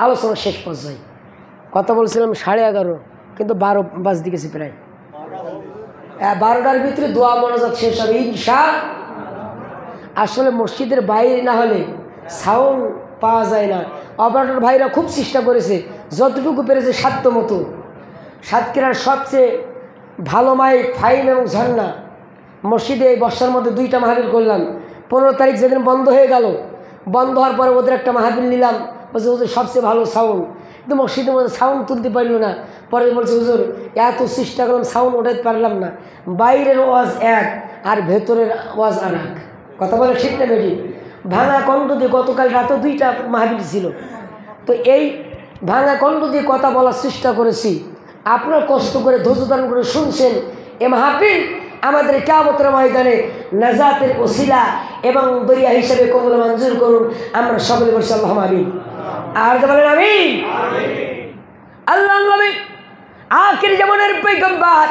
আলোচনা শেষ পর্যায়ে কথা বলছিলাম 11:30, কিন্তু 12 বাজতে গেছে প্রায়। 12টার ভিতরে দোয়া মোনাজাত শেষ হবে ইনশাআল্লাহ। আসলে মসজিদের বাইরে না হলে সাউন্ড পাওয়া যায় না। অপারেটর ভাইরা খুব চেষ্টা করেছে, যতটুকু পেরেছে সাধ্য মতো। সাতক্ষীরার সবচেয়ে ভালো মাইক ফাইন এবং ঝর্ণা মসজিদে এই বর্ষার মধ্যে 2টা মাহফিল করলাম। 15 তারিখ যেদিন বন্ধ হয়ে গেল, বন্ধ হওয়ার পরে ওদের একটা মাহফিল নিলাম, বলছে ওদের সবচেয়ে ভালো সাউন্ড, কিন্তু মসজিদের মধ্যে সাউন্ড তুলতে পারল না। পরে বলছে হুজুর এত চেষ্টা করলাম সাউন্ড ওঠাতে পারলাম না। বাইরের ওয়াজ এক আর ভেতরের ওয়াজ আর এক। কথা বলে ঠিক না বেটি? ভাঙা কণ্ঠ দিয়ে গতকাল রাতে 2টা মাহফিল ছিল। তো এই ভাঙা কণ্ঠ দিয়ে কথা বলার চেষ্টা করেছি, আপনার কষ্ট করে ধৈর্য ধারণ করে শুনছেন। এ মাহফিল আমাদের কিয়ামতের ময়দানে নাজাতের ওসিলা এবং দরিয়া হিসেবে কবুল মঞ্জুর করুন। আমরা সকলে বলছি আল্লাহুম্মা আমিন। আর বলেন আমিন। আল্লাহ নবী আখির জামানের পয়গম্বর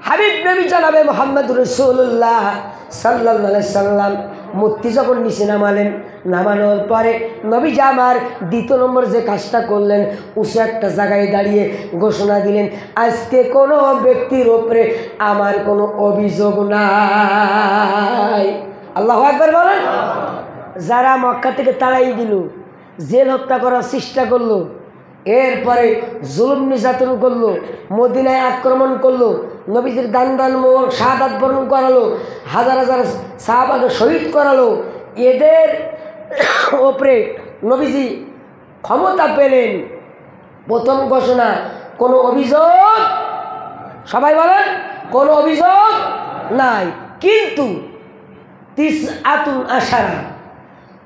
হাবিব নবী জনাবে মুহাম্মদুর রাসূলুল্লাহ সাল্লাল্লাহু আলাইহি সাল্লাম মূর্তি যখন নিচে নামালেন, নামানোর পরে নবীজি আমার 2 নম্বর যে কাজটা করলেন, উঁচু একটা জায়গায় দাঁড়িয়ে ঘোষণা দিলেন আজকে কোনো ব্যক্তির ওপরে আমার কোনো অভিযোগ নাই। আল্লাহু আকবার বলেন। যারা মক্কা থেকে তাড়াই দিল, জেল হত্যা করার চেষ্টা করলো, এরপরে জুলুম নির্যাতন করলো, মদিনায় আক্রমণ করলো, নবীজির দান শাহাদাত বরণ করালো, হাজার হাজার সাহাবাকে শহীদ করালো, এদের ওপরে নবীজি ক্ষমতা পেলেন। প্রথম ঘোষণা কোনো অভিযোগ, সবাই বলেন কোনো অভিযোগ নাই। কিন্তু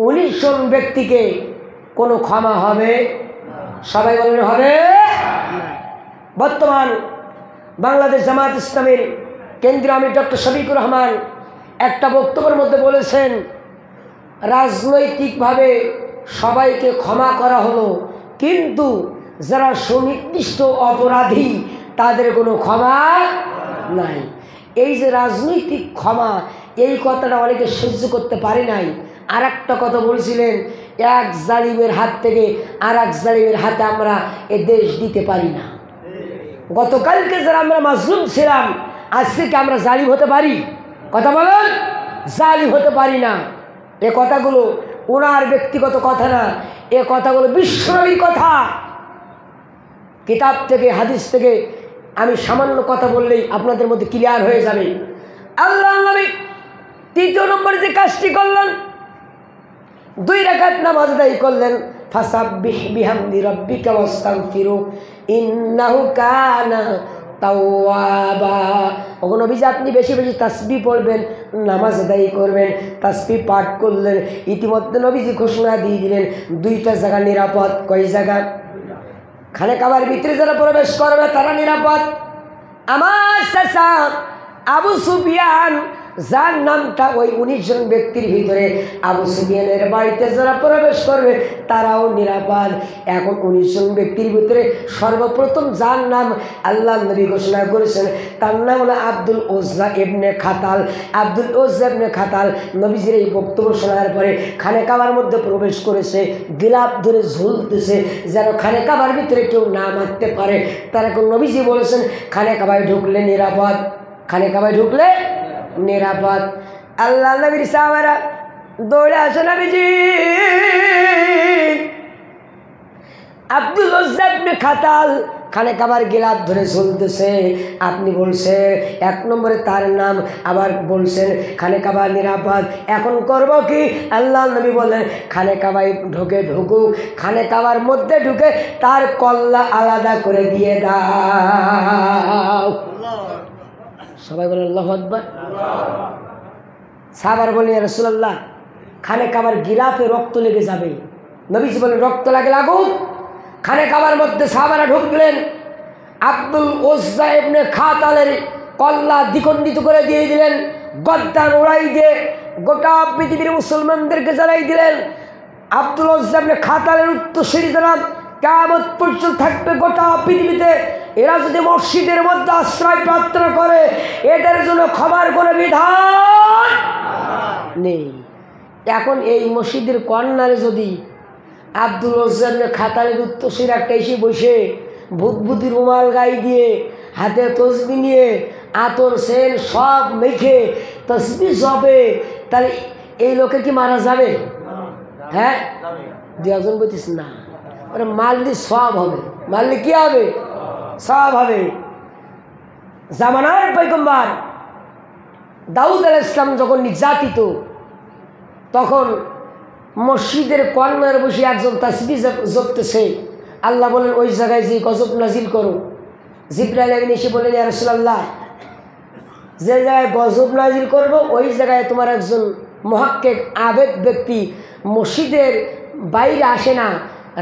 19 জন ব্যক্তিকে কোনো ক্ষমা হবে? সবাই বলেন হবে। বর্তমান বাংলাদেশ জামায়াত ইসলামের কেন্দ্রীয় আমির ডক্টর শফিকুর রহমান একটা বক্তব্যের মধ্যে বলেছেন রাজনৈতিকভাবে সবাইকে ক্ষমা করা হলো, কিন্তু যারা সুনির্দিষ্ট অপরাধী তাদের কোনো ক্ষমা নাই। এই যে রাজনৈতিক ক্ষমা, এই কথাটা অনেকে সহ্য করতে পারে নাই। আর একটা কথা বলছিলেন, এক জালিমের হাত থেকে আর এক জালিমের হাতে আমরা এ দেশ দিতে পারি না। গতকালকে যারা আমরা মাজলুম ছিলাম, আজকে কি আমরা জালিম হতে পারি? কথা বলেন, জালিম হতে পারি না। এ কথাগুলো ওনার ব্যক্তিগত কথা না, এ কথাগুলো বিশ্বনবীর কথা। কিতাব থেকে হাদিস থেকে আমি সামান্য কথা বললেই আপনাদের মধ্যে ক্লিয়ার হয়ে যাবে। আল্লাহ নবী 3 নম্বর যে কাজটি করলেন, 2 রাকাত নামাজ আদায় করলেন। ফাসাব্বিহ বিহামদি রাব্বিকা ওয়াস্তাগফিরু ইন্নাহু কানা তাওয়াবা। ওগো নবীজি আপনি বেশি বেশি তাসবিহ পড়বেন, নামাজ আদায় করবেন, তাসবিহ পাঠ করলেন। ইতিমধ্যে নবীজি ঘোষণা দিয়ে দিলেন 2টা জায়গা নিরাপদ। কয় জায়গা? খানে কাবার ভিতরে যারা প্রবেশ করবে তারা নিরাপদ। আমার চাচা আবু সুফিয়ান যার নামটা ওই 19 জন ব্যক্তির ভিতরে আবু সুফিয়ানের বাড়িতে যারা প্রবেশ করবে তারাও নিরাপদ। এখন 19 জন ব্যক্তির ভিতরে সর্বপ্রথম যার নাম আল্লাহ নবী ঘোষণা করেছেন তার নাম হলো আব্দুল উজ্জা ইবনে খাতাল। আব্দুল উজ্জা ইবনে খাতাল নবীজির এই বক্তব্য শোনার পরে খানে কাবার মধ্যে প্রবেশ করেছে, গিলাপ ধরে ঝুলতেছে যেন খানে কাবার ভিতরে কেউ না মারতে পারে। তার এখন নবীজি বলেছেন খানে কাবায় ঢুকলে নিরাপদ, খানে কাবায় ঢুকলে নিরাপদ। আল্লাহ নবীর সাহাবারা দৌড়ে আসে, নবীজি আব্দুল উজ্জা ইবনে খাতাল খানে কাবার গিলাপ ধরে ঝুলতেছে, আপনি বলছেন 1 নম্বরে তার নাম, আবার বলছেন খানে কাবা নিরাপদ, এখন করব কি? আল্লাহ নবী বলেন খানে কাবায় ঢুকুক, খানে কাবার মধ্যে ঢুকে তার কল্লা আলাদা করে দিয়ে দাও। সবাই বলেন আল্লাহু আকবার। সাহাবারা বলেন ইয়া রাসূলুল্লাহ খানে কাবার গিলাফে রক্ত লেগে যাবে। নবীজি বলেন রক্ত লাগুক। খানে কাবার মধ্যে সাহাবারা ঢুকলেন, আব্দুল উজ্জা ইবনে খাতালের কল্লা দ্বিখণ্ডিত করে দিয়ে দিলেন, গদ্দান উড়াই দিয়ে গোটা পৃথিবীর মুসলমানদেরকে জানাই দিলেন আব্দুল উজ্জা ইবনে খাতালের উত্তরসূরি যারা কিয়ামত পর্যন্ত থাকবে গোটা পৃথিবীতে, এরা যদি মসজিদের মধ্যে আশ্রয় প্রার্থনা করে এদের জন্য ক্ষমার কোনো বিধান নেই। এখন এই মসজিদের কর্নারে যদি আব্দুল উজ্জা ইবনে খাতালের উত্তরসূরি একটা এসে বসে ভূতভূতি রুমাল গায়ে দিয়ে হাতে তসবি নিয়ে আতর সেন সব মেখে তসবি জপে, তাহলে এই লোকে কি মারা যাবে? হ্যাঁ, 2 জন বলতিস না, ওরা মারলি সব হবে, মারলি কি হবে? সব হবে। জামানার পয়গম্বর দাউদ আলাইহিস সালাম যখন নির্যাতিত তখন মসজিদের কর্নারে বসে একজন তাসবিহ জপতেছে। আল্লাহ বলেন ওই জায়গায় যে গজব নাজিল করো। জিবরাইল এসে বলেন ইয়া রাসূলুল্লাহ যে জায়গায় গজব নাজিল করব ওই জায়গায় তোমার একজন মুহাক্কিক আবেদ ব্যক্তি মসজিদের বাইরে আসে না,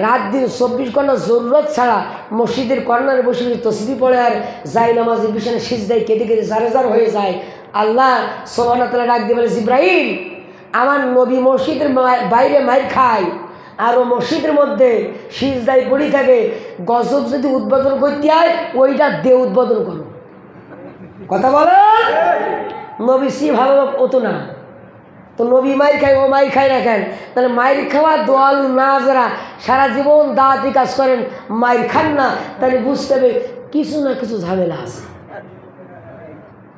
রাত দিন 24 ঘন্টা জরুরত ছাড়া মসজিদের কর্নারে বসে তসবিহ পড়ে আর যাই নামাজের বিছানে সিজদায় কেটে কেটে জারে হয়ে যায়। আল্লাহ সুবহানাহু ওয়া তাআলা ডাক দিয়ে বলে জিবরাইল আমার নবী মসজিদের বাইরে মাইর খায় আর ও মসজিদের মধ্যে সিজদায় পড়ে থাকে, গজব যদি উদ্বোধন করতে হয় ওইটা দিয়ে উদ্বোধন করো। কথা বলো, নবী সি ভালো হতো না তো নবী মাইর খায় ও মাইর খায় না কেন? তাহলে মাইর খাওয়া দল না যারা সারা জীবন দাওয়াতি কাজ করেন মাইর খান না, তাহলে বুঝতে হবে কিছু না কিছু ঝামেলা আছে।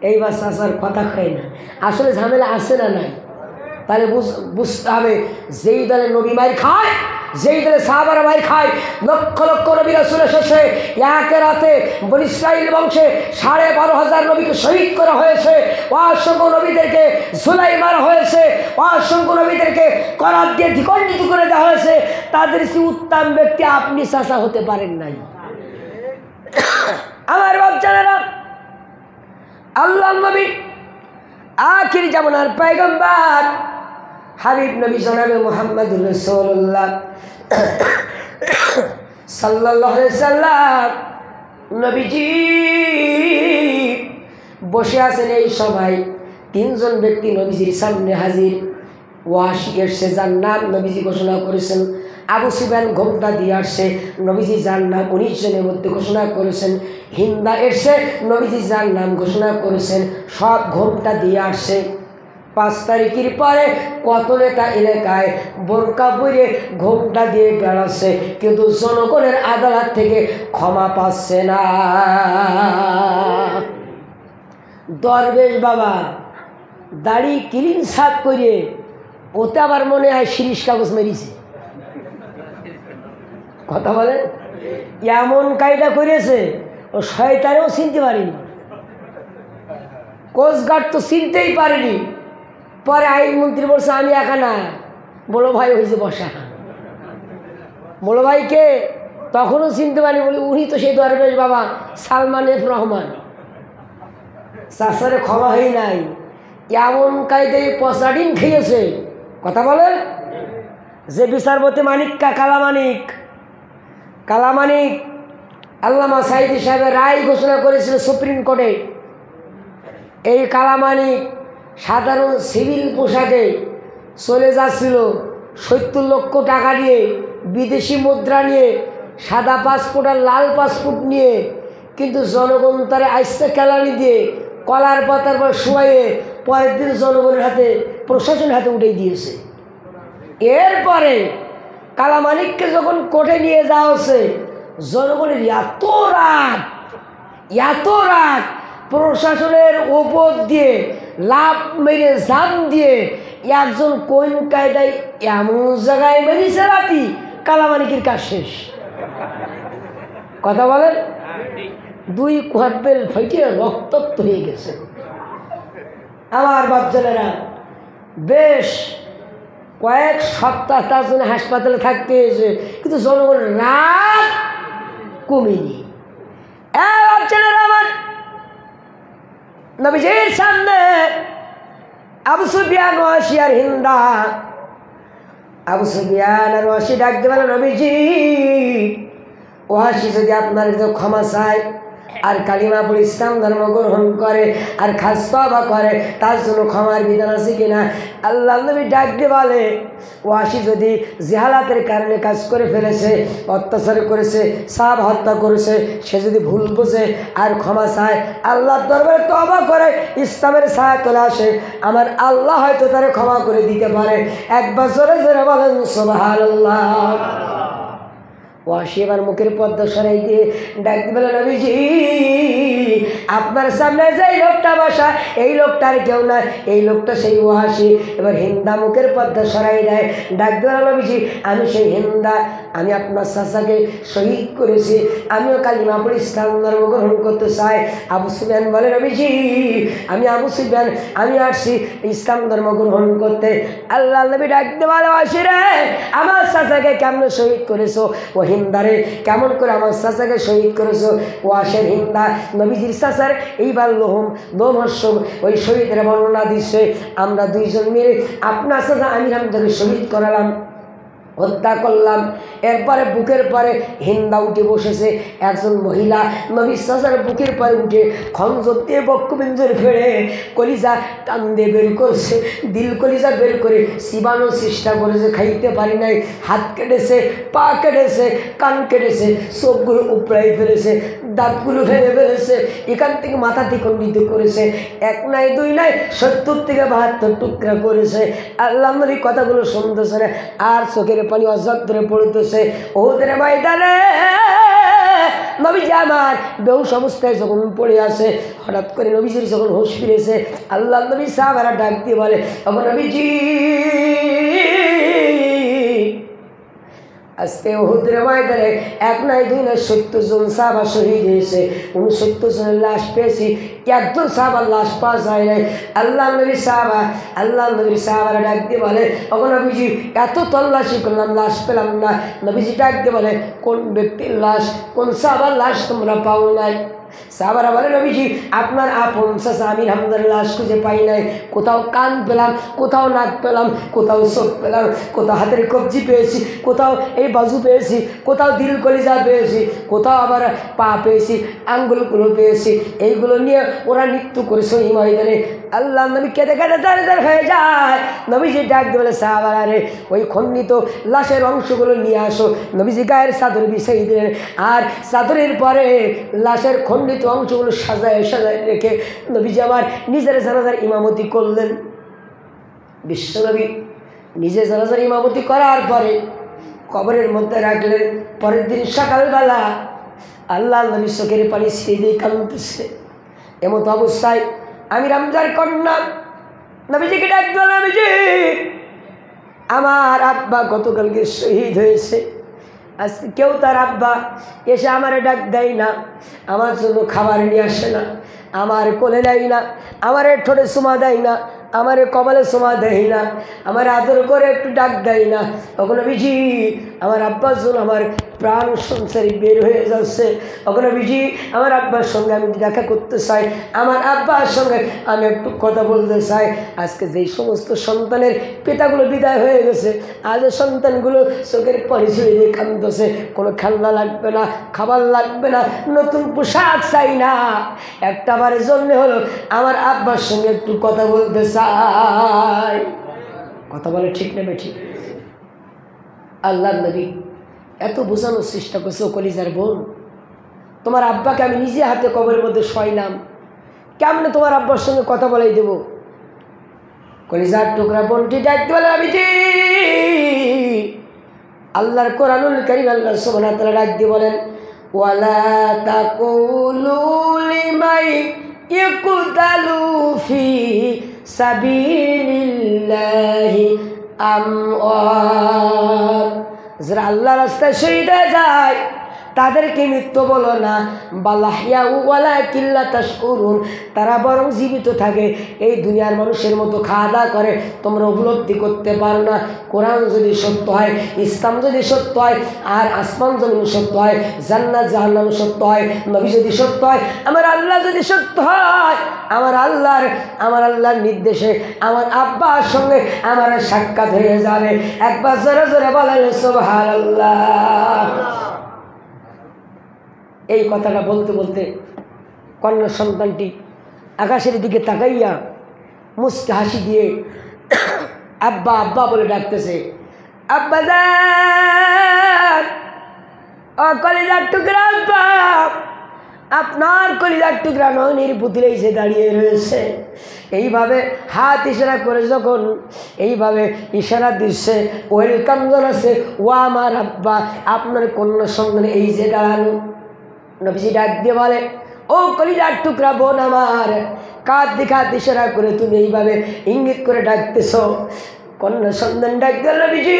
এই বাচ্চার কথা খায় না, আসলে ঝামেলা আছে না নাই? তাহলে বুঝতে হবে যেই দলে নবী মাইর খায়, যেই দলে সাহাবারা মাইর খায়, লক্ষ লক্ষ নবী রাসূলের শেষে এক রাতে বনী ইসরাইল বংশে 12,500 নবীকে শহীদ করা হয়েছে, অসংখ্য নবীদেরকে ঝুলাই মারা হয়েছে, অসংখ্য নবীদেরকে করাত দিয়ে দ্বিখণ্ডিত করে দেওয়া হয়েছে। তাদের চেয়ে উত্তম ব্যক্তি আপনি চাচা হতে পারেন নাই। আমার বাচ্চারা আল্লাহ নবী আখির জামানার পয়গম্বর হাবিব নবী জনাবে মুহাম্মদুর রাসূলুল্লাহ সাল্লাল্লাহু আলাইহি সাল্লাম নবীজি বসে আছেন। এই সময় 3 জন ব্যক্তি নবীজির সামনে হাজির। ওয়াশি এসে যার নাম নবীজি ঘোষণা করেছেন, আবু সুফিয়ান ঘোমটা দিয়ে আসছে, নবীজি যার নাম 19 জনের মধ্যে ঘোষণা করেছেন, হিন্দা এসে নবীজি যার নাম ঘোষণা করেছেন, সব ঘোমটা দিয়ে আসছে। 5 তারিখের পরে কত নেতা এলাকায় বোরকা পরে ঘোমটা দিয়ে বেড়াচ্ছে, কিন্তু জনগণের আদালত থেকে ক্ষমা পাচ্ছে না। দরবেশ বাবা দাড়ি ক্লিন সাফ করে ওতে আবার মনে হয় শিরিষ কাগজ মেরিছে। কথা বলেন, এমন কায়দা করেছে ও শয়তানেও চিনতে পারিনি, কোস্টগার্ড তো চিনতেই পারেনি। পরে আইনমন্ত্রী বলছে আমি একা না, বলো ভাই হয়েছে বসা। বলো ভাইকে তখনও চিনতে পারি, বলি উনি তো সেই দরবেশ বাবা সালমান এফ রহমান। চাষারে ক্ষমা হয়ে নাই, এমন কায়দায় পচাডিন খেয়েছে। কথা বলেন, যে বিচারপতি কালামানিক আল্লামা সাইদি সাহেবের রায় ঘোষণা করেছিল সুপ্রিম কোর্টে, এই কালামানিক সাধারণ সিভিল পোশাকে চলে যাচ্ছিল 70 লক্ষ টাকা নিয়ে, বিদেশি মুদ্রা নিয়ে, সাদা পাসপোর্ট আর লাল পাসপোর্ট নিয়ে, কিন্তু জনগণ তারে আইসা কেলানি দিয়ে কলার পাতার পর শুয়ে পরের দিন জনগণের হাতে, প্রশাসনের হাতে উঠে দিয়েছে। এরপরে কালামানিককে যখন কোর্টে নিয়ে যাওয়া হচ্ছে, জনগণের এত রাগ, প্রশাসনের ওপর দিয়ে লাভ মেরে জাম দিয়ে একজন কোন কায়দায় এমন জায়গায় মেরেছে রাতি, কালামানিকের কাজ শেষ। কথা বলেন, 2 কোয়ার্বেল ফাইটে রক্তাক্ত হয়ে গেছে। আমার বাচ্চারা বেশ কয়েক সপ্তাহ তার জন্য হাসপাতালে থাকতে হয়েছে, কিন্তু জনগণের রাগ কমেনি। বাচ্চারা আমার নবীজির সামনে আবু সুফিয়ান ওয়াসি আর হিন্দা, আবু সুফিয়ান আর ওয়াসি ডাকতে পারে, নবীজি ওয়াসি যদি আপনার ক্ষমা চায় আর কালিমা পড়ে ইসলাম ধর্ম গ্রহণ করে আর খাস তওবা করে, তার জন্য ক্ষমার বিধান আছে কিনা? আল্লাহ নবী ডাক দিয়ে বলে, ওয়াসি যদি জিহালাতের কারণে কাজ করে ফেলেছে, অত্যাচার করেছে, সাহাবা হত্যা করেছে, সে যদি ভুল বোঝে আর ক্ষমা চায়, আল্লাহর দরবারে তওবা করে ইসলামের ছায়া চলে আসে, আমার আল্লাহ হয়তো তারে ক্ষমা করে দিতে পারে। একবার জোরে জোরে বলেন সুবহানাল্লাহ। ওয়াসি এবার মুখের পর্দা সরাই দিয়ে ডাক বলে, নবীজি আপনার সামনে যে লোকটা বসা, এই লোকটার কেউ না, এই লোকটা সেই ওয়াসি। এবার হিন্দা মুখের পর্দা সরাই দেয়, ডাক বলে, নবীজি আমি সেই হিন্দা, আমি আপনার চাচাকে শহীদ করেছি, আমিও কালিমা পড়ে ইসলাম ধর্ম গ্রহণ করতে চাই। আবু সুফিয়ান বলে, নবীজি আমি আবু সুফিয়ান, আমি আসছি ইসলাম ধর্ম গ্রহণ করতে। আল্লাহ নবী ডাক দিয়ে বলে, ওয়াসি রে আমার চাচাকে কেমন শহীদ করেছো? ও হিন্দারে কেমন করে আমার চাচাকে শহীদ করেছো? ওয়াসের হিন্দা নবীজির চাচার এইবার লোমহর্ষ ওই শহীদের বর্ণনা দিচ্ছে, আমরা 2 জন মিলে আপনার চাচা আমির হামজাকে শহীদ করালাম, হত্যা করলাম। এরপরে বুকের পরে হিন্দা উঠে বসেছে, একজন মহিলা নবী চাচার বুকের পরে উঠে খঞ্জর দিয়ে বক্ষবিন্দুর ফেড়ে কলিজা টান দিয়ে বের করছে, দিল কলিজা বের করে চিবানোর চেষ্টা করেছে, খাইতে পারি নাই, হাত কেটেছে, পা কেটেছে, কান কেটেছে, চোখগুলো উপড়াই ফেলেছে, দাঁতগুলো ভেঙে ফেলেছে, এখান থেকে মাথা দ্বিখণ্ডিত করেছে, 1 নাই 2 নাই 70 থেকে 72 টুকরা করেছে। আল্লাহ নবী কথাগুলো শুনতেছে না, আর চোখের পানি অজাত ধরে পড়তেছে। ওদের ময়দানে নবীজি আমার বেহুশ অবস্থায় যখন পড়ে আসে, হঠাৎ করে নবীজির যখন হোশ ফিরেছে, আল্লাহ নবী সাহাবারা ডাক দিয়ে বলে, ওগো নবীজি আজকে উহুদের ময়দানে 1 নাই 2 নাই 70 জন সাহাবা শহীদ হয়েছে, 69 জনের লাশ পেয়েছি, একজন সাহাবার লাশ পাওয়া যায় নাই। আল্লাহ নবীর সাহাবারা ডাক দিয়ে বলে, ওগো নবীজি এত তল্লাশি করলাম লাশ পেলাম না। নবীজি ডাক দিয়ে বলে, কোন ব্যক্তির লাশ, কোন সাহাবার লাশ তোমরা পাও নাই? সাহাবারা বলে, নবীজি আপনার আপন চাচা আমির হামজার লাশ খুঁজে পাই নাই, কোথাও কান পেলাম, কোথাও নাক পেলাম, কোথাও চোখ পেলাম, কোথাও হাতের কবজি পেয়েছি, কোথাও এই বাজু পেয়েছি, কোথাও দিল কলিজা পেয়েছি, কোথাও আবার পা পেয়েছি, আঙ্গুলগুলো পেয়েছি, এইগুলো নিয়ে ওরা নৃত্য করেছে এই ময়দানে। আল্লাহ নবী কেঁদে কেঁদে দাঁড়িয়ে হয়ে যায়। নবীজি ডাক দিয়ে বলে, সাহাবারা রে ওই খণ্ডিত লাশের অংশগুলো নিয়ে আসো। নবীজি গায়ের চাদর বিছাই দিলেন, আর চাদরের পরে লাশের খণ্ডিত অংশগুলো সাজায় রেখে নবীজি আমার নিজের জানাজার ইমামতি করলেন। বিশ্বনবী নিজে জানাজার ইমামতি করার পরে কবরের মধ্যে রাখলেন। পরের দিন সকালবেলা আল্লাহ নবী চোখের পানি ছিঁড়ে দিয়ে কাঁদতেছে। এমতো অবস্থায় আমির হামজার কন্যা নবীজিকে ডাক দিল, নবীজি আমার আব্বা গতকালকে শহীদ হয়েছে, আজকে কেউ তার আব্বা এসে আমারে ডাক দেয় না, আমার জন্য খাবার নিয়ে আসে না, আমার কোলে দেয় না, আমার ঠোঁটে চুমা দেয় না, আমার কপালে চুমা দেয় না, আমার আদর করে একটু ডাক দেয় না। তখন নবীজি আমার আব্বার জন্য আমার প্রাণ সংসারী বের হয়ে যাচ্ছে। ওখানে বিজি আমার আব্বার সঙ্গে আমি দেখা করতে চাই, আমার আব্বার সঙ্গে আমি একটু কথা বলতে চাই। আজকে যেই সমস্ত সন্তানের পিতাগুলো বিদায় হয়ে গেছে, আজ সন্তানগুলো চোখের পানি ছেড়ে দিয়ে কাঁদতেছে। কোনো খেলনা লাগবে না, খাবার লাগবে না, নতুন পোশাক চাই না, একটা বারের জন্য হলো আমার আব্বার সঙ্গে একটু কথা বলতে চাই। কথা বলে ঠিক না বেঠিক? আল্লাহ নবী এত বোঝানোর চেষ্টা করছে, ও কলিজার বোন, তোমার আব্বাকে আমি নিজে হাতে কবরের মধ্যে শোয়াইলাম, কেমনে তোমার আব্বার সঙ্গে কথা বলাই দেব? কলিজার টুকরা বোনটি ডাকতে বলে, আমি জি আল্লাহর কোরআনুল কারীম আল্লাহ সুবহানাহু ওয়া তাআলা ডাক দিয়ে বলেন, ওয়ালা তাকুলু লিমাই ইয়কুতালু ফি সাবিলিল্লাহি আমওয়াত, যারা আল্লাহর রাস্তায় শহীদ হয়ে যায় তাদেরকে মৃত্যু বলো না, বালাহিয়া ওয়ালা কিল্লা তাশকুরুন, তারা বরং জীবিত থাকে, এই দুনিয়ার মানুষের মতো খাওয়া দাওয়া করে, তোমরা উপলব্ধি করতে পারো না। কোরআন যদি সত্য হয়, ইসলাম যদি সত্য হয়, আর আসমান জমিন সত্য হয়, জান্নাত জাহান্নাম সত্য হয়, নবী যদি সত্য হয়, আমার আল্লাহ যদি সত্য হয়, আমার আল্লাহর নির্দেশে আমার আব্বার সঙ্গে আমার সাক্ষাৎ হয়ে যাবে। একবার জোরে জোরে বলেন সুবহানাল্লাহ। এই কথাটা বলতে বলতে কন্যা সন্তানটি আকাশের দিকে তাকাইয়া মুস্কে হাসি দিয়ে আব্বা আব্বা বলে ডাকতেছে। আব্বা যান, ও কলিজার টুকরা আব্বা, আপনার কলিজার টুকরা নয়নের পুতুল এসে দাঁড়িয়ে রয়েছে। এইভাবে হাত ইশারা করে যখন এইভাবে ইশারা দিচ্ছে, ওয়েলকাম জানাচ্ছে, ও আমার আব্বা, আপনার কন্যা সন্তান এই যে দাঁড়ানো। নবীজি ডাক দিয়ে বলে, ও কলিজার টুকরা বোন আমার, কাঁধ দিকে হাত ইশারা করে তুমি এইভাবে ইঙ্গিত করে ডাকতেছ। কন্যা সন্তান ডাক দিল, নবীজি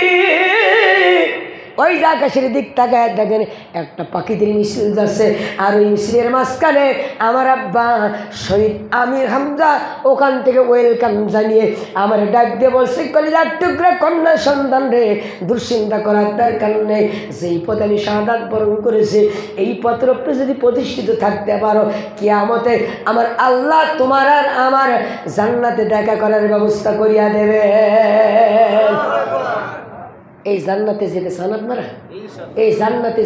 ওই যে আকাশের দিক তাকায় দেখেন একটা পাখিদের মিছিল যাচ্ছে, আর ওই মিছিলের মাঝখানে আমার আব্বা শহীদ আমির হামজা ওখান থেকে ওয়েলকাম জানিয়ে আমার ডাক দিয়ে বলছে, কলিজার টুকরা কন্যা সন্তান রে, দুশ্চিন্তা করার দরকার নেই, যেই পথে আমি শাহাদাত বরণ করেছি এই পথের উপরে যদি প্রতিষ্ঠিত থাকতে পারো, কিয়ামতে আমার আল্লাহ তোমার আর আমার জান্নাতে দেখা করার ব্যবস্থা করিয়া দেবে। এই জান্নাতে যেতে চান আপনারা? এই জান্নাতে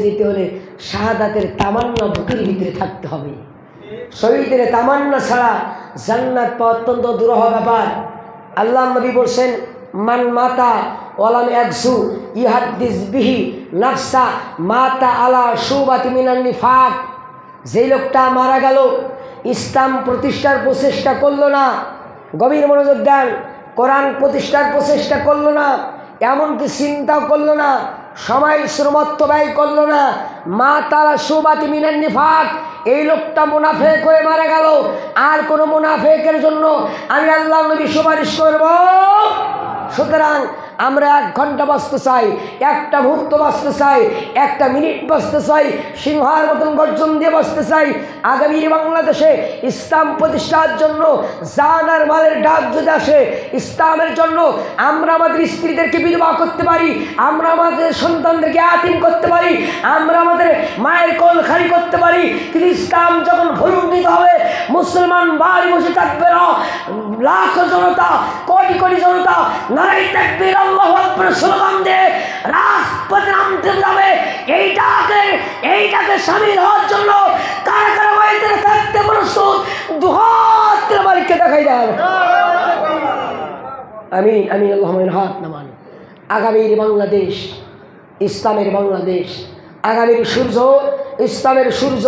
যেতে হলে শাহাদাতের তামান্না বুকের ভিতরে থাকতে হবে। শহীদের তামান্না ছাড়া জান্নাত পাওয়া অত্যন্ত দুরূহ ব্যাপার। আল্লাহ নবী বলছেন, মান মাতা ওয়ালাম ইয়াকসু ইহাদ্দিস বিহি নাফসা মাতা আলা শুবাতি মিনান নিফাক, যেই লোকটা মারা গেল ইসলাম প্রতিষ্ঠার প্রচেষ্টা করলো না, গভীর মনোযোগ দেন, কোরআন প্রতিষ্ঠার প্রচেষ্টা করলো না, এমনকি চিন্তাও করলো না, সময় শ্রমত্ব ব্যয় করলো না, মা তারা সুবাতি মিনান নিফাক, এই লোকটা মুনাফেক হয়ে মারা গেল। আর কোনো মুনাফেকের জন্য আমি আল্লাহ নবী সুপারিশ করব? সুতরাং আমরা 1 ঘন্টা বাঁচতে চাই, একটা মুহূর্ত বাঁচতে চাই, একটা মিনিট বাঁচতে চাই, সিংহার মতন গর্জন দিয়ে বাঁচতে চাই। আগামীর বাংলাদেশে ইসলাম প্রতিষ্ঠার জন্য জান আর মালের ডাক যদি আসে, ইসলামের জন্য আমরা আমাদের স্ত্রীদেরকে বিধবা করতে পারি, আমরা আমাদের সন্তানদেরকে আতিম করতে পারি, আমরা আমাদের মায়ের কোল খালি করতে পারি, কিন্তু ইসলাম যখন ভুলুণ্ঠিত হবে, মুসলমান বাড়ি বসে থাকবে না, লাখ জনতা, কোটি কোটি জনতা নারায়ে তাকবীর আল্লাহু আকবার স্লোগান দিয়ে রাজপথে নামতে যাবে। এইটাকে শামিল হওয়ার জন্য কারা কারা বাড়িতে থাকতে প্রস্তুত, দুহাত মালিককে দেখাই দেন। আমিন আমিন আল্লাহুম্মা হাত নামান। আগামীর বাংলাদেশ ইসলামের বাংলাদেশ, আগামীর সূর্য ইসলামের সূর্য,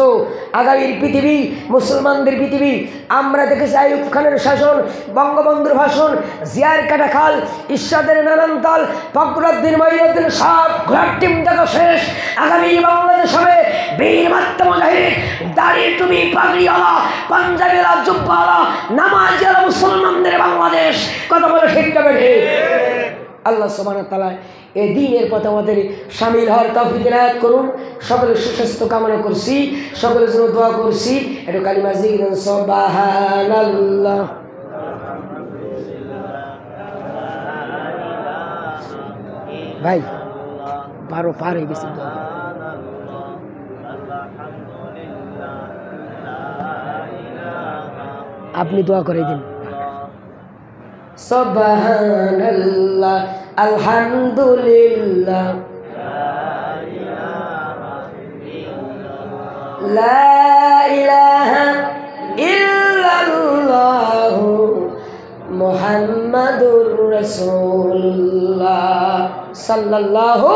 আগামীর পৃথিবী মুসলমানদের পৃথিবী। আমরা দেখেছি আইয়ুব খানের শাসন, বঙ্গবন্ধুর ভাষণ, জিয়ার কাটাখাল, ইরশাদের নানানতাল, ফখরুদ্দিন মঈনুদ্দিন সব ঘোড়ার টিম দেখা শেষ। আগামীর বাংলাদেশ হবে বীর মাত্তা মুজাহিদ, দাড়ি টুপি পাগড়িওয়ালা, পাঞ্জাবিওয়ালা, জুব্বাওয়ালা, নামাজিওয়ালা মুসলমানদের বাংলাদেশ। কথা বলে ঠিক না বেঠিক? আল্লাহ সুবহানাহু ওয়া তাআলা এই দ্বীনের পথে আমাদের শামিল হওয়ার তৌফিক ইনায়াত করুন। সকলের সুস্বাস্থ্য কামনা করছি, সকলের জন্য দোয়া করছি। একটু কালিমা জিকির সুবহানাল্লাহ। ভাই পার হয়ে গেছে। আপনি দোয়া করে দিন। সুবহানাল্লাহ আলহামদুলিল্লাহ লা ইলাহা ইল্লাল্লাহ মুহাম্মাদুর রাসূলুল্লাহ সাল্লাল্লাহু